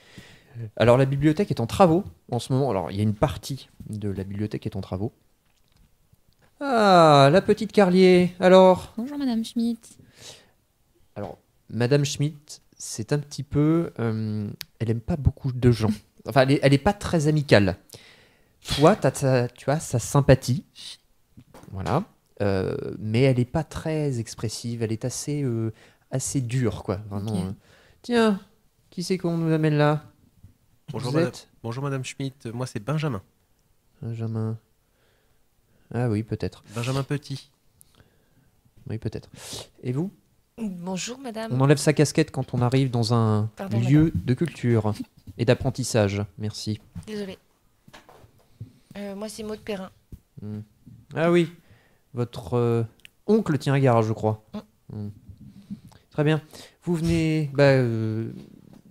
Alors la bibliothèque est en travaux en ce moment. Alors il y a une partie de la bibliothèque qui est en travaux. Ah, la petite Carlier. Alors, Bonjour Madame Schmidt. Madame Schmidt, c'est un petit peu, elle aime pas beaucoup de gens. Enfin, elle est pas très amicale. Toi, tu as sa sympathie. Voilà. Mais elle est pas très expressive. Elle est assez dure, quoi. Vraiment. Ok. Tiens, qui c'est qu'on nous amène là? Bonjour Vous madame. êtes Bonjour madame Schmitt, moi c'est Benjamin. Benjamin. Ah oui, peut-être. Benjamin Petit. Oui, peut-être. Et vous? Bonjour, madame. On enlève sa casquette quand on arrive dans un Pardon, lieu de culture et d'apprentissage. Merci. Désolée. Moi, c'est Maud Perrin. Ah oui, votre oncle tient un garage, je crois. Très bien. Vous venez...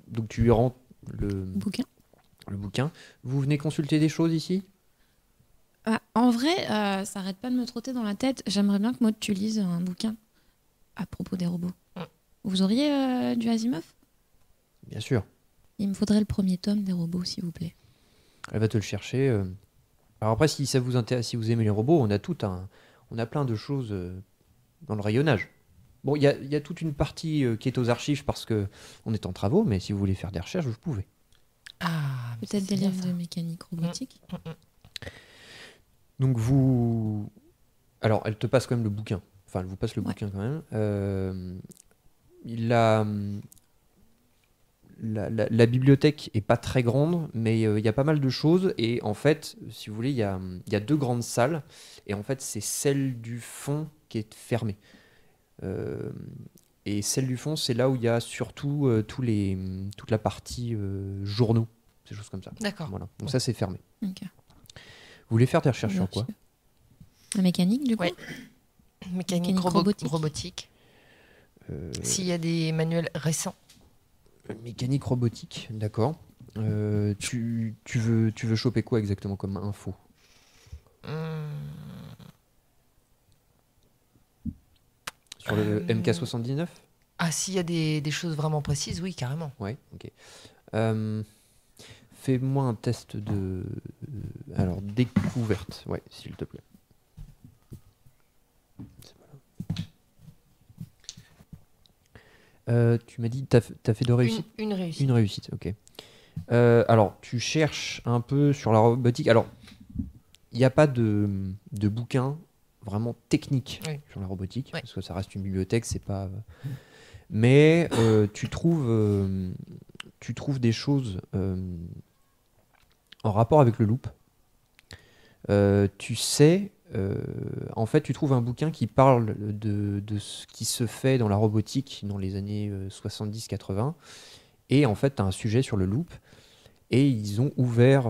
donc tu lui rends le bouquin. Vous venez consulter des choses ici? En vrai, ça arrête pas de me trotter dans la tête. J'aimerais bien que Maud, tu lises un bouquin à propos des robots. Vous auriez du Asimov? Bien sûr. Il me faudrait le premier tome des robots, s'il vous plaît. Elle va te le chercher. Alors après, si ça vous intéresse, si vous aimez les robots, on a plein de choses dans le rayonnage. Bon, il y a toute une partie qui est aux archives parce que on est en travaux, mais si vous voulez faire des recherches, vous pouvez. Ah, mais Peut-être c'est des bien, livres ça. de mécanique robotique. Donc alors, elle te passe quand même le bouquin. Enfin, elle vous passe le bouquin quand même. La bibliothèque est pas très grande, mais il y a pas mal de choses. Et en fait, si vous voulez, il y a deux grandes salles. Et en fait, c'est celle du fond qui est fermée. Et celle du fond, c'est là où il y a surtout toute la partie journaux, ces choses comme ça. D'accord. Voilà. Donc ça, c'est fermé. Ok. Vous voulez faire des recherches sur quoi? La mécanique, du coup. Ouais. Mécanique robotique. S'il y a des manuels récents. Mécanique robotique, d'accord. Tu veux choper quoi exactement comme info? Sur le MK79? Ah, s'il y a des choses vraiment précises, oui, carrément. Ouais, ok. Fais-moi un test de... alors, découverte, ouais, s'il te plaît. C'est pas là. Tu m'as dit, t'as fait 2 réussites? Une réussite. Une réussite, ok. Alors, tu cherches un peu sur la robotique. Alors, il n'y a pas de bouquin vraiment technique sur la robotique, parce que ça reste une bibliothèque, c'est pas... Mais tu trouves des choses en rapport avec le loop. Tu sais, en fait, tu trouves un bouquin qui parle de ce qui se fait dans la robotique dans les années 70-80. Et en fait, tu as un sujet sur le loop. Et ils ont ouvert...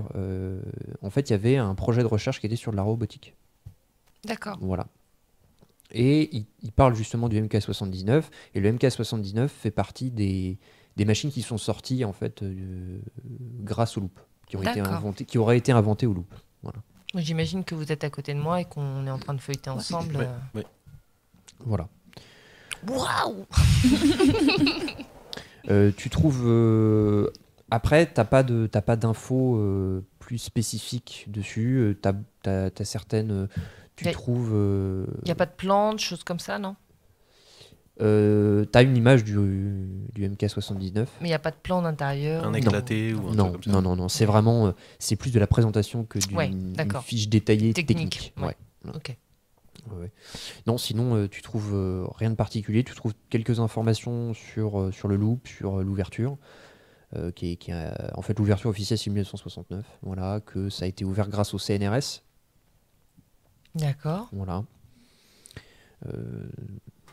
en fait, il y avait un projet de recherche qui était sur de la robotique. D'accord. Voilà. Et il parle justement du MK79. Et le MK79 fait partie des machines qui sont sorties en fait grâce au loop, qui auraient été inventées au loop. Voilà. J'imagine que vous êtes à côté de moi et qu'on est en train de feuilleter ensemble. Ouais. Voilà. Waouh. Tu trouves... après, t'as pas d'infos plus spécifiques dessus. T'as certaines... tu trouves... Il n'y a pas de plantes, choses comme ça, non? T'as une image du MK79. Mais il n'y a pas de plan d'intérieur? Un éclaté ou un truc comme ça? Non. C'est vraiment... c'est plus de la présentation que d'une fiche détaillée technique. Ouais. Ok. Ouais. Non, sinon, tu trouves rien de particulier. Tu trouves quelques informations sur le loop, sur l'ouverture. Qui est en fait l'ouverture officielle c'est 1969, voilà, que ça a été ouvert grâce au CNRS. D'accord. Voilà.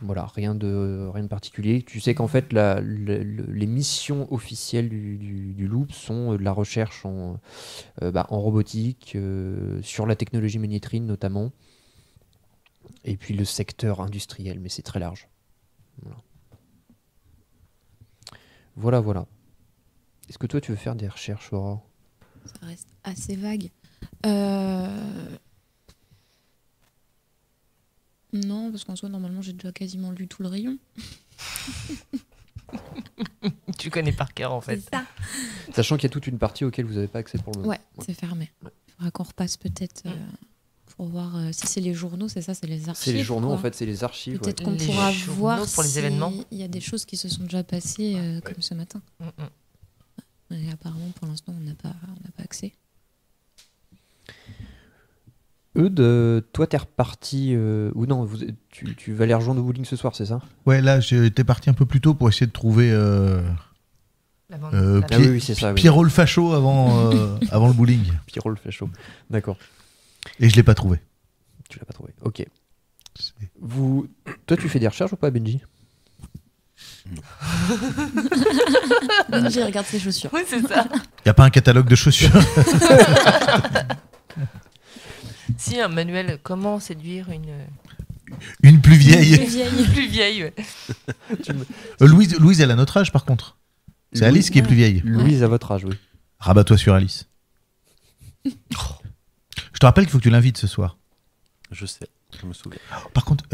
Voilà, rien de particulier. Tu sais qu'en fait les missions officielles du Loop sont de la recherche en robotique, sur la technologie magnétrine notamment, et puis le secteur industriel, mais c'est très large. Voilà. Est-ce que toi, tu veux faire des recherches, Aurore? Ça reste assez vague. Non, parce qu'en soi, normalement, j'ai déjà quasiment lu tout le rayon. Tu connais par cœur, en fait. C'est ça. Sachant qu'il y a toute une partie auquel vous n'avez pas accès pour le moment. Ouais, c'est fermé. Il faudra qu'on repasse peut-être pour voir si c'est les journaux, c'est ça, c'est les archives. C'est les journaux, quoi. en fait, c'est les archives. Peut-être qu'on Les pourra journaux voir pour les événements. il y a des choses qui se sont déjà passées comme ce matin. Et apparemment, pour l'instant, on n'a pas accès. Eudes, toi, t'es reparti... ou non, tu vas aller rejoindre au bowling ce soir, c'est ça? Ouais, là, j'étais parti un peu plus tôt pour essayer de trouver oui, c'est ça, oui. Pierrot le facho avant le bowling. Pierrot le facho. D'accord. Et je l'ai pas trouvé. Tu l'as pas trouvé. Ok. Toi, tu fais des recherches ou pas, Benji? Benji regarde ses chaussures. Oui, c'est ça. Y a pas un catalogue de chaussures? Si, un manuel, comment séduire Une plus vieille. plus vieille, ouais. Louise, elle a notre âge par contre. C'est Alice qui est plus vieille. Louise a votre âge, oui. Rabat-toi sur Alice. Je te rappelle qu'il faut que tu l'invites ce soir. Je sais, je me souviens. Par contre,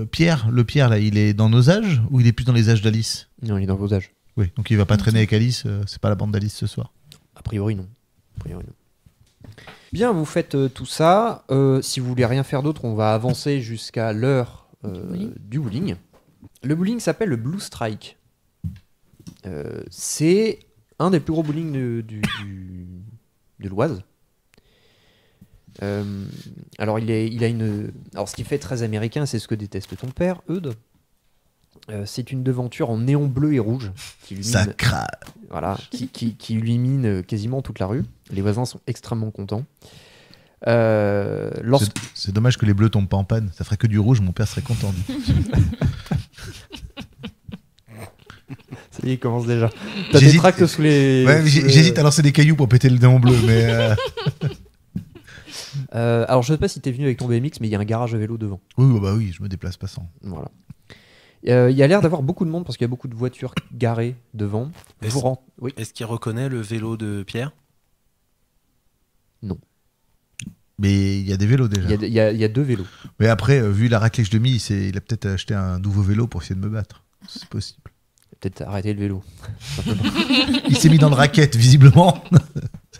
Pierre là, il est dans nos âges ou il est plus dans les âges d'Alice? Non, il est dans vos âges. Oui, donc il va pas traîner avec Alice, c'est pas la bande d'Alice ce soir. A priori, non. Bien, vous faites tout ça. Si vous voulez rien faire d'autre, on va avancer jusqu'à l'heure du bowling. Le bowling s'appelle le Blue Strike. C'est un des plus gros bowling de l'Oise. Alors, il a une. Alors, ce qui fait très américain, c'est ce que déteste ton père, Eudes. C'est une devanture en néon bleu et rouge qui illumine, Ça craque. voilà, qui illumine quasiment toute la rue. Les voisins sont extrêmement contents. C'est dommage que les bleus tombent pas en panne. Ça ferait que du rouge, mon père serait content. Ça y est, il commence déjà. T'as des tracts sous les... Ouais, j'hésite à lancer des cailloux pour péter le néon bleu, mais... Alors je sais pas si t'es venu avec ton BMX, mais il y a un garage à vélo devant. Oui, bah oui, je me déplace pas sans. Voilà. Il y a l'air d'avoir beaucoup de monde parce qu'il y a beaucoup de voitures garées devant. Oui. Est-ce qu'il reconnaît le vélo de Pierre? Mais il y a des vélos déjà. Il y a 2 vélos. Mais après, vu la raclée que je mis, il a peut-être acheté un nouveau vélo pour essayer de me battre. C'est possible. Peut-être arrêter le vélo. Il s'est mis dans le racket, visiblement.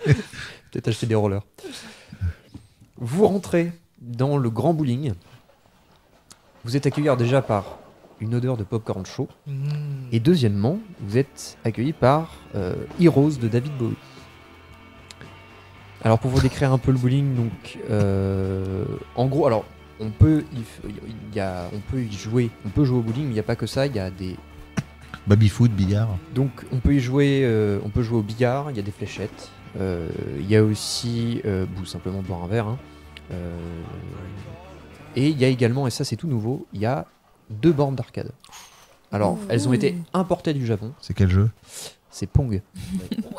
Peut-être acheter des rollers. Vous rentrez dans le grand bowling. Vous êtes accueillis déjà par une odeur de popcorn chaud. Et deuxièmement, vous êtes accueilli par Heroes de David Bowie. Alors pour vous décrire un peu le bowling, donc en gros, alors on peut y jouer au bowling, mais il n'y a pas que ça, il y a des Baby-foot, billard. donc on peut jouer au billard, il y a des fléchettes, il y a aussi simplement boire un verre, hein. Et il y a également, et ça c'est tout nouveau, il y a 2 bornes d'arcade. Alors elles ont été importées du Japon, C'est quel jeu? c'est Pong,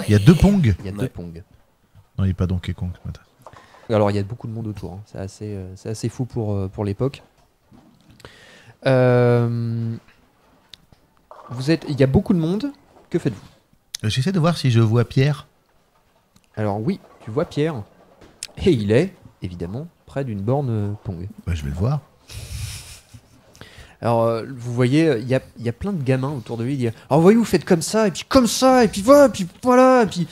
Il y a 2 Pong. il y a 2 Pong. Non, il n'est pas Donkey Kong ce matin. Alors il y a beaucoup de monde autour, hein. C'est assez fou pour l'époque. Il y a beaucoup de monde, que faites-vous? J'essaie de voir si je vois Pierre. Alors oui, tu vois Pierre, et il est évidemment près d'une borne Pong. Bah, je vais le voir. Alors vous voyez, il y a plein de gamins autour de lui, il dit « Alors voyez, vous faites comme ça, et puis voilà, et puis... »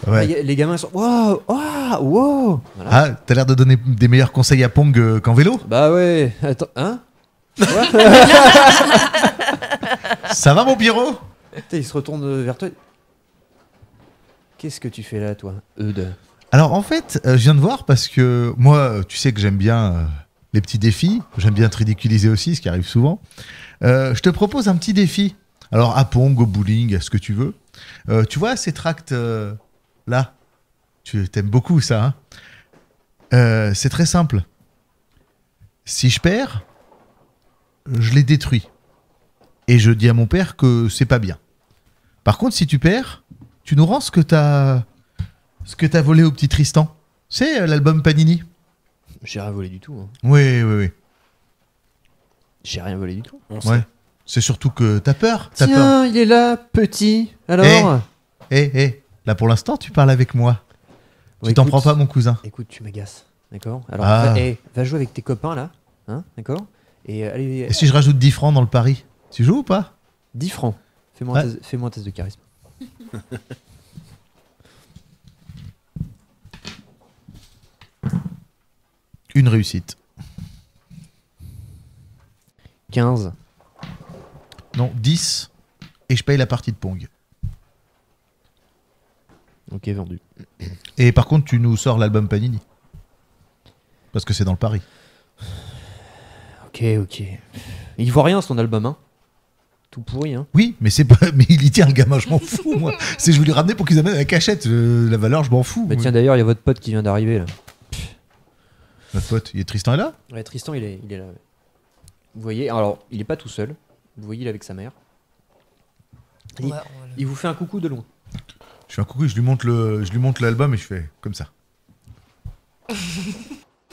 Ouais. Les gamins ils sont « Wow, wow, wow !» Voilà. Ah, t'as l'air de donner des meilleurs conseils à Pong qu'en vélo. Bah ouais, attends, hein? Ça va, mon Pierrot? Putain, il se retourne vers toi. Qu'est-ce que tu fais là, toi, Eudes? Alors, en fait, je viens de voir parce que moi, tu sais que j'aime bien les petits défis. J'aime bien te ridiculiser aussi, ce qui arrive souvent. Je te propose un petit défi. Alors, à Pong, au bowling, à ce que tu veux. Tu vois ces tracts là? Tu t'aimes beaucoup ça, hein? C'est très simple. Si je perds, je les détruis. Et je dis à mon père que c'est pas bien. Par contre, si tu perds, tu nous rends ce que t'as volé au petit Tristan. C'est l'album Panini. J'ai rien volé du tout. Hein. Oui. J'ai rien volé du tout. On sait. Ouais. C'est surtout que t'as peur. Tiens, il est là, petit. Alors Là pour l'instant, tu parles avec moi. Bon, Tu t'en écoute, prends pas, mon cousin. Écoute, tu m'agaces. D'accord. Alors, Ah. va jouer avec tes copains là. Hein, d'accord. Et allez, Et si je rajoute 10 francs dans le pari, tu joues ou pas? 10 francs. Fais-moi Ouais. un test de charisme. Une réussite. 15. Non, 10. Et je paye la partie de Pong. Ok, vendu. Et par contre, tu nous sors l'album Panini. Parce que c'est dans le pari. Ok. Il voit rien, son album, hein. Tout pourri, hein. Oui, mais c'est pas. Mais il y tient, le gamin, je m'en fous, moi. C'est je voulais ramener pour qu'ils amènent la cachette. La valeur, je m'en fous. Bah tiens, d'ailleurs, il y a votre pote qui vient d'arriver là. Notre pote, Tristan est là? Ouais, Tristan, il est là. Ouais. Vous voyez, alors, il est pas tout seul. Vous voyez, il est avec sa mère. Ouais, Il vous fait un coucou de loin. Je fais un coucou, je lui montre l'album et je fais comme ça.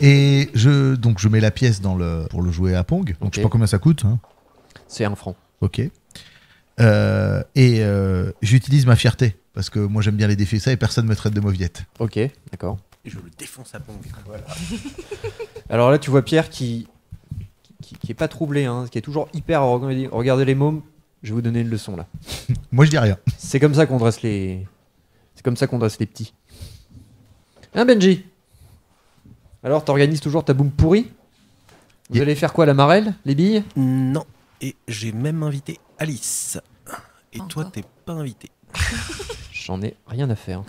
Et donc je mets la pièce pour le jouer à Pong. Donc Ok. je sais pas combien ça coûte. Hein. C'est 1 franc. Ok. J'utilise ma fierté parce que moi j'aime bien les défis ça et personne me traite de mauviette. Ok, d'accord. Et je le défonce à Pong. Voilà. Alors là, tu vois Pierre qui est pas troublé, hein, qui est toujours hyper arrogant. Il dit, regardez les mômes, je vais vous donner une leçon là. Moi je dis rien. C'est comme ça qu'on dresse les petits. Hein, Benji? Alors, t'organises toujours ta boum pourrie? Vous Yeah. allez faire quoi, la marelle? Les billes? Non. Et j'ai même invité Alice. Et toi, Encore. t'es pas invité. J'en ai rien à faire.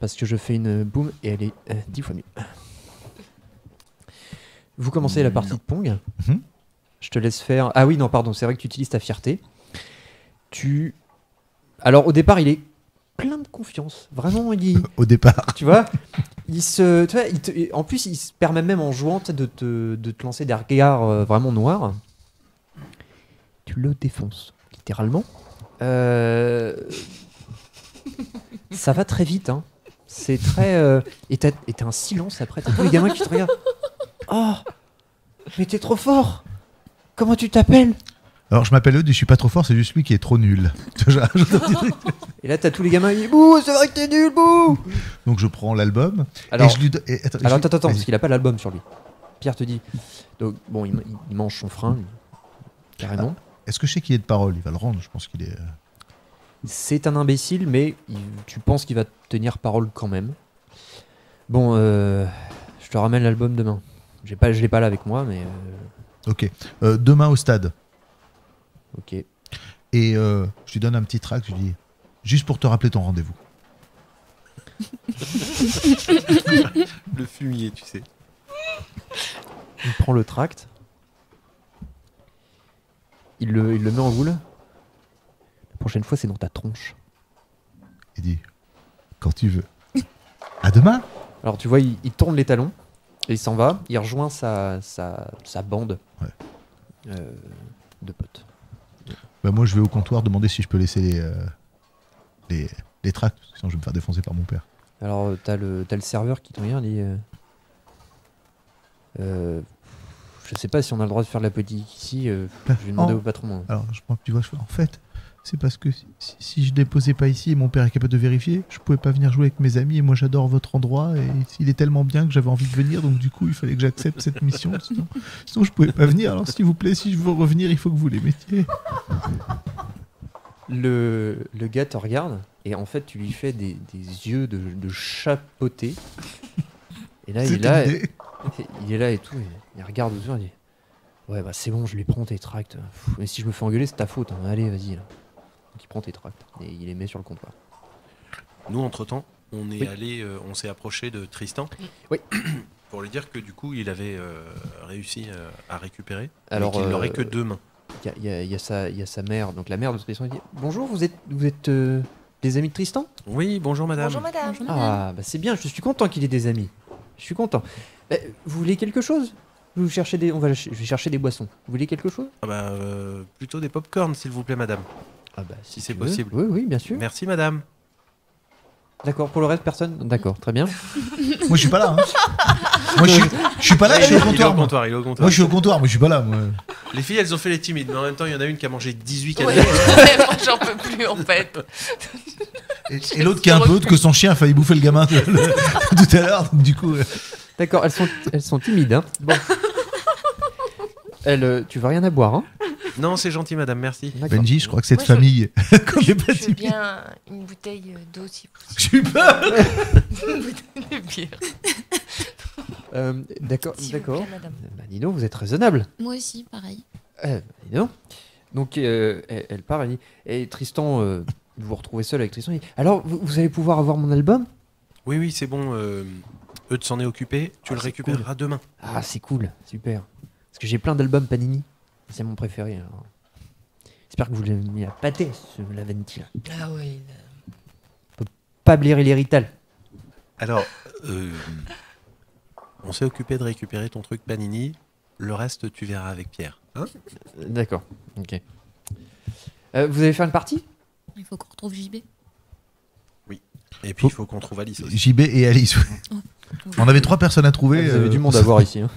Parce que je fais une boum et elle est 10 fois mieux. Vous commencez la partie de Pong. Mhm. Je te laisse faire... Ah oui, non, pardon, c'est vrai que tu utilises ta fierté. Alors, au départ, il est plein de confiance. Vraiment, Au départ. tu vois, en plus, il se permet même en jouant de te lancer des regards vraiment noirs. Tu le défonces, littéralement. Ça va très vite, hein. C'est très. Et t'as un silence après. T'as tous les gamins qui te regardent. Oh, mais t'es trop fort. Comment tu t'appelles? Alors je m'appelle Eudes et je suis pas trop fort, c'est juste lui qui est trop nul. Et là, t'as tous les gamins qui disent Bouh, c'est vrai que t'es nul, bouh. Donc je prends l'album Alors, et je lui donne. attends, Vas-y. parce qu'il a pas l'album sur lui. Pierre te dit. Donc, bon, il mange son frein, lui, carrément. Est-ce que je sais qu'il est de parole? Il va le rendre, je pense qu'il est. C'est un imbécile, mais tu penses qu'il va tenir parole quand même. Bon, je te ramène l'album demain. Je l'ai pas là avec moi, mais. Ok. Demain au stade. Ok. Et je lui donne un petit tract, je lui dis juste pour te rappeler ton rendez-vous. Le fumier, tu sais. Il prend le tract. Il le met en boule. La prochaine fois, c'est dans ta tronche. Il dit quand tu veux. À demain. Alors, tu vois, il tourne les talons. Et il s'en va. Il rejoint sa bande de potes. Bah moi je vais au comptoir demander si je peux laisser les tracts, parce que sinon je vais me faire défoncer par mon père. Alors, t'as le serveur qui te regarde et dit je sais pas si on a le droit de faire de la politique ici. Je vais demander au patron. Alors je prends un petit doigt, je fais en fait, c'est parce que si je déposais pas ici et mon père est capable de vérifier, je pouvais pas venir jouer avec mes amis et moi j'adore votre endroit et il est tellement bien que j'avais envie de venir, donc du coup il fallait que j'accepte cette mission, sinon je pouvais pas venir. Alors s'il vous plaît, si je veux revenir, il faut que vous les mettiez. Le gars te regarde et en fait tu lui fais des yeux de chapeauté. Et là il est là et tout, et il regarde autour et il dit ouais bah c'est bon, je lui prends tes tracts. Mais si je me fais engueuler c'est ta faute, hein. Allez vas-y là. Donc il prend tes tracts et il les met sur le comptoir. Nous, entre-temps, on est Oui. allé, on s'est approché de Tristan. Oui. Pour lui dire que du coup, il avait réussi à récupérer. Alors, qu'il n'aurait que 2 mains. Il y a sa mère, donc la mère de Tristan, il dit bonjour, vous êtes des amis de Tristan? Oui, bonjour madame. Bonjour madame. Bonjour, madame. Ah bah c'est bien, je suis content qu'il ait des amis. Je suis content. Vous voulez quelque chose? Je vais chercher des boissons. Vous voulez quelque chose? Ah bah, plutôt des pop-corn, s'il vous plaît, madame. Ah bah Si c'est tu veux. possible. Oui, bien sûr. Merci madame. D'accord, pour le reste, personne? D'accord, très bien. Moi je suis pas là. Hein. Moi je suis pas là, je suis au comptoir. moi. Il est au comptoir. Moi je suis au comptoir, moi je suis pas là. Moi. Les filles, elles ont fait les timides, mais en même temps, il y en a une qui a mangé 18 Ouais, canettes. moi j'en peux plus en fait. Et l'autre qui a un peu que son chien a failli bouffer le gamin tout à l'heure, donc du coup. D'accord, elles sont timides, hein. Bon. Tu veux rien à boire, hein? Non, c'est gentil, madame, merci. D'accord. Benji, je crois que cette Moi, je- famille. qu'on est pas Je veux timide. bien une bouteille d'eau si possible. Je suis pas. Une bouteille de bière. D'accord, S'il vous d'accord. plaît, madame. Bah dis donc, vous êtes raisonnable. Moi aussi, pareil. Dis donc. Donc elle part, elle dit et Tristan, vous vous retrouvez seul avec Tristan, il dit alors vous allez pouvoir avoir mon album? Oui, c'est bon. Eudes s'en est occupé. Tu le c'est récupéreras demain. Ah, c'est cool, super. Parce que j'ai plein d'albums Panini. C'est mon préféré. Alors. J'espère que vous l'avez mis à pâté, la Venti là. Ah oui. Pas blairer l'hérital. Alors, on s'est occupé de récupérer ton truc Panini. Le reste, tu verras avec Pierre. Hein? D'accord, ok. Vous allez faire une partie? Il faut qu'on retrouve JB. Et puis, il faut qu'on trouve Alice aussi. JB et Alice. On avait 3 personnes à trouver. Vous avez du monde à voir ici. Hein.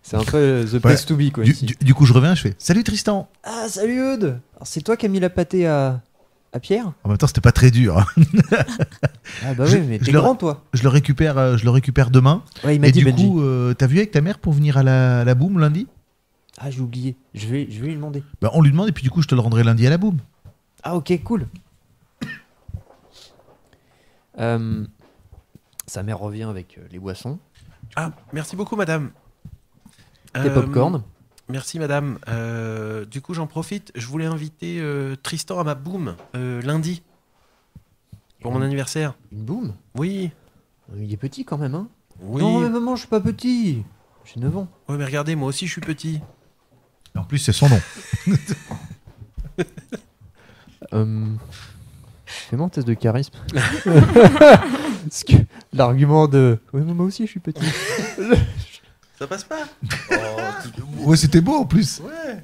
C'est un peu the place to be quoi. Ici. Du coup, je reviens, je fais salut Tristan. Ah, salut Eudes. Alors, c'est toi qui as mis la pâtée à Pierre? En même temps, c'était pas très dur. Hein. Ah bah Je- oui, mais je t'es le- grand toi. Je le récupère demain. Ouais, il m'a Et dit du Benji. coup, t'as vu avec ta mère pour venir à la boum lundi? Ah, j'ai oublié. Je vais lui demander. Bah, on lui demande et puis du coup, je te le rendrai lundi à la boum. Ah, ok, cool. Sa mère revient avec les boissons, Ah, merci beaucoup, madame. des pop-corn. Merci, madame. Du coup, j'en profite. Je voulais inviter Tristan à ma boum lundi. Pour mon anniversaire. Une boum. Oui. Il est petit quand même, hein? Oui. Non, mais maman, je suis pas petit. J'ai 9 ans. Ouais, mais regardez, moi aussi, je suis petit. En plus, c'est son nom. Fais-moi un test de charisme. Parce que l'argument de ouais, mais moi aussi je suis petit. Ça passe pas. Ouais, c'était beau en plus. Ouais.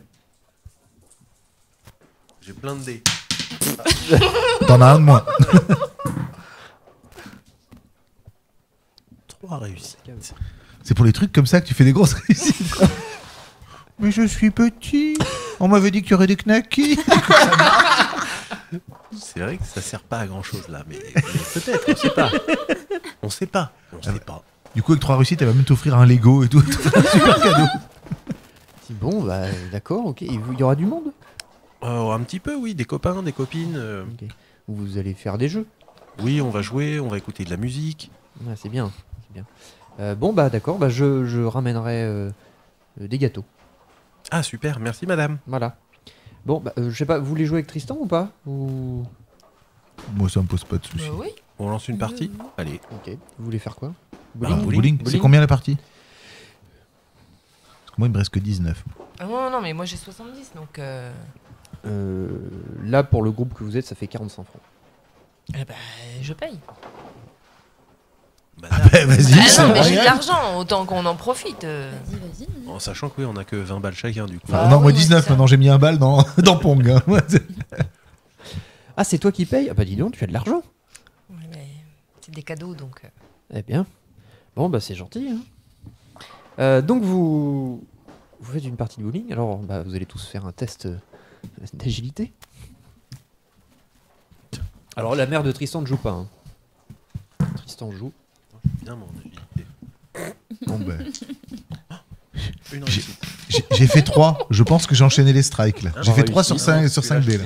J'ai plein de dés. T'en as un de moins. 3 réussites. C'est pour les trucs comme ça que tu fais des grosses réussites. Mais je suis petit. On m'avait dit qu'il y aurait des knackis. C'est vrai que ça sert pas à grand chose là, mais peut-être, on sait pas. On sait pas. On sait pas. Du coup, avec 3 réussites, elle va même t'offrir un Lego et tout. Super cadeau. Bon, bah d'accord, ok. Il y aura du monde. Un petit peu, oui, des copains, des copines. Ok. Vous allez faire des jeux. Oui, on va jouer, on va écouter de la musique. Ouais, c'est bien. C'est bien. Bon, bah d'accord, bah, je ramènerai des gâteaux. Ah super, merci madame. Voilà. Bon, bah, je sais pas, vous voulez jouer avec Tristan ou pas ou... Moi, ça me pose pas de soucis. Oui. On lance une partie. Allez. Ok. Vous voulez faire quoi? Alors, Bowling. bowling, c'est Bowling. combien la partie? Parce que moi, il me reste que 19. Ah non, mais moi j'ai 70, donc... Là, pour le groupe que vous êtes, ça fait 45 francs. Eh ben, je paye. Bah, Ah là, bah, vas-y, Ah c'est non, mais j'ai de vrai. l'argent, autant qu'on en profite. Vas-y. en sachant que oui, on a que 20 balles chacun du coup. Bah, non, oui, moi ouais, 19, c'est ça. maintenant j'ai mis un bal dans Pong. Hein. Ouais, c'est- Ah, c'est toi qui payes? Ah bah dis donc, tu as de l'argent. Ouais, mais c'est des cadeaux, donc... Eh bien. Bon, bah c'est gentil. Hein. Donc vous faites une partie de bowling. Alors, bah, vous allez tous faire un test d'agilité. Alors, la mère de Tristan ne joue pas. Hein. Tristan joue. Bien mon agilité. Bon, ben, Une réussite. j'ai fait 3. Je pense que j'ai enchaîné les strikes. Là. Ah, J'ai bon, fait 3 réussi. sur 5 sur 5D. Là.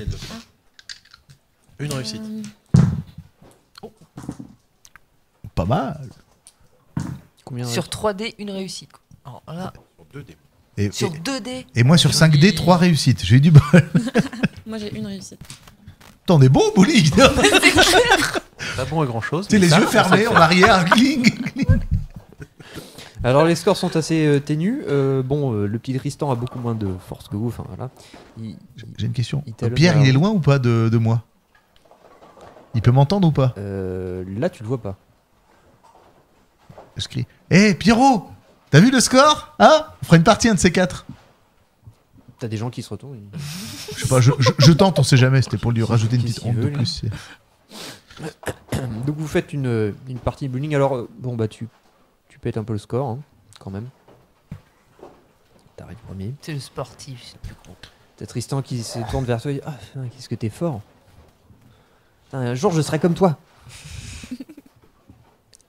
Une réussite. Pas mal. Combien Sur 3D, une réussite. Quoi. Alors là, Sur 2D. Et, sur et- 2D... et moi sur 5D, 3 réussites. J'ai eu du bol. Moi j'ai une réussite. T'en es bon, bowling. Tu Pas bon à grand chose. sais, les yeux fermés, en arrière, cling, cling. Alors, les scores sont assez ténus. Bon, le petit Tristan a beaucoup moins de force que vous. Enfin, voilà. J'ai une question. Il talonne Pierre, à la il est roue. loin ou pas de moi? Il peut m'entendre ou pas? Là, tu le vois pas. Je crie. Hé, Pierrot! T'as vu le score? Hein? On fera une partie, un de ces 4. T'as des gens qui se retournent. Je sais pas, je tente, on sait jamais. C'était pour lui rajouter une Qu'est-ce petite qu'il honte de veut, lui plus. Donc, vous faites une partie de bowling. Alors, bon, bah, tu pètes un peu le score, hein, quand même. T'arrives premier. C'est le sportif, c'est plus gros. T'as Tristan qui se tourne vers toi et dit: Ah, putain, qu'est-ce que t'es fort. Putain, un jour, je serai comme toi.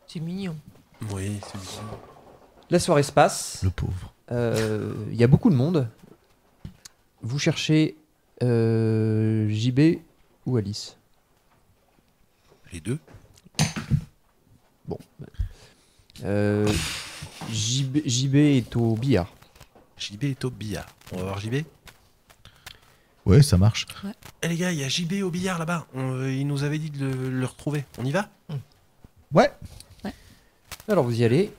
C'est mignon. Oui, c'est bien. La soirée se passe. Le pauvre. Il y a beaucoup de monde. Vous cherchez JB ou Alice? Les deux. Bon. JB est au billard. JB est au billard. On va voir JB. Ouais, ça marche. Eh les gars, il y a JB au billard là-bas. Il nous avait dit de le retrouver. On y va? Ouais. Alors vous y allez.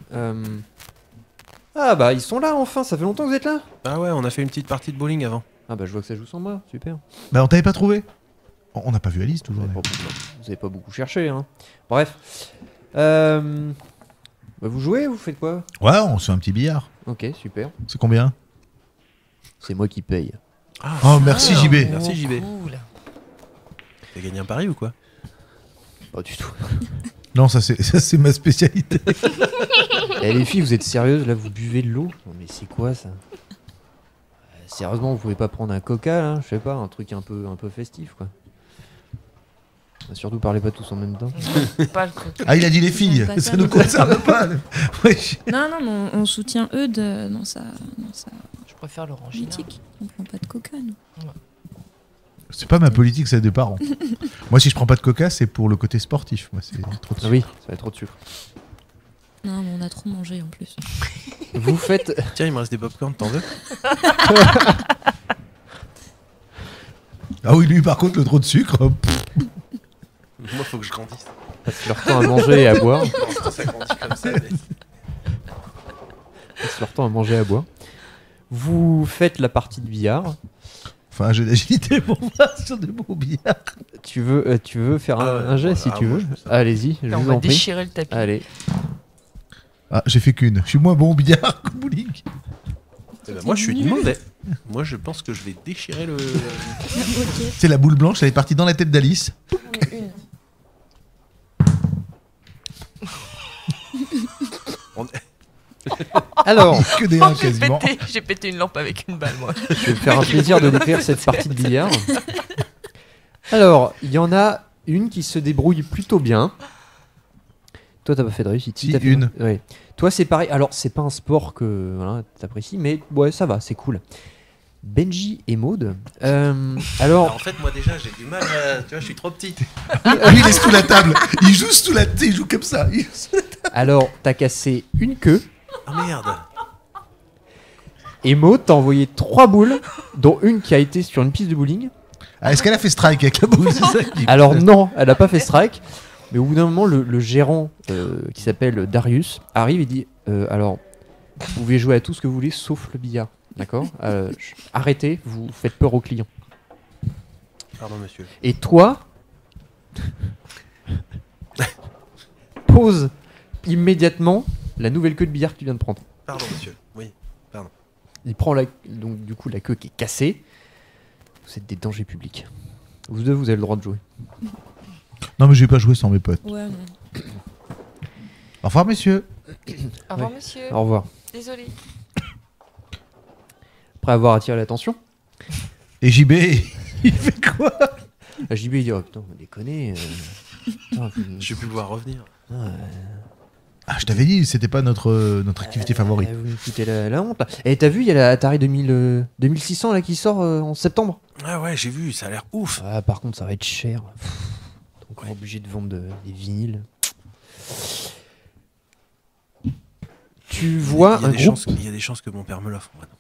Ah bah ils sont là enfin, ça fait longtemps que vous êtes là. Ah ouais, on a fait une petite partie de bowling avant. Ah bah je vois que ça joue sans moi, super. Bah, on t'avait pas trouvé? On n'a pas vu Alice toujours. Vous avez pas beaucoup cherché, hein. Bref. Bah, vous jouez, vous faites quoi? Ouais, on se fait un petit billard. Ok, super. C'est combien? C'est moi qui paye. Ah, Oh, merci super. JB. Merci JB. Cool. T'as gagné un pari ou quoi? Pas du tout. Non, ça c'est ma spécialité. Eh les filles, vous êtes sérieuses là, vous buvez de l'eau? Non mais c'est quoi ça? Sérieusement, vous pouvez pas prendre un coca là? Je sais pas, un truc un peu festif quoi. Surtout parlez pas tous en même temps. Pas le côté. Ah, il a dit les filles. Pas Ça ça, nous non. concerne pas. Wesh. Non, mais on soutient Eudes dans sa Je préfère l'orangina. politique. On prend pas de coca, nous. C'est pas ma politique, c'est des parents. Moi, si je prends pas de coca, c'est pour le côté sportif. Moi, c'est trop de Ah oui, ça va être trop de sucre. Non, mais on a trop mangé en plus. Vous faites. Tiens, il me reste des popcorn, t'en veux? Ah oui, lui, par contre, le trop de sucre. Moi, faut que je grandisse. Passe leur temps à manger et à boire. Pour l'instant, ça grandit comme ça. mais- Passe leur temps à manger et à boire. Vous faites la partie de billard. Enfin, un jeu d'agilité pour moi sur des beaux billards. Tu veux faire Ah ouais, un jet voilà, si tu moi, veux? je fais ça. Allez-y, je On vous va en prie. déchirer le tapis. Allez. Ah, j'ai fait qu'une. Je suis moins bon au billard qu'au bowling. Eh ben, moi, je suis du mauvais. Moi, je pense que je vais déchirer le. Ok. C'est la boule blanche, elle est partie dans la tête d'Alice. Une. Alors, Que des 1 quasiment. J'ai pété une lampe avec une balle, moi. je vais me faire un plaisir de décrire cette partie de billard. Alors, il y en a une qui se débrouille plutôt bien. Toi, t'as pas fait de réussite. Si, t'as fait une. Ouais. Toi, c'est pareil. Alors, c'est pas un sport que voilà, t'apprécies, mais ouais, ça va, c'est cool. Benji et Maud. Alors, En fait, moi déjà, j'ai du mal. Tu vois, je suis trop petit. Lui, il est sous la table. Il joue sous la table. Il joue comme ça. alors, t'as cassé une queue Ah merde. et Maud t'a envoyé 3 boules, dont une qui a été sur une piste de bowling. Ah, est-ce qu'elle a fait strike avec la boule? C'est ça qui- Alors non, elle a pas fait strike. Mais au bout d'un moment, le gérant qui s'appelle Darius arrive et dit alors, vous pouvez jouer à tout ce que vous voulez sauf le billard. D'accord Arrêtez, vous faites peur aux clients. Pardon, monsieur. Et toi, pose immédiatement la nouvelle queue de billard que tu viens de prendre. Pardon, monsieur. Oui. Il prend donc du coup la queue qui est cassée. Vous êtes des dangers publics. Vous deux, vous avez le droit de jouer. Non, mais je vais pas jouer sans mes potes. Ouais, non. Au revoir, messieurs. Au revoir, Ouais. monsieur. Au revoir. Désolé. Après avoir attiré l'attention, Et JB, il fait quoi? JB il dit oh putain, vous déconnez. Putain, Je vais plus pouvoir revenir. Ah, je t'avais dit, c'était pas notre activité favorite. Vous me foutez la honte là. Et t'as vu, il y a la Atari 2600 là qui sort en septembre. Ah ouais, j'ai vu, ça a l'air ouf. Ah, par contre, ça va être cher. Donc on est obligé de vendre des vinyles. Tu vois un groupe. Il y a des chances que mon père me l'offre. Moi, donc,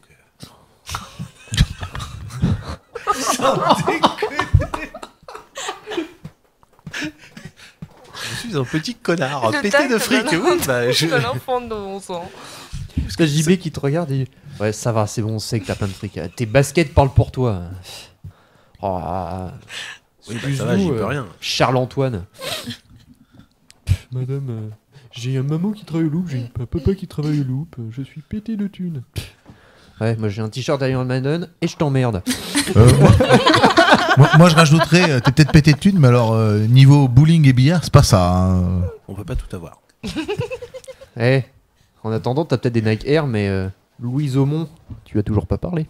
je suis un petit connard, Le pété tact de fric. d'un Oui, bah, je... Un enfant de 11 ans. T'as JB qui te regarde et dit ouais, ça va, c'est bon, on sait que t'as plein de fric. Tes baskets parlent pour toi. Oh, Oui, bah, ça va, j'y peux rien. Charles-Antoine. Madame, j'ai un maman qui travaille au loop, j'ai un papa qui travaille au loop, je suis pété de thunes. Ouais, moi j'ai un t-shirt Iron Maiden et je t'emmerde. Moi, je rajouterais, t'es peut-être pété de thunes, mais alors, niveau bowling et billard, c'est pas ça. Hein. On peut pas tout avoir. Eh, en attendant, t'as peut-être des Nike Air, mais Louise Aumont, tu as toujours pas parlé.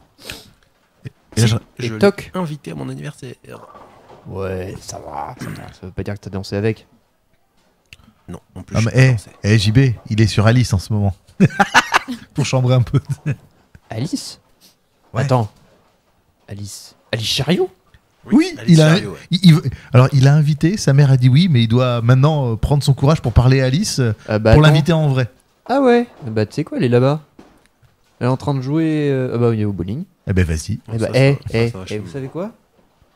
Et là, Et Je l'ai toc. invité à mon anniversaire. Ouais, ça va, ça veut pas dire que t'as dansé avec. Non, en plus, Ah, je mais sais pas danser. JB, il est sur Alice en ce moment. Pour chambrer un peu. Alice Ouais. Attends. Alice Chariot Oui, Alice il a, Chariot, ouais. alors il a invité, sa mère a dit oui, mais il doit maintenant prendre son courage pour parler à Alice, Bah, pour attends. l'inviter en vrai. Ah ouais. Bah tu sais quoi, elle est là-bas. Elle est en train de jouer. Ah bah il est au bowling. Eh ben vas-y. Eh bah, Ça, ça va chez vous vous. savez quoi?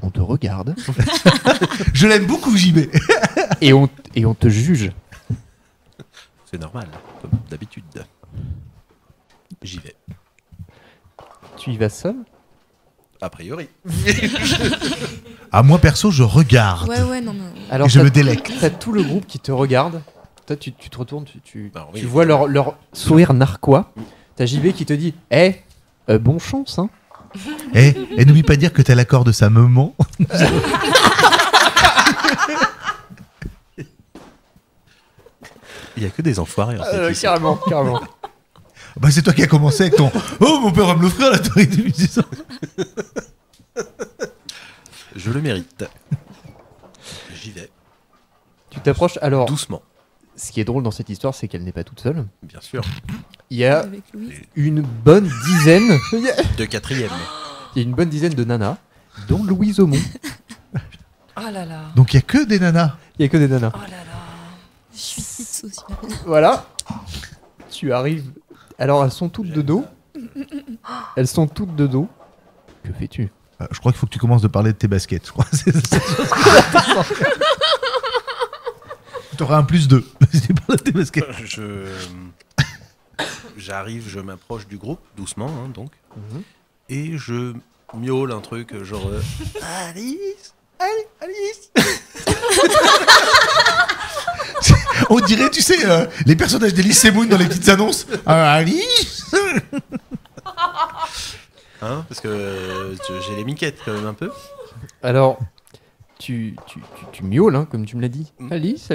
On te regarde Je l'aime beaucoup, JB. et on te juge. C'est normal, comme d'habitude. J'y vais. Tu y vas seul? A priori. Ah, moi perso, je regarde. Ouais, non, mais. Alors Et je t'as- me délecte. T'as tout le groupe qui te regarde. Toi tu te retournes, tu Alors, oui, tu vois leur sourire narquois. T'as JB qui te dit bon chance hein. Et n'oublie pas de dire que t'as l'accord de sa maman. Il y a que des enfoirés en fait. ici. Carrément. Bah c'est toi qui as commencé avec ton oh mon père va me l'offrir la théorie de 1600. Je le mérite. J'y vais. Tu t'approches. Alors, Doucement, ce qui est drôle dans cette histoire, c'est qu'elle n'est pas toute seule. bien sûr. Il y a Avec Louis. une bonne dizaine. Il De quatrième. y a une bonne dizaine de nanas, dont Louise Aumont. Oh là là. Donc il y a que des nanas. Il y a que des nanas. Oh là là. Suicide social. Voilà. Tu arrives. Alors elles sont toutes de dos. Elles sont toutes de dos. Que fais-tu? Je crois qu'il faut que tu commences de parler de tes baskets. Je crois. T'auras un +2 si tu parles de tes baskets. J'arrive, je m'approche du groupe, doucement, hein, donc. Et je miaule un truc genre Alice, Alice. On dirait, tu sais, les personnages d'Elise Moon dans les petites annonces. Alice. Hein, parce que j'ai les miquettes quand même un peu. Alors, tu miaules, hein, comme tu me l'as dit. Alice.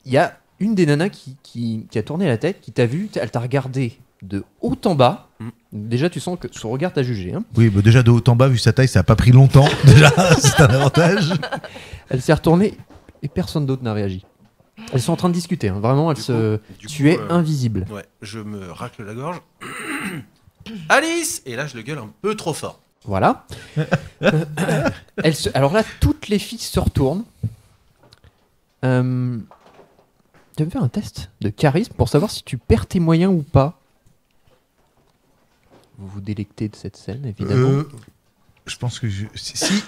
Il y a une des nanas qui a tourné la tête, qui t'a vu, elle t'a regardé de haut en bas. Déjà, tu sens que son regard t'a jugé. Hein. Oui, bah déjà de haut en bas, vu sa taille, ça a pas pris longtemps. Déjà, c'est un avantage. Elle s'est retournée et personne d'autre n'a réagi. Elles sont en train de discuter. Hein. Vraiment, tu es invisible. Ouais, je me racle la gorge. Alice! Et là, je le gueule un peu trop fort. Voilà. Alors là, toutes les filles se retournent. Tu vas me faire un test de charisme pour savoir si tu perds tes moyens ou pas. Vous vous délectez de cette scène, évidemment. Je pense que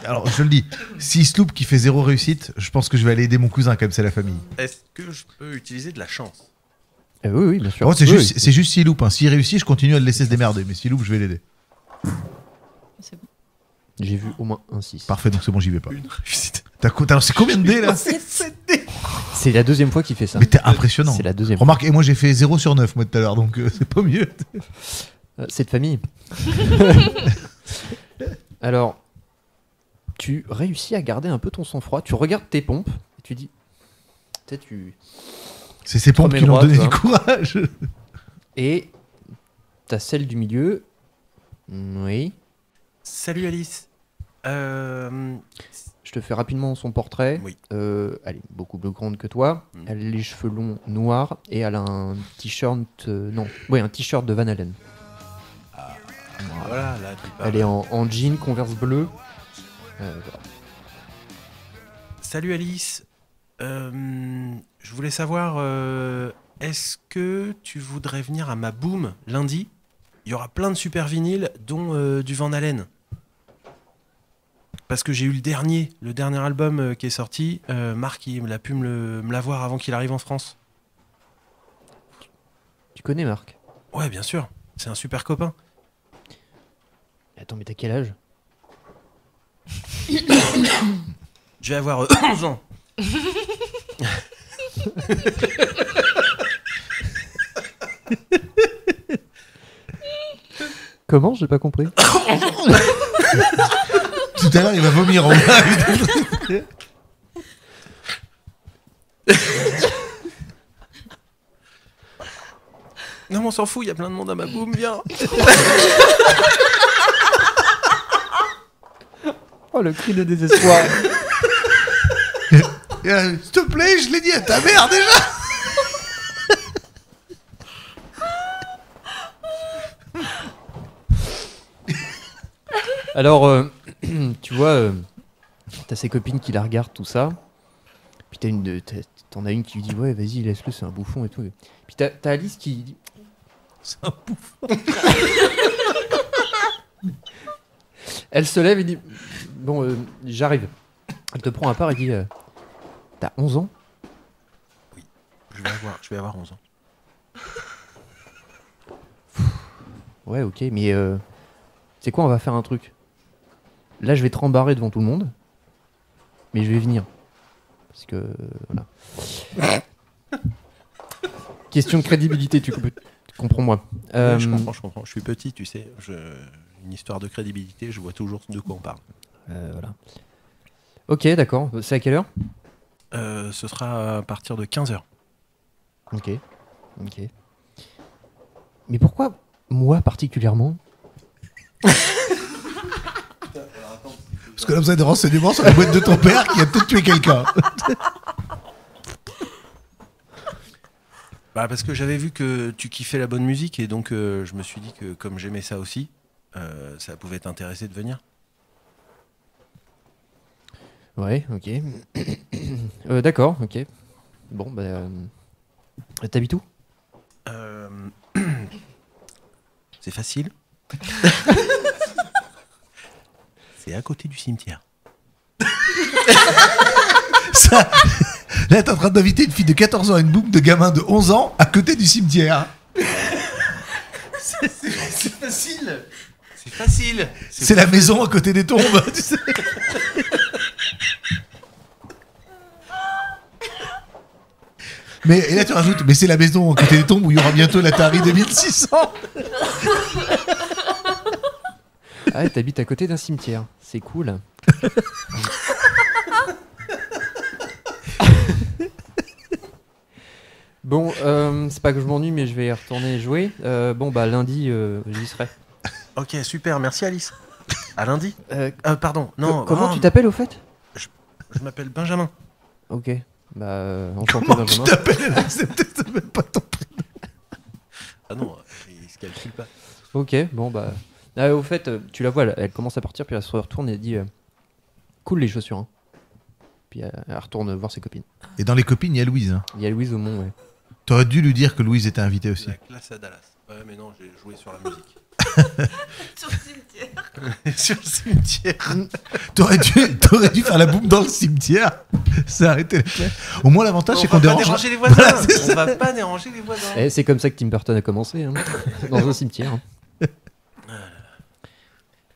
alors je le dis, si Sloop qui fait 0 réussite, je pense que je vais aller aider mon cousin, comme c'est la famille. Est-ce que je peux utiliser de la chance? Oui, bien sûr. Oh, c'est Oui, juste, oui. c'est juste s'il loupe. Hein. S'il réussit, je continue à le laisser se démerder. Mais s'il loupe, je vais l'aider. C'est bon. J'ai vu au moins un 6. Parfait, donc c'est bon, j'y vais pas. Une réussite. T'as lancé combien de dés là? C'est la deuxième fois qu'il fait ça. Mais t'es impressionnant. C'est la deuxième Remarque, et moi j'ai fait 0 sur 9 moi tout à l'heure, donc c'est pas mieux. fois. C'est de famille. Alors, tu réussis à garder un peu ton sang-froid. Tu regardes tes pompes et tu dis... Peut-être tu... C'est ces pompes Premier qui l'ont droit, donné tu du vois. courage. Et t'as celle du milieu. Oui. Salut Alice. Je te fais rapidement son portrait. Oui. Elle est beaucoup plus grande que toi. Elle a les cheveux longs noirs et elle a un t-shirt... un t-shirt de Van Halen. Voilà, là, tu parles. Elle est en jean, Converse bleu. Voilà. Salut Alice. Je voulais savoir, est-ce que tu voudrais venir à ma boom lundi? Il y aura plein de super vinyles, dont du Van Halen. Parce que j'ai eu le dernier album qui est sorti. Marc, il a pu me l'avoir avant qu'il arrive en France. Tu connais Marc? Ouais, bien sûr. C'est un super copain. Attends, mais t'as quel âge? Je vais avoir 11 ans. Comment? J'ai pas compris. Tout à l'heure, il va vomir en bas. Non, mais on s'en fout, il y a plein de monde à ma boom, viens. Oh, le cri de désespoir. S'il te plaît, je l'ai dit à ta mère déjà. Alors, tu vois, t'as ses copines qui la regardent, tout ça. Puis t'en as une qui lui dit ouais, vas-y, laisse-le, c'est un bouffon et tout. Puis t'as Alice qui dit C'est un bouffon. elle se lève et dit bon, j'arrive. Elle te prend à part et dit t'as 11 ans? Je vais avoir 11 ans. Ouais, ok, mais c'est quoi, on va faire un truc. Là, je vais te rembarrer devant tout le monde, mais je vais venir. Parce que, voilà. Question de crédibilité, tu comprends-moi. Ouais, je comprends. Je suis petit, tu sais. Une histoire de crédibilité, je vois toujours de quoi on parle. Voilà. Ok, d'accord. C'est à quelle heure? Ce sera à partir de 15h. Ok. Mais pourquoi moi particulièrement? Parce que là, vous avez des renseignements sur la boîte de ton père qui a peut-être tué quelqu'un. Bah parce que j'avais vu que tu kiffais la bonne musique et donc je me suis dit que comme j'aimais ça aussi, ça pouvait t'intéresser de venir. Ouais, ok. D'accord, ok. Bon, bah... t'habites où? C'est facile. C'est à côté du cimetière. Ça, là, t'es en train d'inviter une fille de 14 ans à une boucle de gamin de 11 ans à côté du cimetière. C'est facile. C'est facile. C'est la maison à côté des tombes. Tu sais. Mais et là, tu rajoutes, mais c'est la maison à côté des tombes où il y aura bientôt l'Atari 2600. Ah ouais, t'habites à côté d'un cimetière. C'est cool. Bon, c'est pas que je m'ennuie, mais je vais y retourner jouer. Bon, bah lundi, j'y serai. Ok, super, merci Alice. À lundi. Pardon, non. Comment tu t'appelles au fait? Je m'appelle Benjamin. Ok, bah enchanté Comment tu Benjamin. t'appelles? Elle accepte même pas ton prénom. Ah non, il se calcule pas. Ok, bon bah... au fait, tu la vois, elle commence à partir, puis elle se retourne et elle dit cool les chaussures, hein. Puis elle retourne voir ses copines. Et dans les copines, il y a Louise. Hein. Il y a Louise Aumont, ouais. T'aurais dû lui dire que Louise était invitée aussi. La classe à Dallas. Ouais, mais non, j'ai joué sur la musique. Sur le cimetière. Sur le cimetière. T'aurais dû faire la boum dans le cimetière. Ça arrêtait les flèches. Au moins, l'avantage, c'est qu'on On va pas dérange. déranger les voisins. Voilà, c'est ça. On va pas déranger les voisins. Et c'est comme ça que Tim Burton a commencé, hein, dans un cimetière. hein.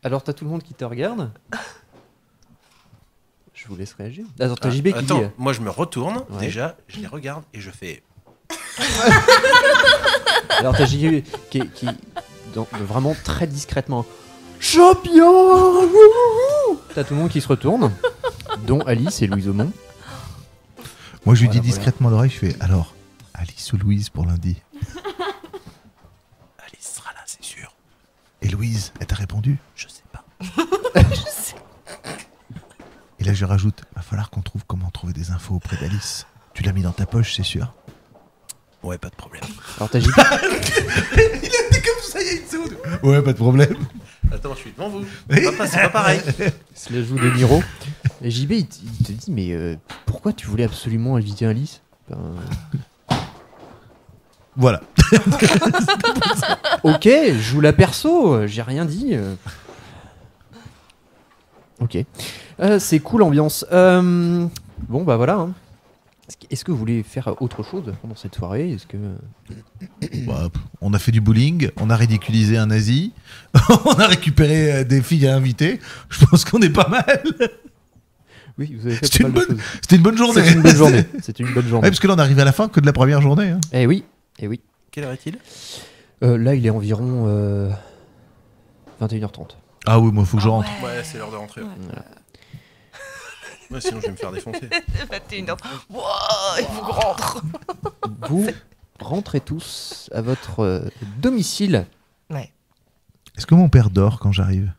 Alors t'as tout le monde qui te regarde. Je vous laisse réagir. Attends, t'as JB qui Attends, dit... moi je me retourne, Ouais. déjà, je les regarde et je fais. Alors t'as JB qui vraiment très discrètement... Champion. Wouhou. T'as tout le monde qui se retourne, dont Alice et Louise Aumont. Moi, je lui Voilà, dis discrètement à l'oreille, je fais alors, Alice ou Louise pour lundi. Alice sera là, c'est sûr. Et Louise, elle t'a répondu. Je sais pas. Et là, je rajoute, va falloir qu'on trouve comment trouver des infos auprès d'Alice. Tu l'as mis dans ta poche, c'est sûr. Ouais, pas de problème. Alors t'as JB... Comme ça, il y a une seconde. Ouais, pas de problème. Attends, je suis devant vous. Oui. C'est pas pareil. se la joue de Niro. Et JB, il te dit, mais pourquoi tu voulais absolument inviter Alice? Voilà. Ok, je joue la perso, j'ai rien dit. Ok. C'est cool l'ambiance. Bon, bah voilà. hein. Est-ce que vous voulez faire autre chose pendant cette soirée? Est-ce que... Bah, on a fait du bowling, on a ridiculisé un nazi, on a récupéré des filles à inviter. Je pense qu'on est pas mal. Oui, vous avez fait C'était pas une, mal de bonne... choses. C'était une bonne journée. C'est une bonne journée. C'est une bonne Ouais, journée. parce que là, on arrive à la fin que de la première journée. Hein. Eh oui, eh oui. Quelle heure est-il? Là, il est environ 21h30. Ah oui, moi, faut que je rentre. Ouais, c'est l'heure de rentrer. Ouais. Voilà. Ouais, sinon je vais me faire défoncer. 21h. Wouah, il faut rendre. Vous rentrez tous à votre domicile. Ouais. Est-ce que mon père dort quand j'arrive?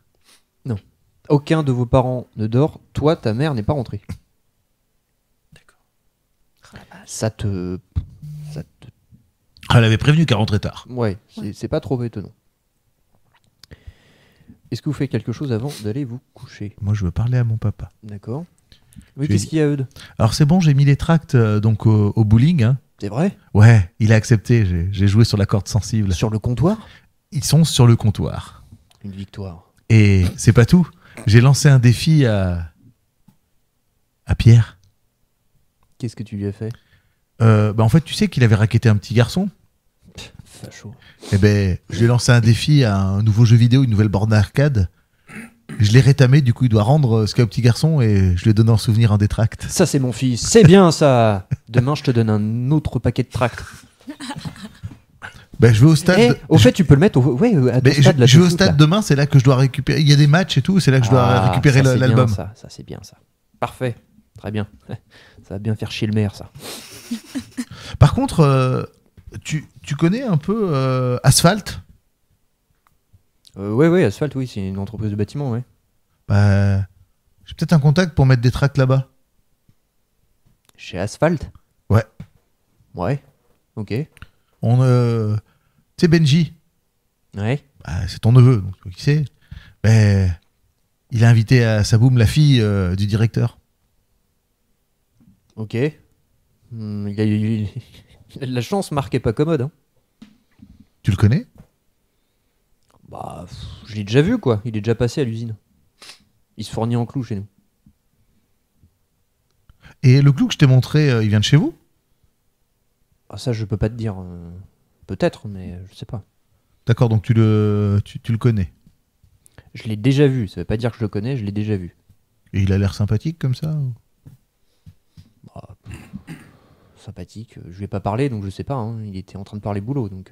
Aucun de vos parents ne dort. Toi, ta mère n'est pas rentrée. Oh la vache. Ça te... Elle avait prévenu qu'elle rentrait tard. Ouais, c'est pas trop étonnant. Est-ce que vous faites quelque chose avant d'aller vous coucher? Moi, je veux parler à mon papa. D'accord. Oui, Je qu'est-ce vais- qu'il y a, Eudes? Alors, c'est bon, j'ai mis les tracts donc au bowling. Hein. C'est vrai? Ouais, il a accepté. J'ai joué sur la corde sensible. Sur le comptoir? Ils sont sur le comptoir. Une victoire. Et c'est pas tout. J'ai lancé un défi à Pierre. Qu'est-ce que tu lui as fait? En fait, tu sais qu'il avait racketté un petit garçon. Facho. Eh ben, je lui ai lancé un défi à un nouveau jeu vidéo, une nouvelle borne d'arcade. Je l'ai rétamé, du coup, il doit rendre ce qu'a un petit garçon et je lui ai donné en souvenir un des tracts. Ça, c'est mon fils. C'est bien, ça. Demain, je te donne un autre paquet de tracts. Ben, je vais au stade. Eh, au fait, tu peux le mettre à ton Ben, stade. là, je vais de au foot, stade là. demain, c'est là que je dois récupérer. Il y a des matchs et tout, c'est là que je dois Ah, récupérer ça, c'est l'album. bien, ça, c'est bien, ça. Parfait. Très bien. Ça va bien faire chier le maire, ça. Par contre, tu connais un peu Asphalt? Ouais, Asphalt, oui, c'est une entreprise de bâtiment, ouais. Bah, j'ai peut-être un contact pour mettre des tracts là-bas. Chez Asphalt? Ouais. Ouais. Ok. Tu sais, Benji, Ouais. bah, c'est ton neveu, donc tu vois qui c'est. Ben, il a invité à sa boum la fille du directeur. Ok. Il a eu il a de la chance, Marc est pas commode. Hein. Tu le connais? Bah, je l'ai déjà vu, quoi. Il est déjà passé à l'usine. Il se fournit en clous chez nous. Et le clou que je t'ai montré, il vient de chez vous? Ah, ça, je peux pas te dire. Peut-être, mais je sais pas. D'accord, donc tu le connais. Je l'ai déjà vu. Ça veut pas dire que je le connais, je l'ai déjà vu. Et il a l'air sympathique comme ça? Bah, sympathique. Je lui ai pas parlé, donc je sais pas. Hein. Il était en train de parler boulot, donc...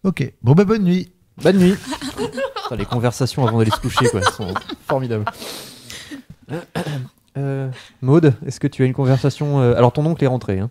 Ok, bon bah bonne nuit. Bonne nuit. Putain, les conversations avant d'aller se coucher, quoi, sont formidables. Maud, est-ce que tu as une conversation alors ton oncle est rentré, hein.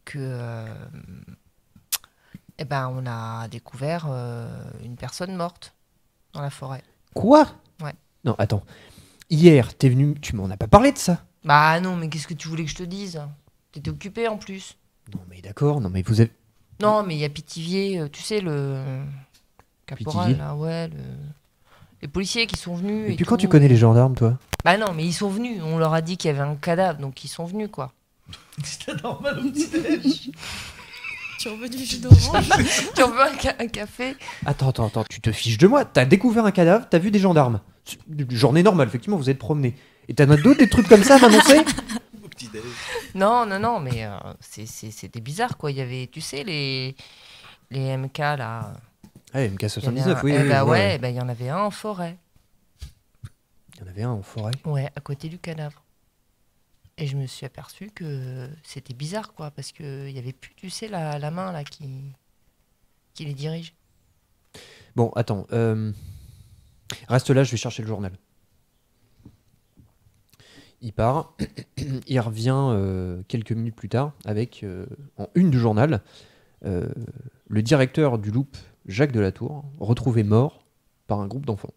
que eh ben, on a découvert une personne morte dans la forêt. Quoi? Ouais. Non, attends. Hier, t'es venu, tu m'en as pas parlé de ça? Bah non, mais qu'est-ce que tu voulais que je te dise? T'étais occupé en plus. Non, mais d'accord, non, mais vous avez. Non, mais il y a Pithiviers, tu sais, le caporal, Pithiviers là, ouais, les policiers qui sont venus. Et et puis quand tout. tu connais les gendarmes, toi? Bah non, mais ils sont venus. On leur a dit qu'il y avait un cadavre, donc ils sont venus, quoi. C'était normal au petit-déj. Tu en veux du jus d'orange? Tu en veux un café? Attends, tu te fiches de moi? T'as découvert un cadavre, t'as vu des gendarmes. Journée normale, effectivement, vous êtes promenés. Et t'en as d'autres, des trucs comme ça à m'annoncer? Au petit-déj. Non, mais c'était bizarre, quoi. Il y avait, tu sais, les MK, là. Ouais, Il y en avait MK79, un- oui. eh oui, bah ouais. ouais, bah, il y en avait un en forêt. Il y en avait un en forêt. Ouais, à côté du cadavre. Et je me suis aperçu que c'était bizarre, quoi, parce qu'il y avait plus, tu sais, la main, là, qui les dirige. Bon, attends. Reste là, je vais chercher le journal. Il part. Il revient quelques minutes plus tard avec, en une du journal, le directeur du Loop, Jacques Delatour, retrouvé mort par un groupe d'enfants.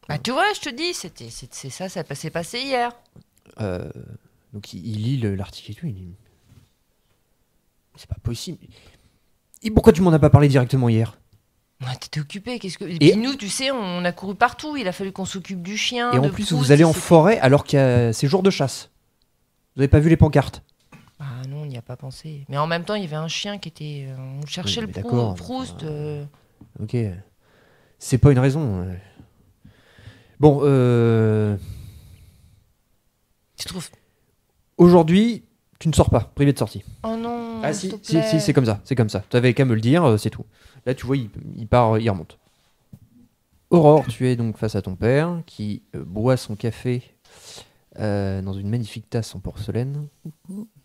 Bah, tu vois, je te dis, c'est ça s'est passé hier. Donc il lit l'article et tout, il dit c'est pas possible. Et pourquoi tu m'en as pas parlé directement hier? Ouais, t'étais occupé, qu'est-ce que... Et puis nous, tu sais, on a couru partout, il a fallu qu'on s'occupe du chien, Et en de plus Proust, vous allez en c'est- forêt alors que c'est jour de chasse. Vous avez pas vu les pancartes? Ah non, on n'y a pas pensé. Mais en même temps, il y avait un chien qui était... on cherchait Oui, le mais d'accord. Proust. Ok. C'est pas une raison. Bon, Tu trouves... aujourd'hui, tu ne sors pas, privé de sortie. Oh non, Ah s'il si, te si, plaît. si, c'est comme ça, c'est comme ça. T'avais qu'à me le dire, c'est tout. Là, tu vois, il part, il remonte. Aurore, tu es donc face à ton père qui boit son café dans une magnifique tasse en porcelaine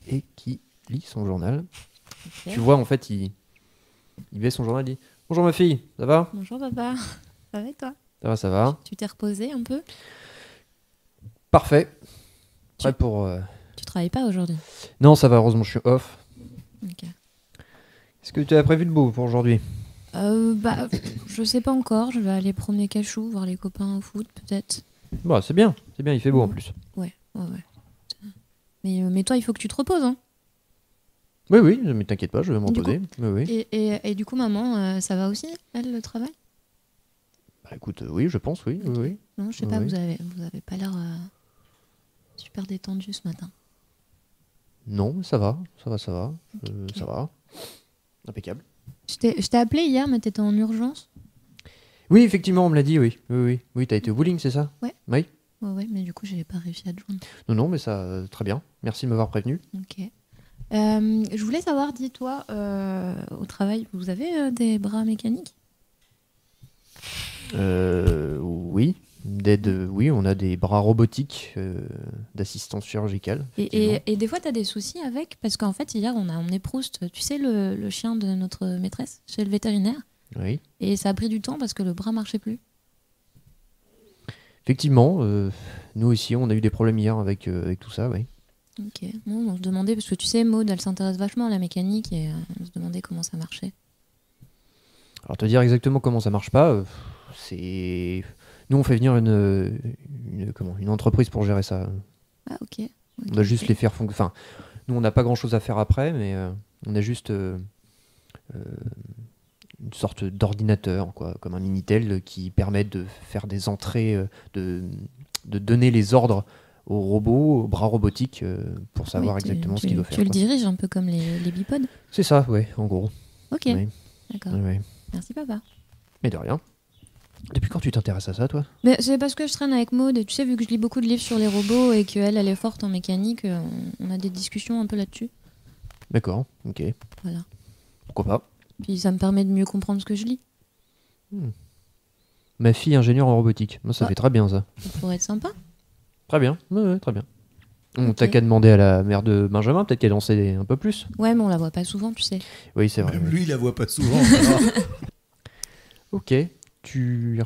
et qui lit son journal. Ok. Tu vois, en fait, il baisse son journal, il dit « Bonjour ma fille, ça va? Bonjour papa, ça va et toi? Ça va, ça va? Tu t'es reposé un peu? Parfait. Prêt pour... Tu travailles pas aujourd'hui? Non, ça va, heureusement, je suis off. Ok. Est-ce que tu as prévu de beau pour aujourd'hui? Bah, je sais pas encore, je vais aller promener Cachou, voir les copains au foot peut-être. Bah, c'est bien, il fait beau en plus. Ouais. Mais toi, il faut que tu te reposes, hein. Oui, mais t'inquiète pas, je vais m'en Du poser. Oui. Et du coup, maman, ça va aussi, elle, le travail? Bah écoute, oui, je pense, oui. Non, je sais pas, Oui. vous avez pas l'air super détendu ce matin. Non, mais ça va. Ok. Ça va. Impeccable. Je t'ai appelé hier, mais t'étais en urgence. Oui, effectivement, on me l'a dit, oui. Oui, t'as été au bowling, c'est ça? Ouais. Oui. Ouais, mais du coup, j'ai pas réussi à te joindre. Non, mais ça, très bien. Merci de m'avoir prévenu. Ok. Je voulais savoir, dis-toi, au travail, vous avez des bras mécaniques? Oui. Oui, on a des bras robotiques d'assistance chirurgicale. effectivement. Et des fois, t'as des soucis avec? Parce qu'en fait, hier, on a emmené Proust, tu sais, le chien de notre maîtresse, chez le vétérinaire. Oui. Et ça a pris du temps parce que le bras marchait plus. Effectivement, nous aussi, on a eu des problèmes hier avec tout ça, oui. Ok. Non, on se demandait, parce que tu sais, Maud, elle s'intéresse vachement à la mécanique et on se demandait comment ça marchait. Alors, te dire exactement comment ça marche pas, c'est... Nous, on fait venir une entreprise pour gérer ça. Ah, ok. On a juste les faire fonctionner. Enfin, nous, on n'a pas grand-chose à faire après, mais on a juste une sorte d'ordinateur, quoi, comme un Minitel qui permet de faire des entrées, de donner les ordres au robot, au bras robotique, pour savoir Oui, exactement ce qu'il doit faire. Tu le quoi. diriges un peu comme les bipodes? C'est ça, ouais, en gros. Ok, Oui, d'accord. ouais. Merci papa. Mais de rien. Depuis quand tu t'intéresses à ça, toi? Mais c'est parce que je traîne avec Maud et tu sais, vu que je lis beaucoup de livres sur les robots et qu'elle, elle est forte en mécanique, on a des discussions un peu là-dessus. D'accord, ok. Voilà. Pourquoi pas? Puis ça me permet de mieux comprendre ce que je lis. Ma fille ingénieure en robotique. Moi, ça Ouais. fait très bien, ça. Ça pourrait être sympa. Très bien, ouais, très bien. On Ok. t'a qu'à demander à la mère de Benjamin, peut-être qu'elle en sait un peu plus. Ouais, mais on la voit pas souvent, tu sais. Oui, c'est vrai. Même oui. lui, il la voit pas souvent. Ok, tu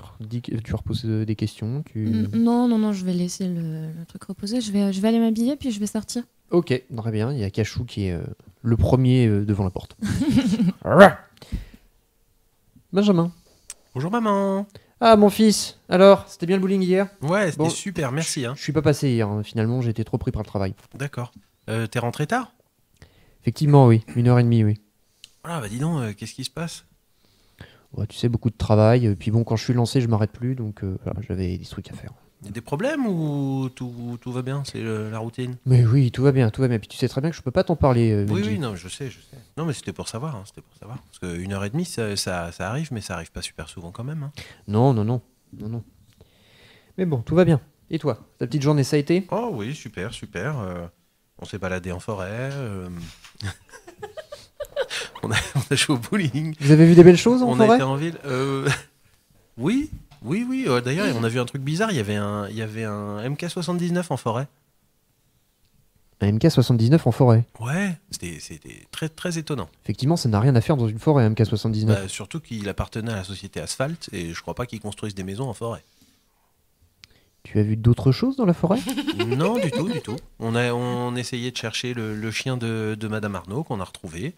reposes des questions. Non, je vais laisser le truc reposer. Je vais aller m'habiller puis je vais sortir. Ok, très bien. Il y a Cachou qui est le premier devant la porte. Benjamin. Bonjour maman. Ah, mon fils. Alors, c'était bien le bowling hier? Ouais, c'était Bon, super, merci. Hein. Je suis pas passé hier, hein. Finalement, j'ai été trop pris par le travail. D'accord. T'es rentré tard? Effectivement, oui. 1h30, oui. Ah bah dis donc, qu'est-ce qui se passe? Ouais, tu sais, beaucoup de travail. Puis bon, quand je suis lancé, je m'arrête plus. Donc, voilà, j'avais des trucs à faire. Y a des problèmes ou tout va bien? C'est la routine? Mais oui, tout va bien, tout va bien. Puis tu sais très bien que je peux pas t'en parler, Oui, Benji. oui, non, je sais. Non, mais c'était pour savoir, c'était pour savoir. Parce que 1h30, ça arrive, mais ça arrive pas super souvent quand même. Hein. Non. Mais bon, tout va bien. Et toi, ta petite journée, ça a été? Oh oui, super. On s'est baladé en forêt. on a joué au bowling. Vous avez vu des belles choses en On a forêt? été en ville. Oui. D'ailleurs, on a vu un truc bizarre. Il y avait un MK79 en forêt. Un MK79 en forêt. Ouais, c'était très, très étonnant. Effectivement, ça n'a rien à faire dans une forêt, un MK79. Bah, surtout qu'il appartenait à la société Asphalt et je crois pas qu'ils construisent des maisons en forêt. Tu as vu d'autres choses dans la forêt? Non, du tout. On essayait de chercher le chien de Madame Arnaud qu'on a retrouvé,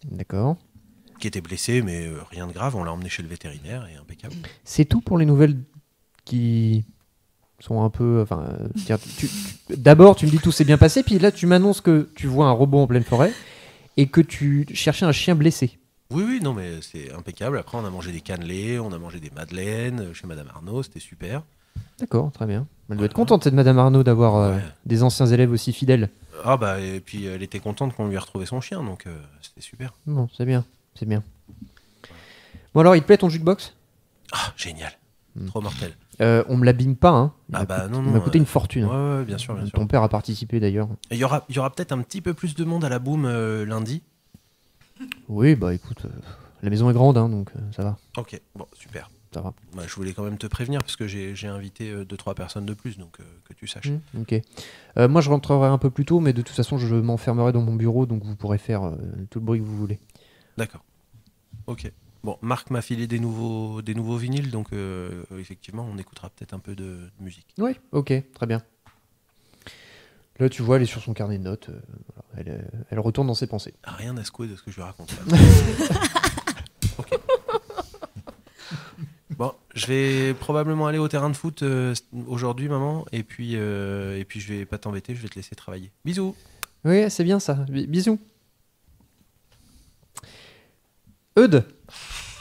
D'accord. qui était blessé, mais rien de grave. On l'a emmené chez le vétérinaire et impeccable. C'est tout pour les nouvelles qui sont un peu... Enfin, d'abord, tu me dis tout s'est bien passé, puis là, tu m'annonces que tu vois un robot en pleine forêt et que tu cherchais un chien blessé. Oui, non, mais c'est impeccable. Après, on a mangé des cannelés, on a mangé des madeleines chez Madame Arnaud, c'était super. D'accord, très bien. Elle doit être contente, cette Madame Arnaud, d'avoir Ouais. des anciens élèves aussi fidèles. Ah bah, et puis elle était contente qu'on lui ait retrouvé son chien, donc c'était super. Bon, c'est bien. Bon alors, il te plaît ton jukebox? Ah, génial. Trop mortel. On me l'abîme pas, hein. Il Ah m'a bah coûté- non, il non, m'a coûté une fortune. Ouais, bien sûr. Ton père a participé d'ailleurs. Et il y aura peut-être un petit peu plus de monde à la boum lundi. Oui, bah écoute, la maison est grande, hein, donc ça va. Ok, bon, super. Ça va. Bah, je voulais quand même te prévenir parce que j'ai invité 2-3 personnes de plus, donc que tu saches. Ok. Moi, je rentrerai un peu plus tôt, mais de toute façon, je m'enfermerai dans mon bureau, donc vous pourrez faire tout le bruit que vous voulez. D'accord. Ok. Bon, Marc m'a filé des nouveaux vinyles, donc effectivement, on écoutera peut-être un peu de musique. Oui, ok, très bien. Là, tu vois, elle est sur son carnet de notes. Voilà, elle retourne dans ses pensées. Ah, rien à secouer de ce que je lui raconte. Ok. Bon, je vais probablement aller au terrain de foot aujourd'hui, maman, et puis je vais pas t'embêter, je vais te laisser travailler. Bisous. Oui, c'est bien ça. Bisous. Eudes,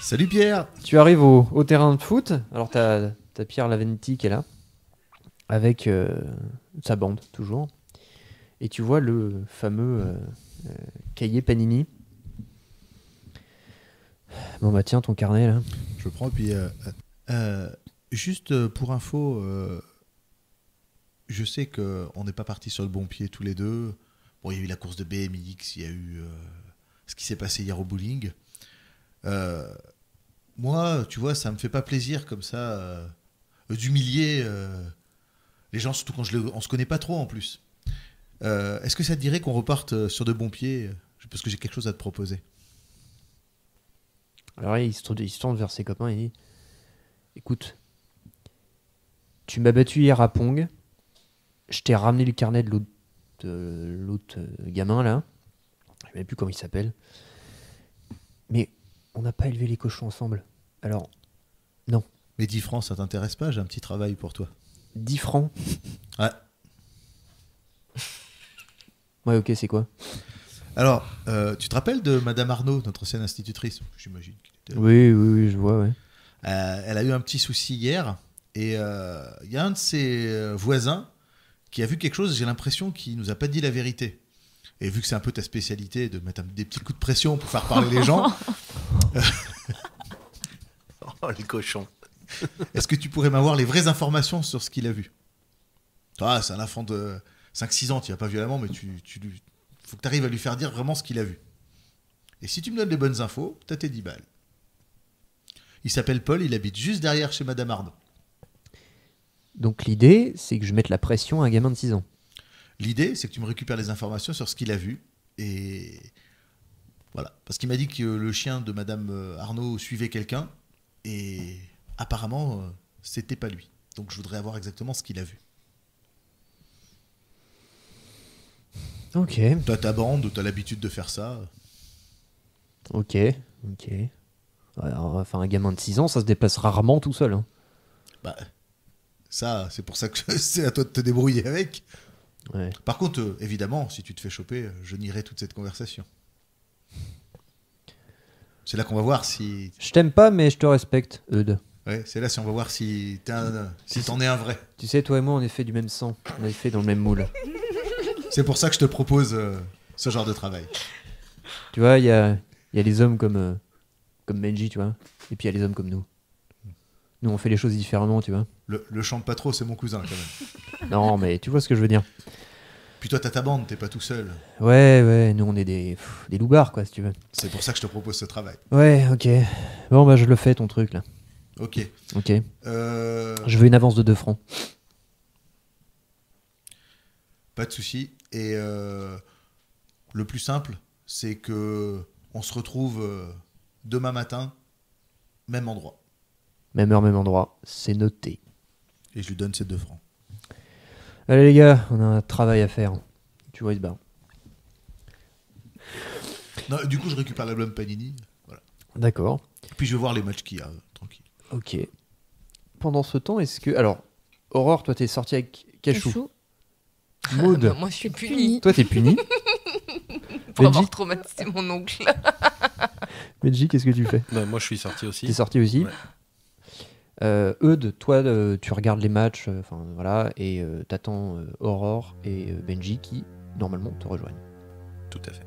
Salut Pierre. tu arrives au terrain de foot. Alors, t'as Pierre Laventi qui est là, avec sa bande, toujours. Et tu vois le fameux cahier Panini. Bon, bah tiens, ton carnet, là. Je prends, puis juste pour info, je sais qu'on n'est pas partis sur le bon pied tous les deux. Bon, il y a eu la course de BMX, il y a eu ce qui s'est passé hier au bowling. Moi, tu vois, ça me fait pas plaisir comme ça d'humilier les gens, surtout quand on se connaît pas trop en plus. Est-ce que ça te dirait qu'on reparte sur de bons pieds, parce que j'ai quelque chose à te proposer? Alors, il se tourne vers ses copains et il dit: écoute, tu m'as battu hier à Pong. Je t'ai ramené le carnet de l'autre gamin, là. Je ne sais même plus comment il s'appelle. Mais on n'a pas élevé les cochons ensemble. Alors, non. Mais 10 francs, ça t'intéresse pas? J'ai un petit travail pour toi. 10 francs. Ouais. Ouais, ok, c'est quoi? Alors, tu te rappelles de Madame Arnaud, notre ancienne institutrice? J'imagine qu'elle était... Oui, je vois, ouais. Elle a eu un petit souci hier, et il y a un de ses voisins qui a vu quelque chose, j'ai l'impression qu'il nous a pas dit la vérité. Et vu que c'est un peu ta spécialité de mettre des petits coups de pression pour faire parler les gens, Oh, le cochon. est-ce que tu pourrais m'avoir les vraies informations sur ce qu'il a vu? Ah, c'est un enfant de 5-6 ans, tu vas pas violemment, mais faut que tu arrives à lui faire dire vraiment ce qu'il a vu. Et si tu me donnes les bonnes infos, t'as tes 10 balles. Il s'appelle Paul, il habite juste derrière chez Madame Arnaud. Donc l'idée, c'est que je mette la pression à un gamin de 6 ans. L'idée, c'est que tu me récupères les informations sur ce qu'il a vu. Et voilà. Parce qu'il m'a dit que le chien de Madame Arnaud suivait quelqu'un. Et apparemment, c'était pas lui. Donc je voudrais avoir exactement ce qu'il a vu. Ok, T'as ta bande, t'as l'habitude de faire ça. ok. Alors, enfin, un gamin de 6 ans, ça se déplace rarement tout seul. Hein. Bah, ça, c'est pour ça que c'est à toi de te débrouiller avec. Ouais. Par contre, évidemment, si tu te fais choper, je nierai toute cette conversation. C'est là qu'on va voir si... Je t'aime pas, mais je te respecte, Eudes. Ouais, c'est là si on va voir si t'en es un vrai. Tu sais, toi et moi, on est fait du même sang. On est fait dans le même moule. C'est pour ça que je te propose ce genre de travail. Tu vois, il y a les hommes comme Benji, tu vois. Et puis il y a les hommes comme nous. Nous, on fait les choses différemment, tu vois. Le chante pas trop, c'est mon cousin quand même. Non, mais tu vois ce que je veux dire. Puis toi, t'as ta bande, t'es pas tout seul. Ouais, nous, on est des loupards, quoi, si tu veux. C'est pour ça que je te propose ce travail. Ouais, ok. Bon, bah, je le fais, ton truc, là. Ok. Ok. Euh, Je veux une avance de 2 francs. Pas de souci. Et le plus simple, c'est que on se retrouve demain matin, même endroit. Même heure, même endroit. C'est noté. Et je lui donne ces 2 francs. Allez, les gars, on a un travail à faire. Tu vois, il se barre. Non, du coup, je récupère l'album Panini. Voilà. D'accord. Puis je vais voir les matchs qu'il y a, tranquille. Ok. Pendant ce temps, est-ce que... Alors, Aurore, toi, t'es sorti avec Cachou. Maud, Bah, moi, je suis punie toi, t'es puni. pour avoir Benji, traumatisé mon oncle. Benji, qu'est-ce que tu fais? Bah, moi, je suis sorti aussi. T'es sorti aussi. Ouais. Eudes, toi, tu regardes les matchs, enfin voilà, et t'attends Aurore et Benji qui, normalement, te rejoignent. Tout à fait.